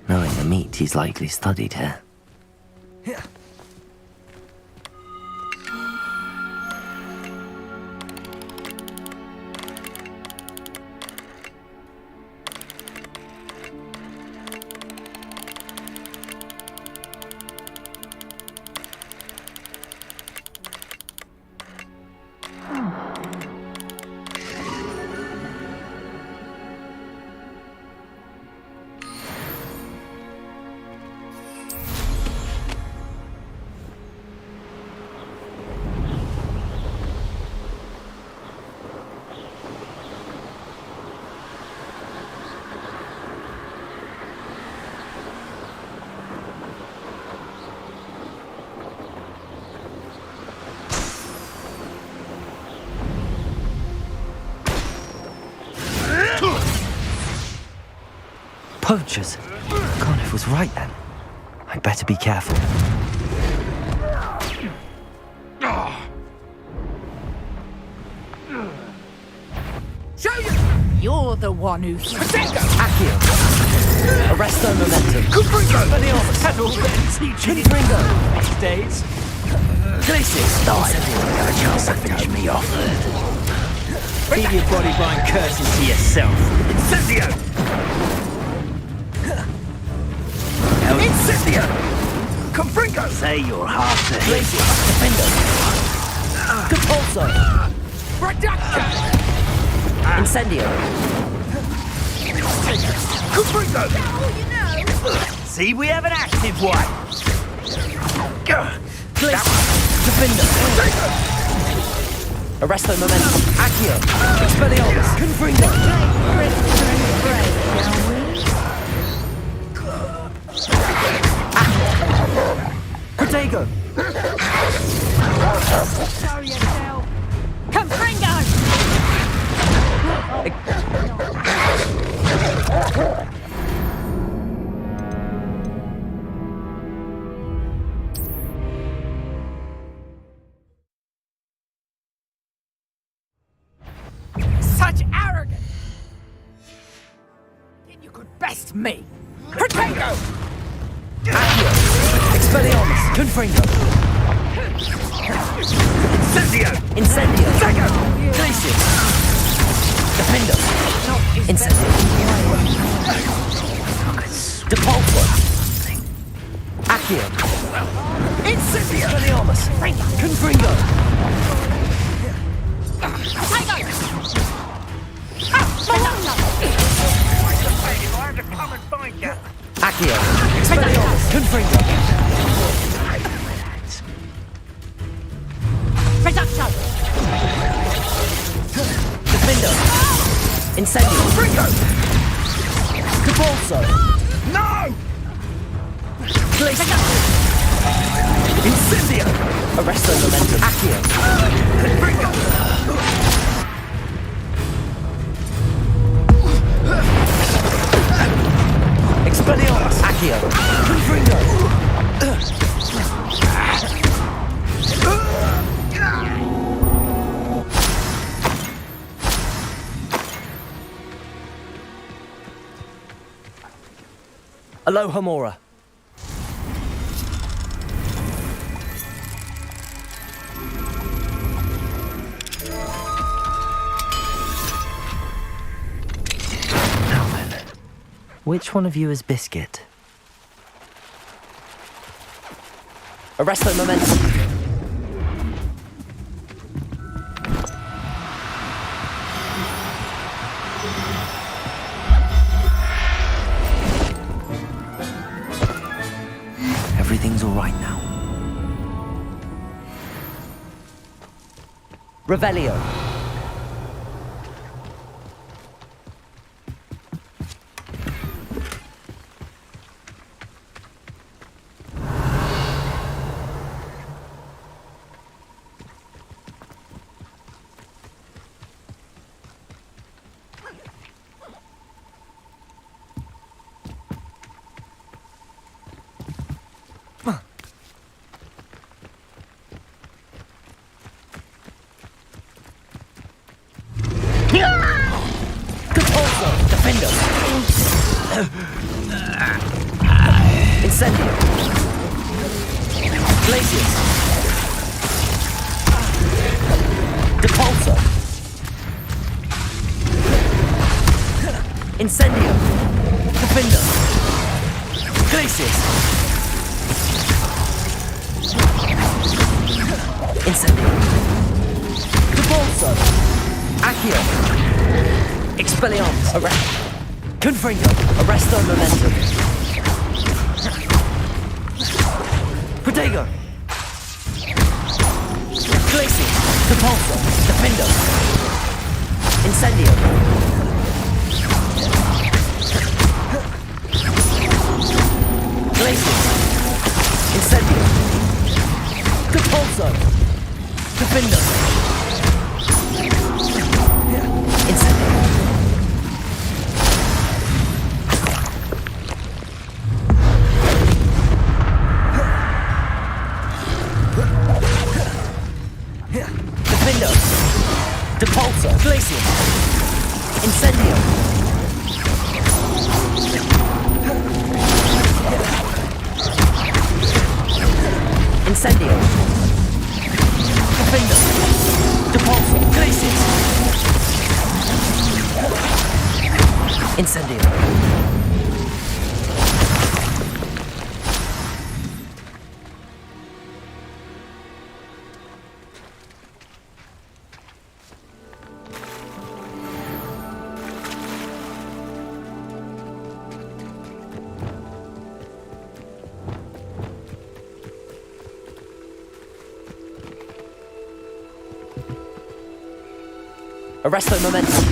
Knowing the meat, he's likely studied here. Poachers! Garniff was right then. I'd better be careful. Show you! You're the one who's... Accio! Arresto momentum. Confringo! Pedal! Confringo! Days. Glacis! Die! Have a chance to finish me off. Keep your body blind curses to yourself. Incendio! Incendio! Confringo! Say you're half the Glacis! Compulso! Reduction! Incendio! Confringo! See, we have an active one. Glacis! Defender! Arresto momentum. Accio! Expelliarmus! Confringo! Protego! Show yourself! Confringo! Such arrogance! You could best me! Protego! Accio! Expelliarmus! Confringo! Incendio! Zago! Glacius! Defendo! Incendio! Depulso! Accio! Incendio! Expelliarmus! Confringo! Accio! Expelliarmus! Confringo! Reduction! Defendo! Incendio! Confringo! Depulso! No! Glacius! Incendio! Arresto momentum! Accio! Confringo! Expelliarmus! Accio! Confringo! Aloha Mora. Now then, which one of you is Biscuit? Arresto momentum. Everything's all right now. Revelio. Defender! Incendio! Glacius! Depulso! Incendio! Defender! Glacius! Incendio! Depulso! Accio! Expelliarmus! Confringo! Arresto momentum! Protego! Glacius! Depulso! Defendo! Incendio! Glacius! Incendio! Depulso! Defendo! Incendio! Defendo! Depulso! Glacius! Incendio! Incendio! Defendo! Depulso! Glacius! Incendio! Arresto momentum.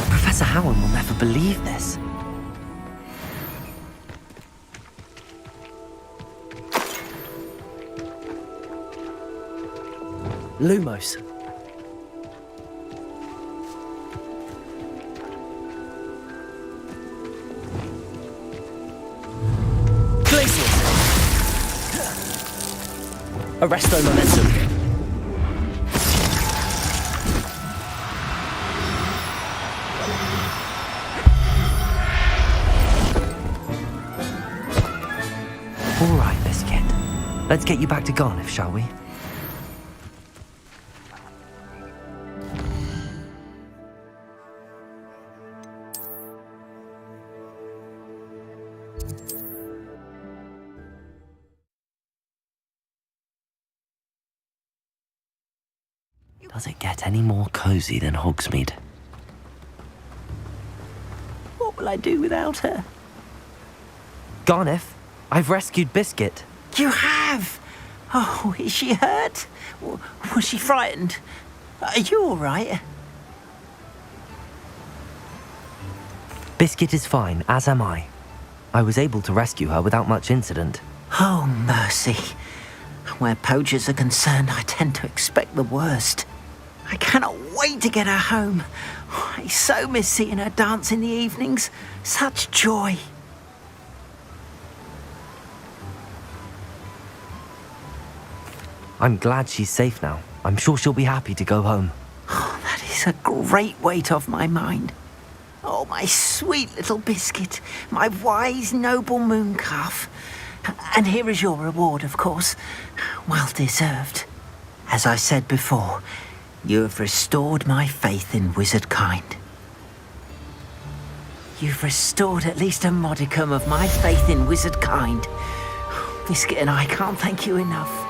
Professor Howard will never believe this. Lumos. Arresto momentum. All right, Biscuit. Let's get you back to Garniff, shall we? Does it get any more cozy than Hogsmeade? What will I do without her? Garniff, I've rescued Biscuit. You have? Oh, is she hurt? Was she frightened? Are you all right? Biscuit is fine, as am I. I was able to rescue her without much incident. Oh, mercy. Where poachers are concerned, I tend to expect the worst. I cannot wait to get her home. I so miss seeing her dance in the evenings. Such joy. I'm glad she's safe now. I'm sure she'll be happy to go home. Oh, that is a great weight off my mind. Oh, my sweet little Biscuit, my wise, noble moon calf. And here is your reward, of course. Well deserved. As I said before, you have restored my faith in wizard kind. You've restored at least a modicum of my faith in wizard kind. Biscuit and I can't thank you enough.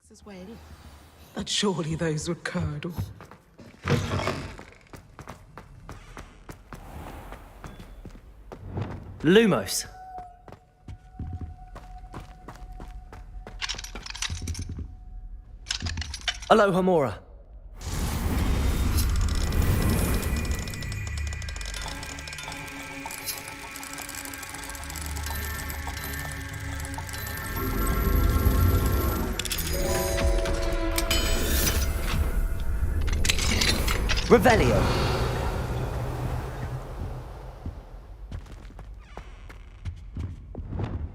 As well, but surely those were curdle. Lumos. Aloha Mora. Revelio.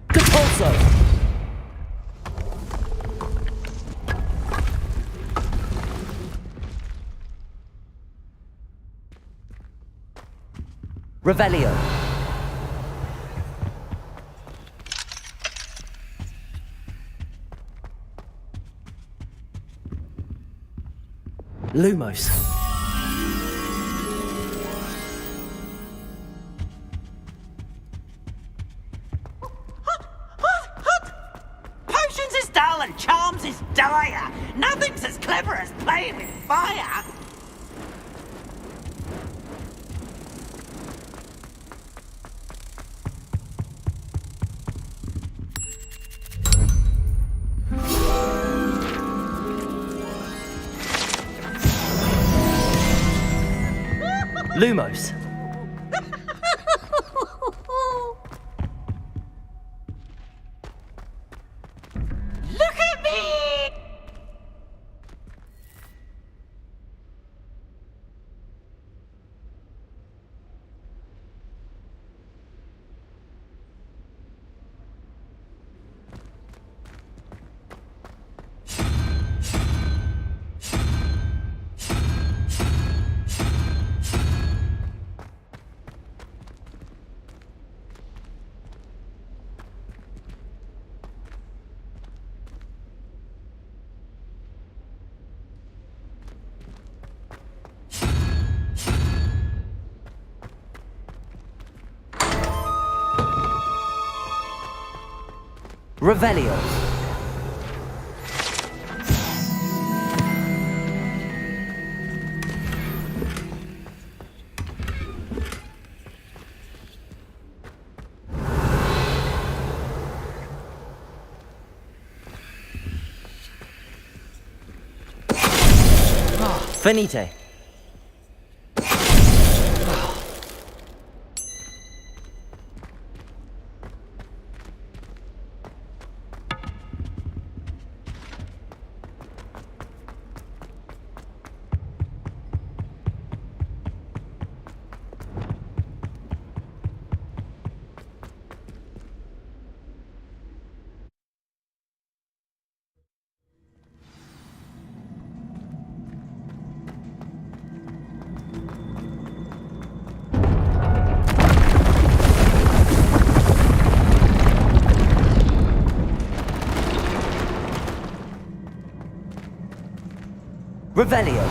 Compulso. Revelio. Lumos. Potions is dull and charms is dire. Nothing's as clever as playing with fire. Lumos. Look at me! Revelio. Finite. Revelio.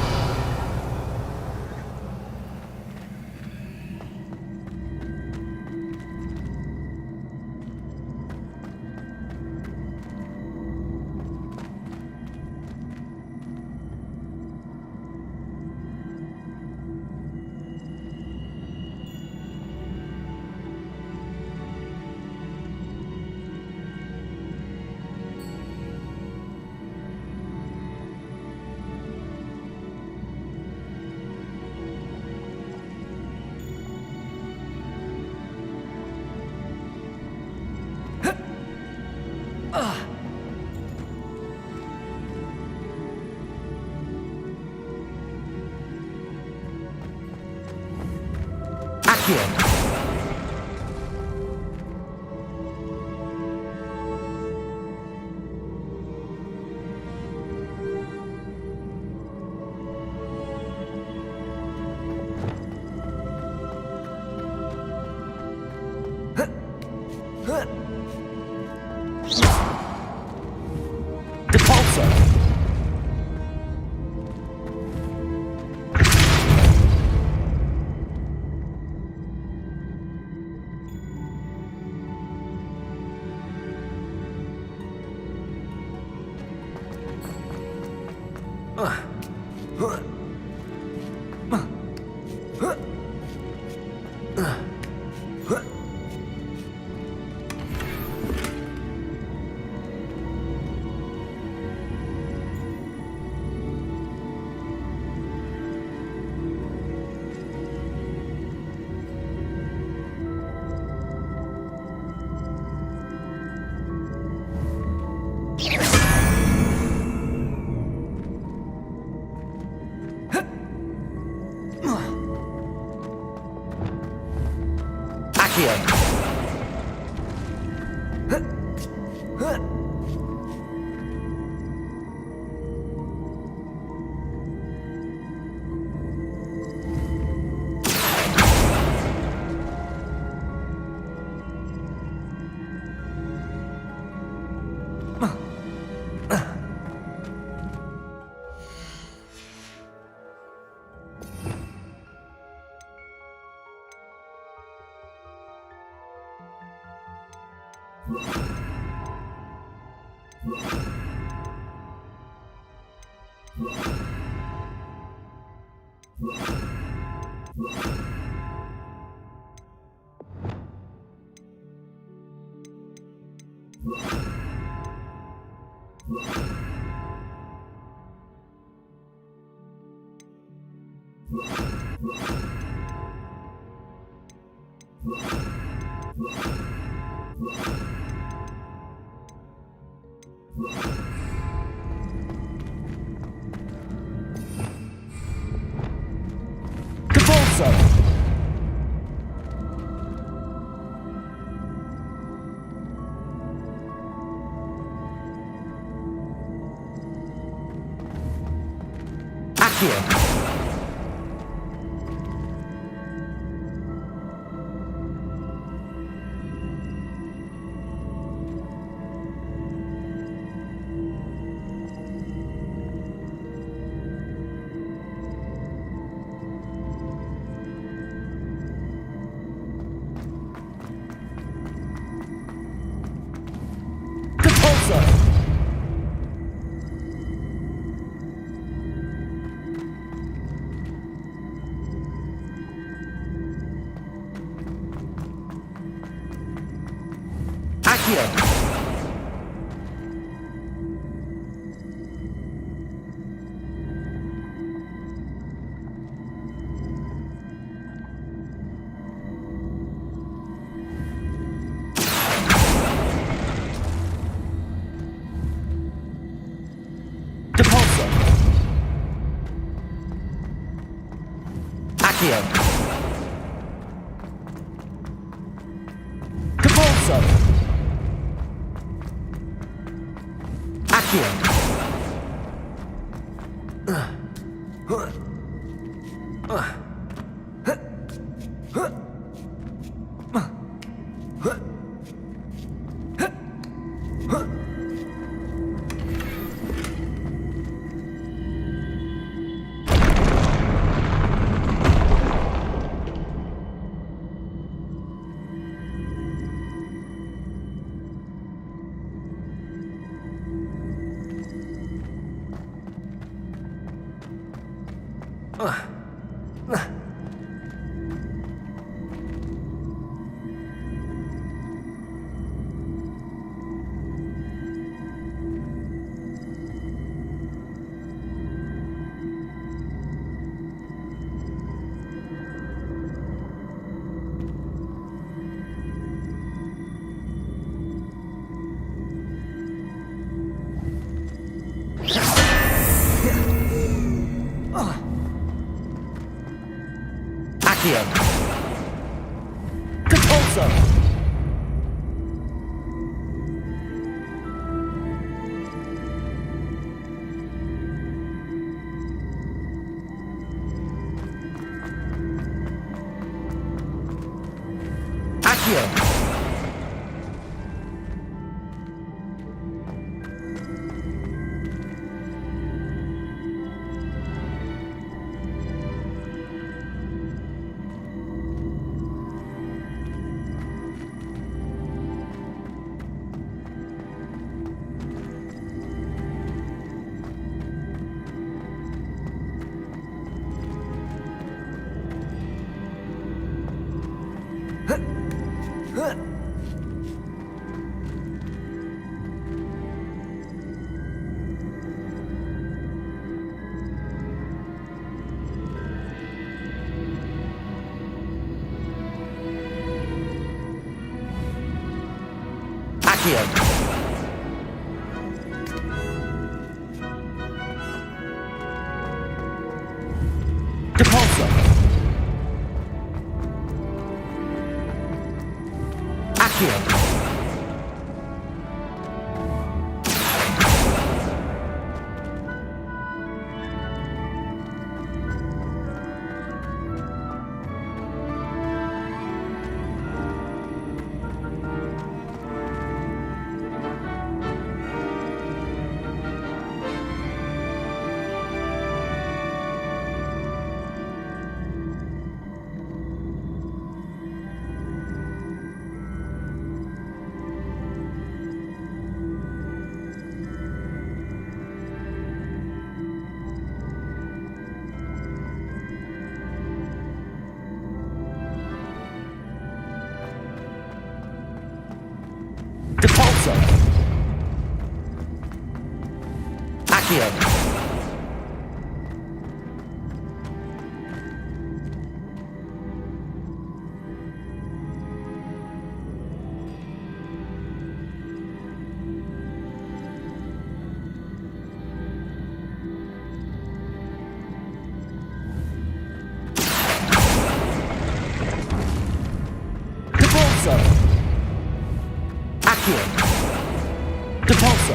Accio. Accio. Depulso. Accio. Depulso.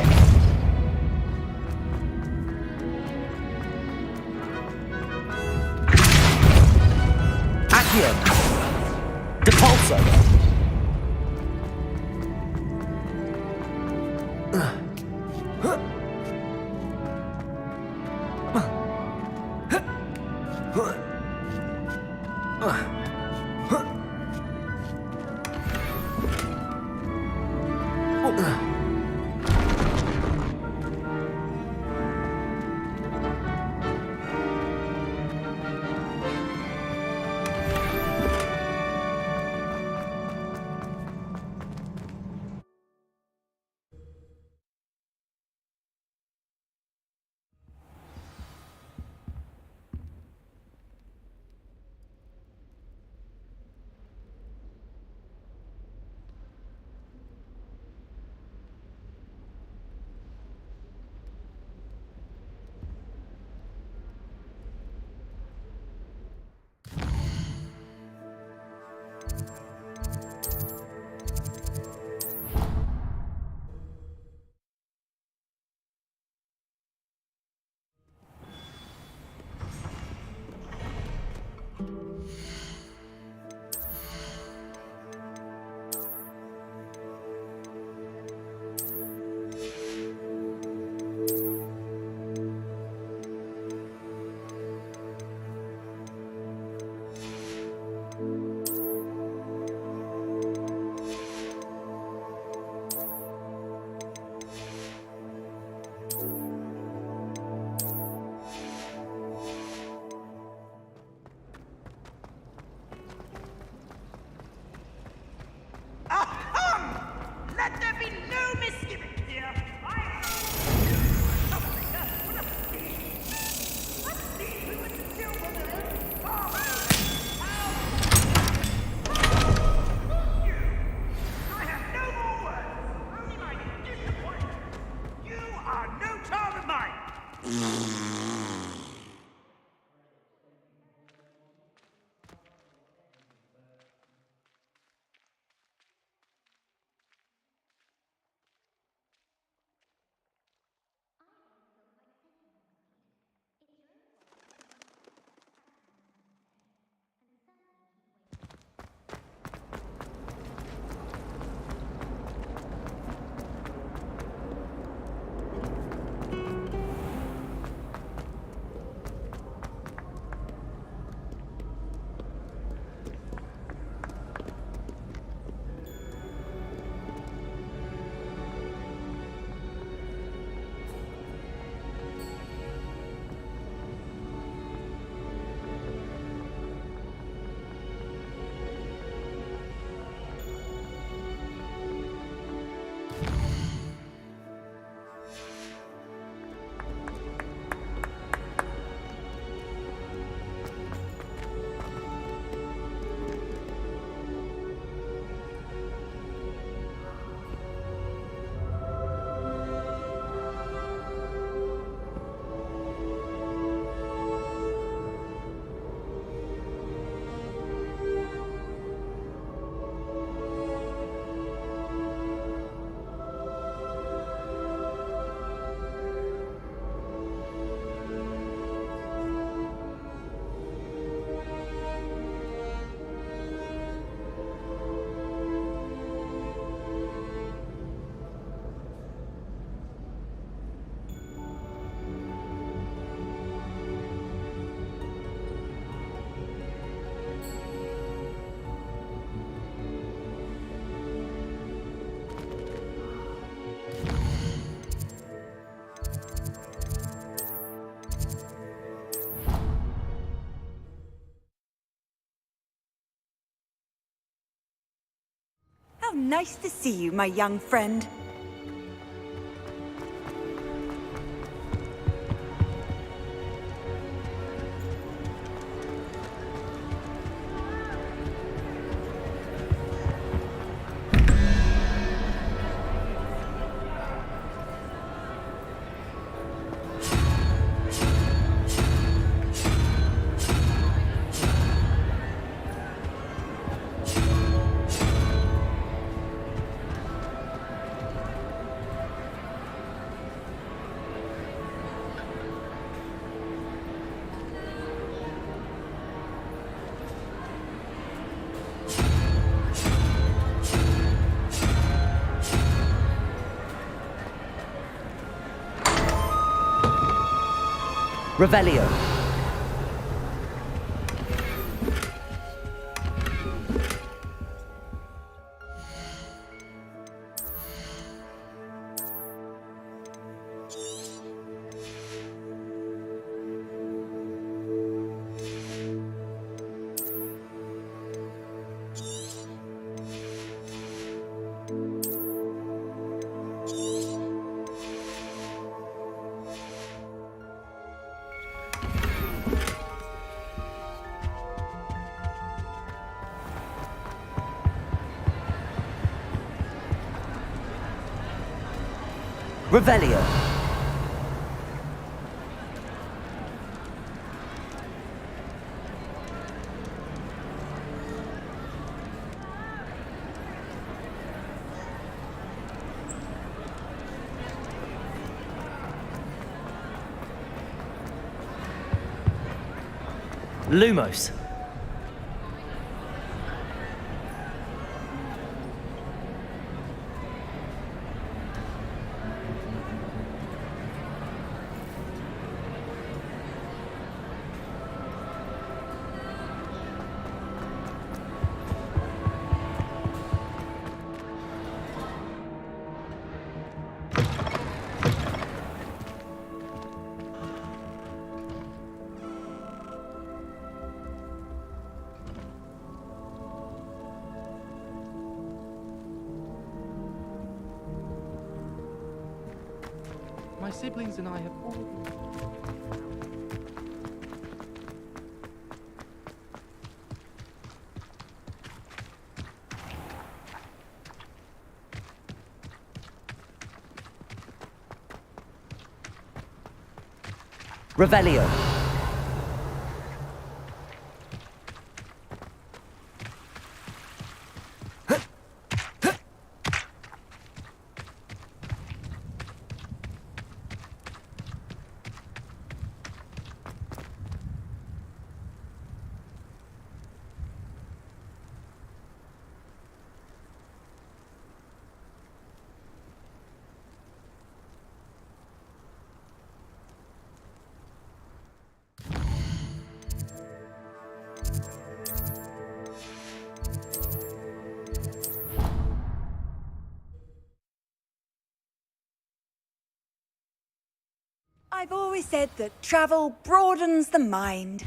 Accio. Depulso. Let there be no misgiving here. I have no more words. Only my disappointment. You are no child of mine. How nice to see you, my young friend. Revelio. Revelio. Lumos. My siblings and I have all... Revelio. I've always said that travel broadens the mind.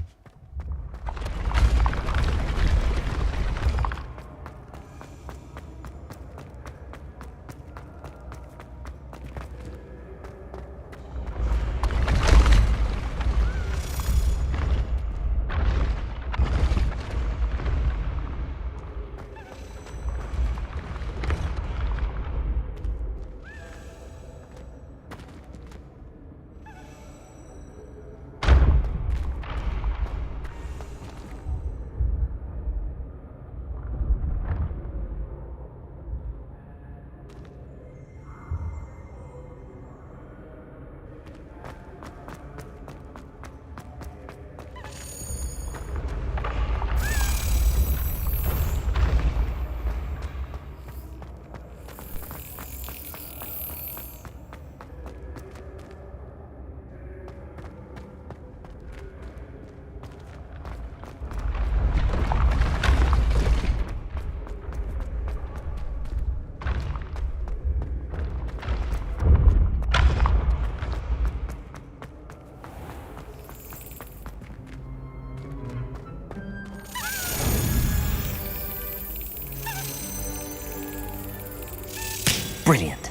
Brilliant.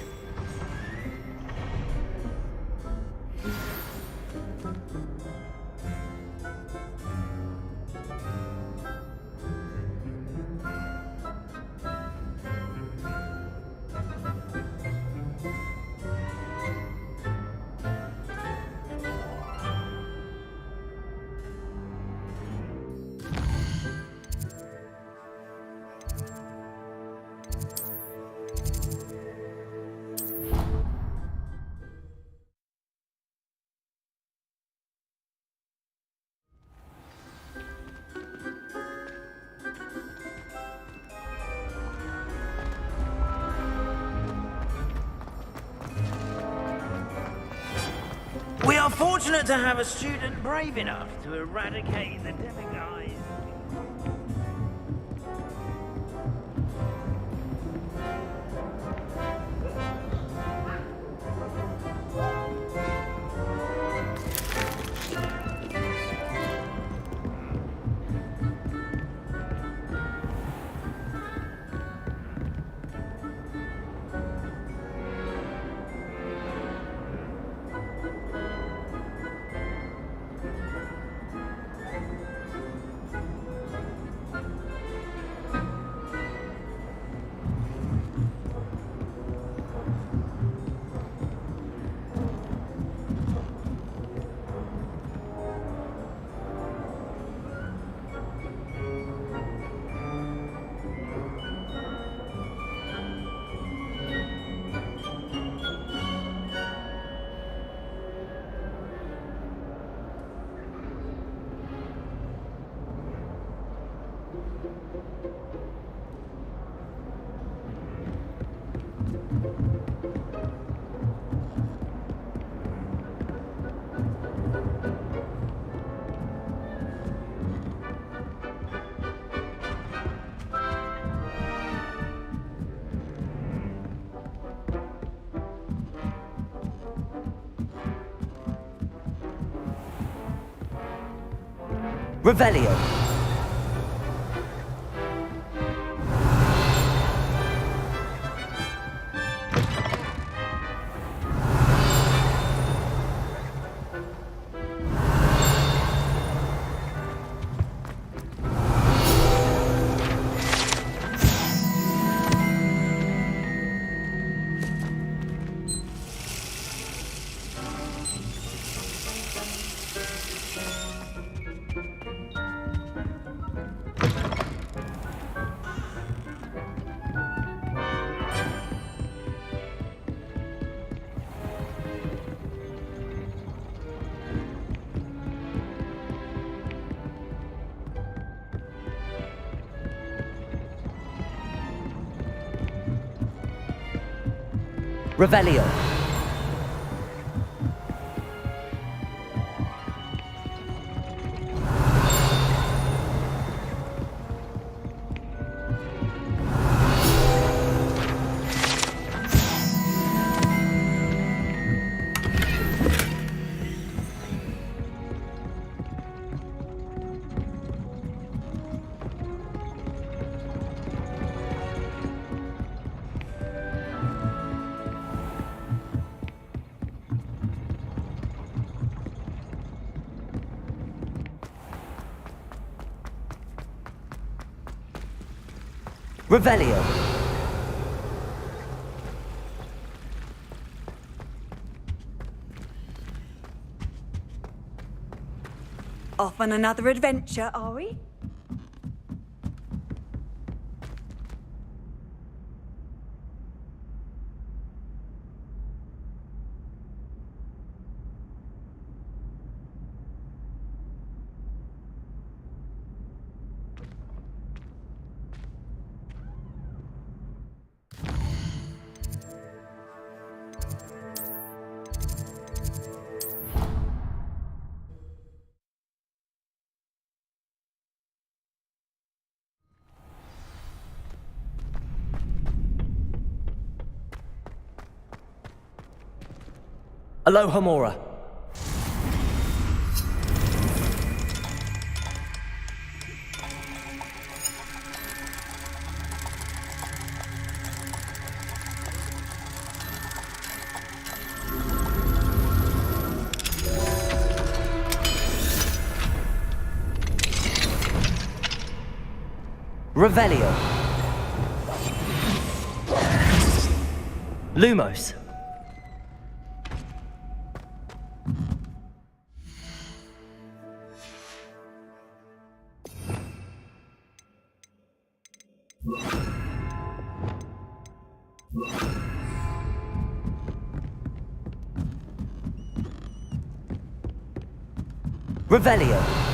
are fortunate to have a student brave enough to eradicate the demiguise. Revelio. Revelio. Revelio. Off on another adventure, are we? Aloha Mora. Revelio. Lumos. Revelio.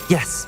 Yes.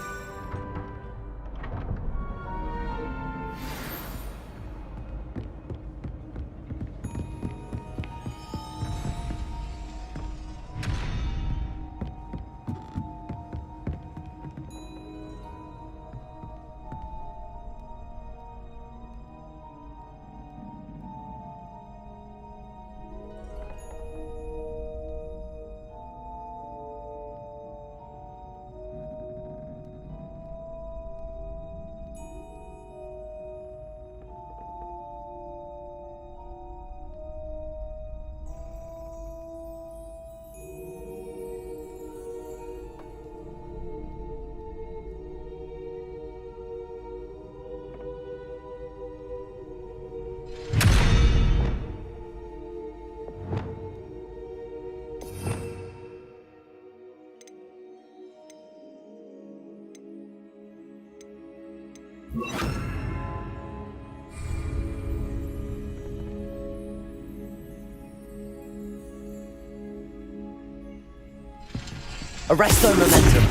Arresto momentum.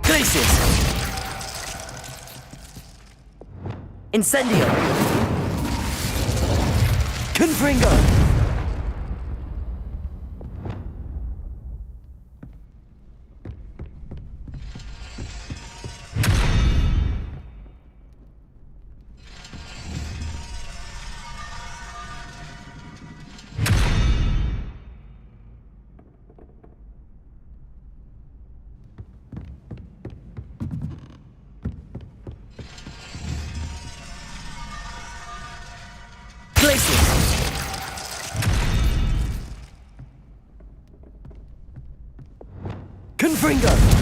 Glacius. Incendio. Confringo. Confringo!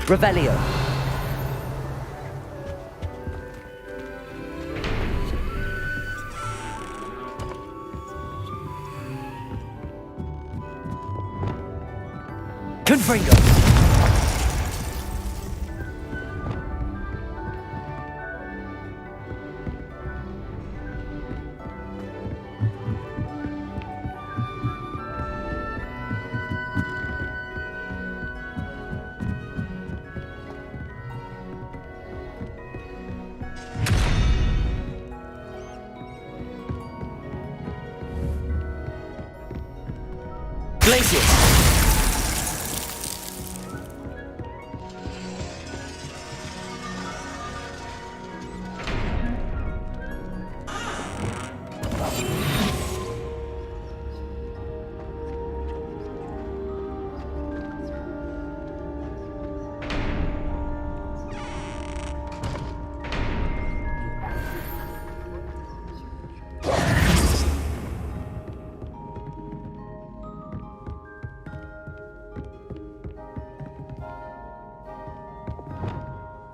Revelio. Confringo. Glacius!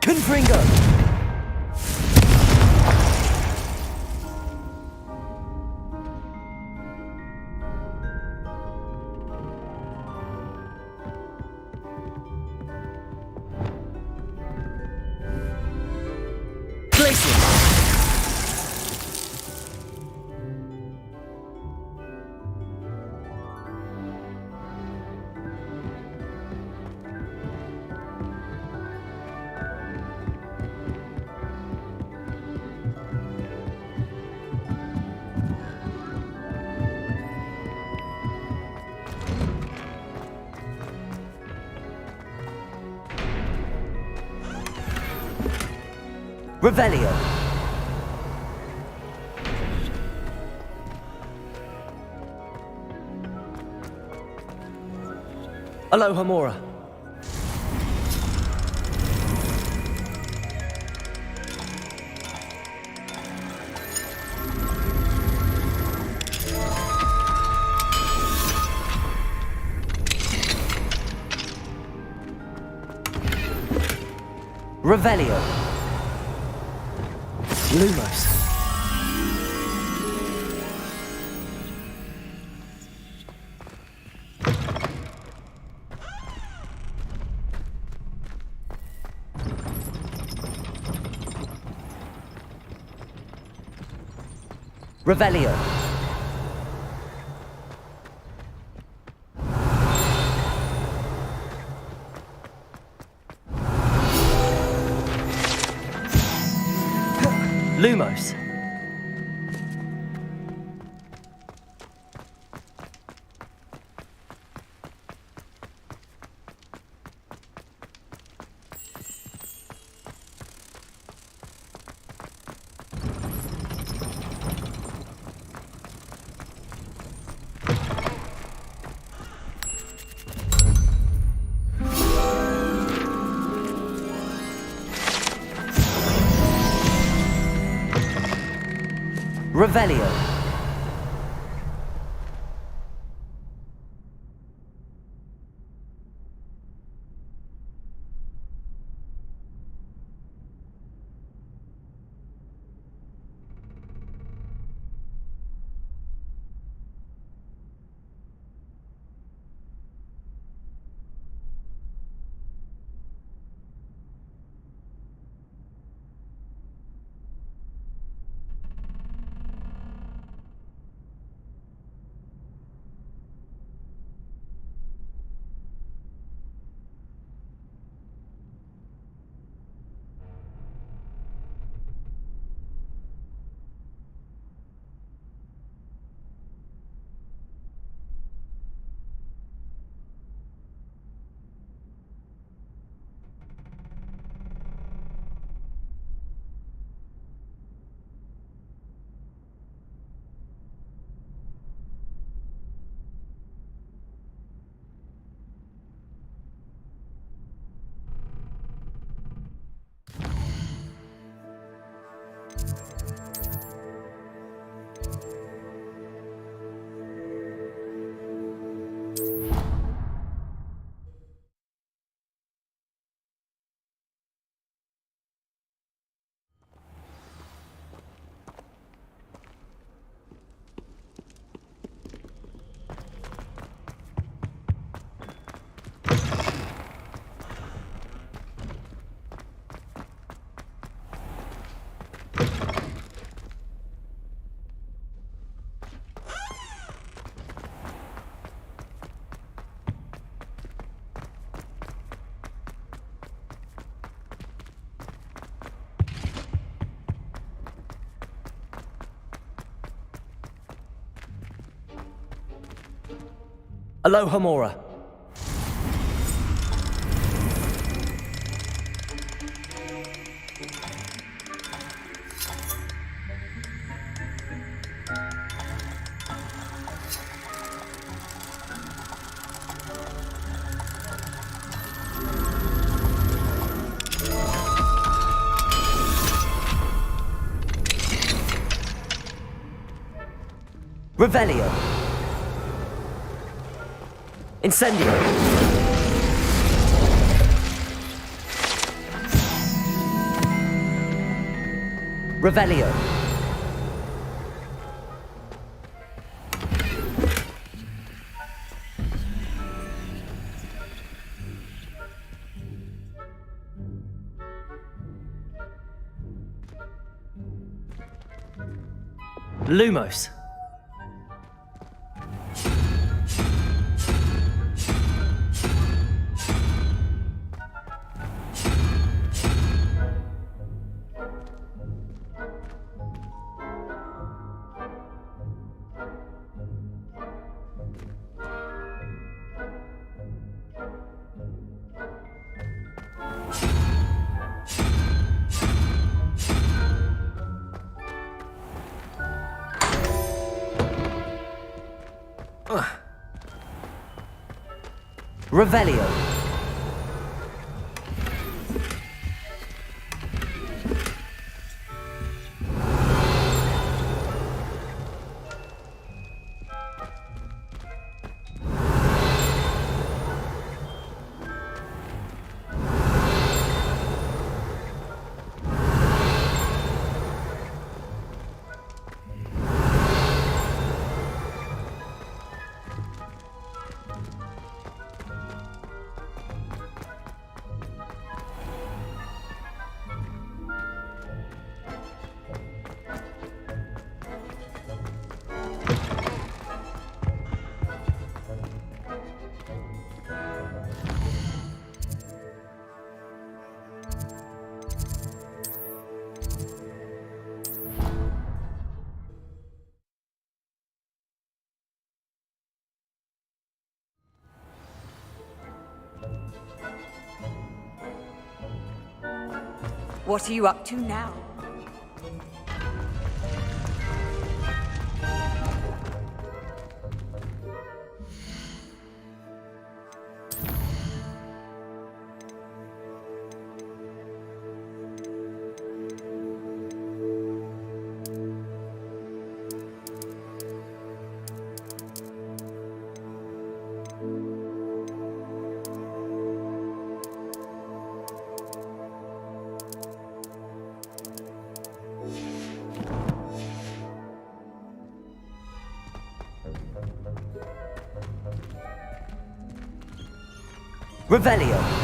Confringo! Revelio. Alohomora. Revelio. Lumos. Revelio. Lumos. Revelio. Aloha Mora. Revelio. Incendio. Revelio. Lumos. Revelio. What are you up to now? Revelio.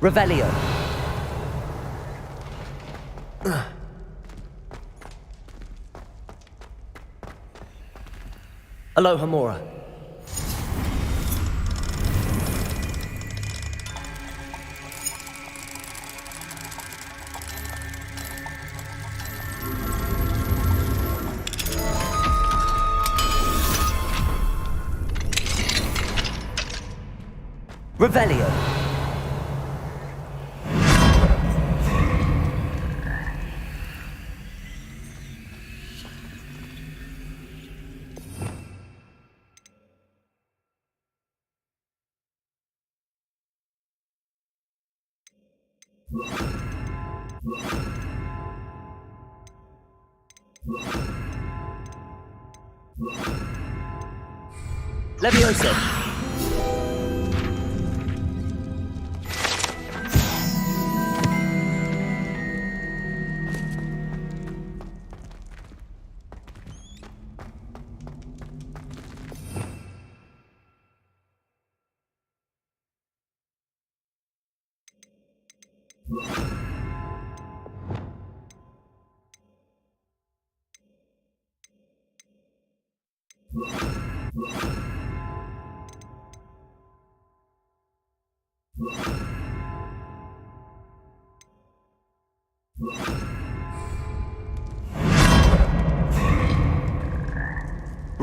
Revelio. Aloha Mora. Revelio. Leviosa!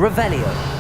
Revelio.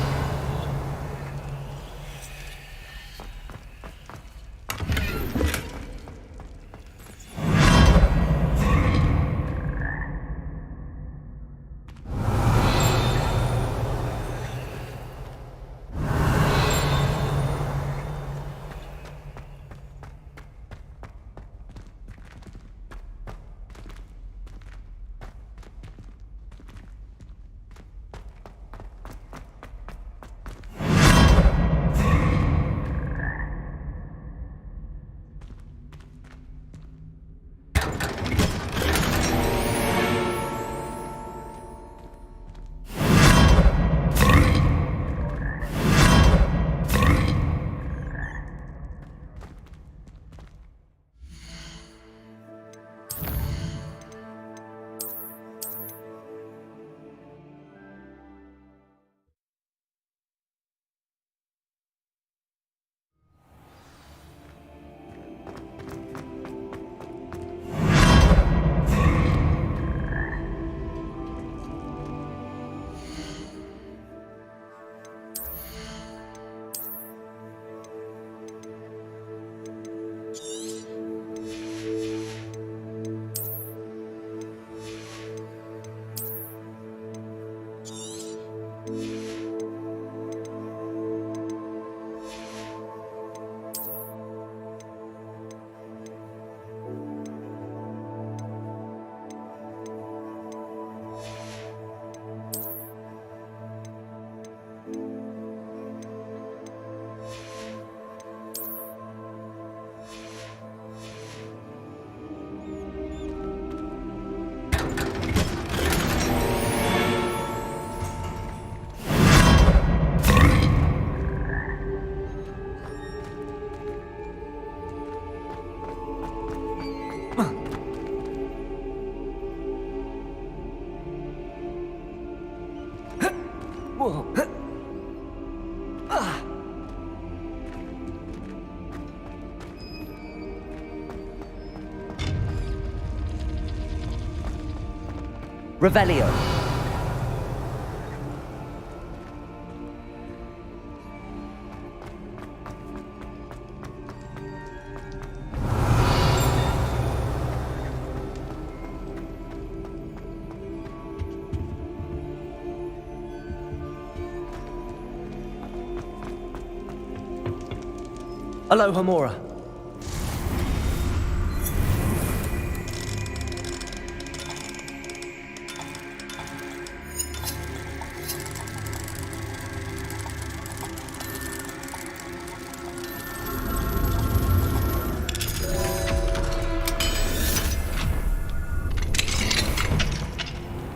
Revelio. Alohomora.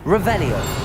Revelio.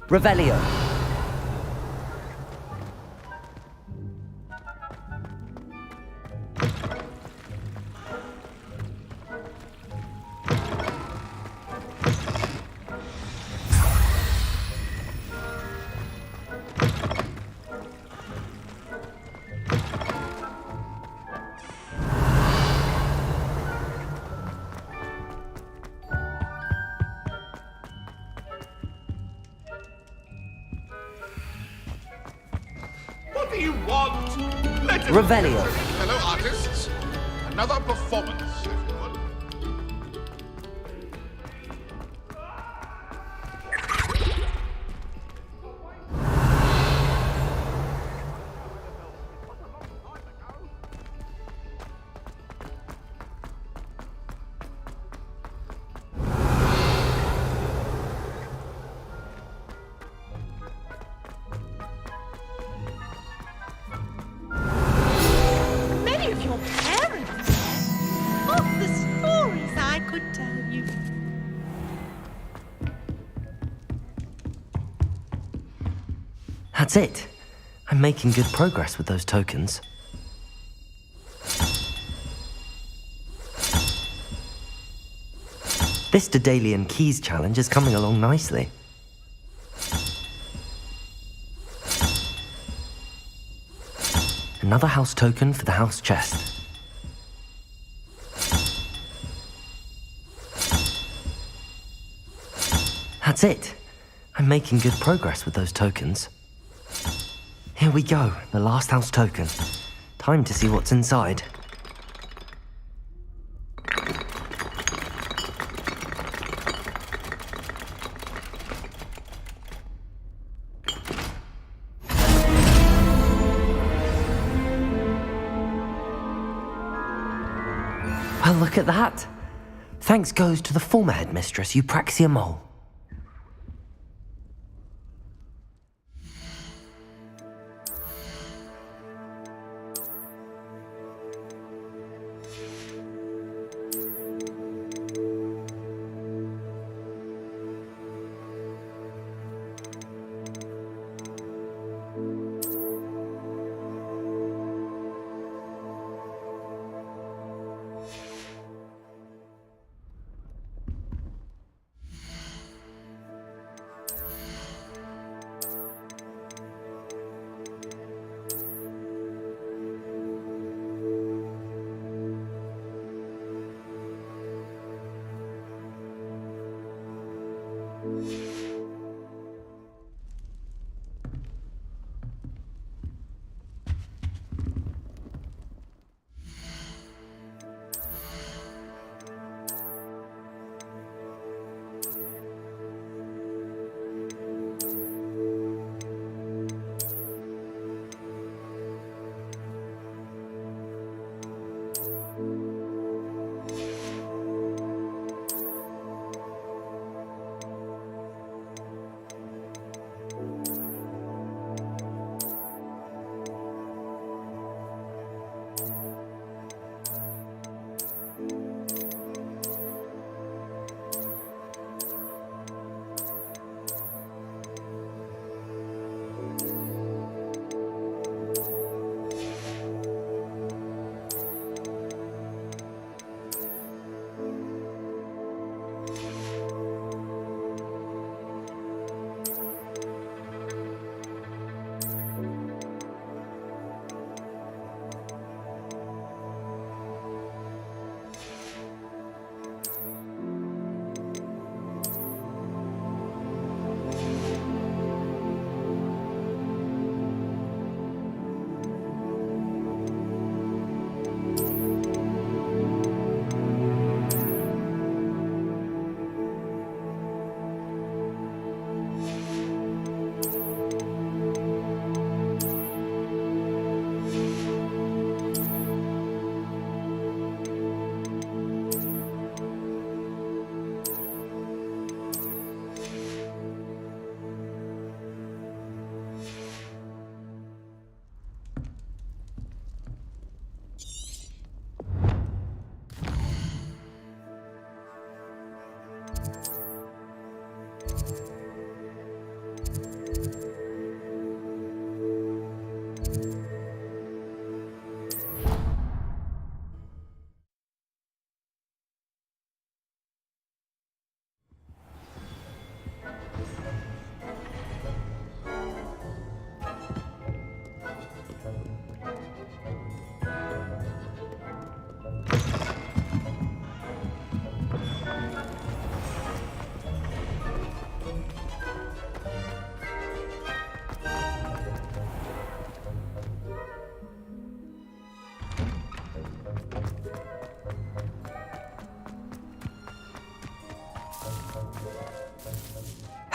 Revelio. What do you want? Let us Revelio. fellow artists. Another performance, if you would. Many of your parents. Of the stories I could tell you. That's it. I'm making good progress with those tokens. This Daedalian Keys challenge is coming along nicely. Another house token for the house chest. That's it. I'm making good progress with those tokens. Here we go, the last house token. Time to see what's inside. Well, look at that. Thanks goes to the former headmistress, Eupraxia Mole.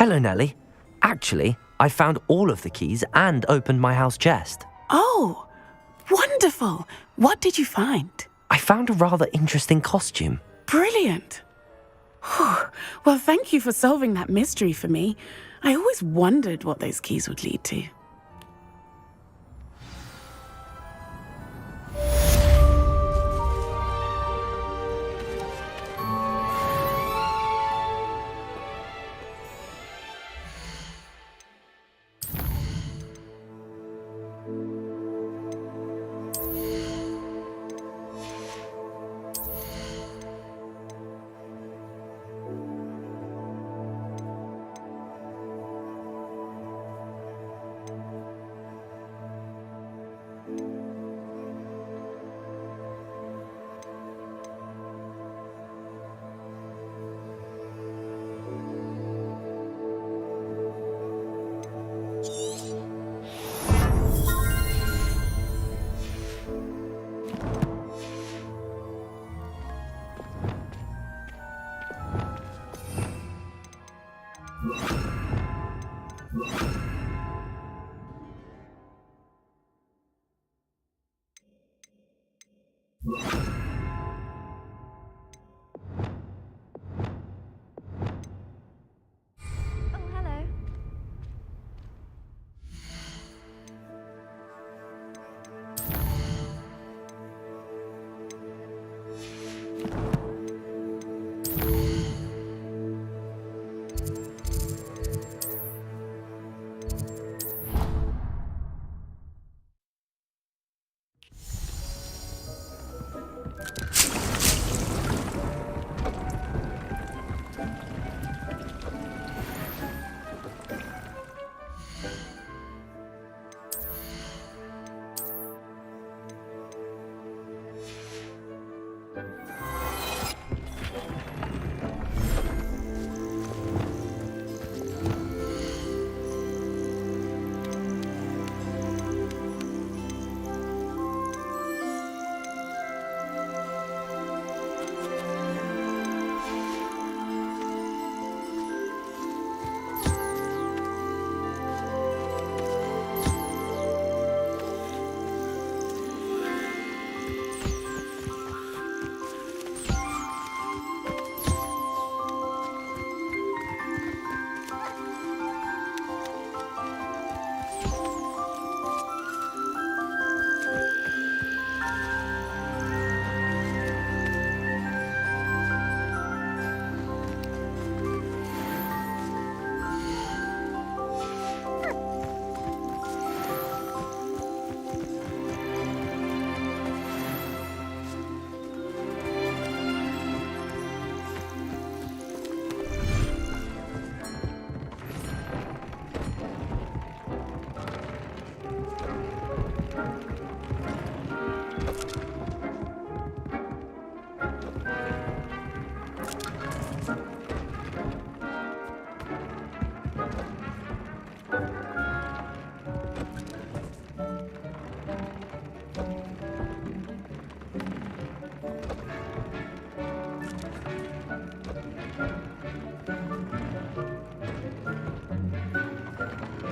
Hello, Nellie. Actually, I found all of the keys and opened my house chest. Oh, wonderful. What did you find? I found a rather interesting costume. Brilliant. Whew. Well, thank you for solving that mystery for me. I always wondered what those keys would lead to.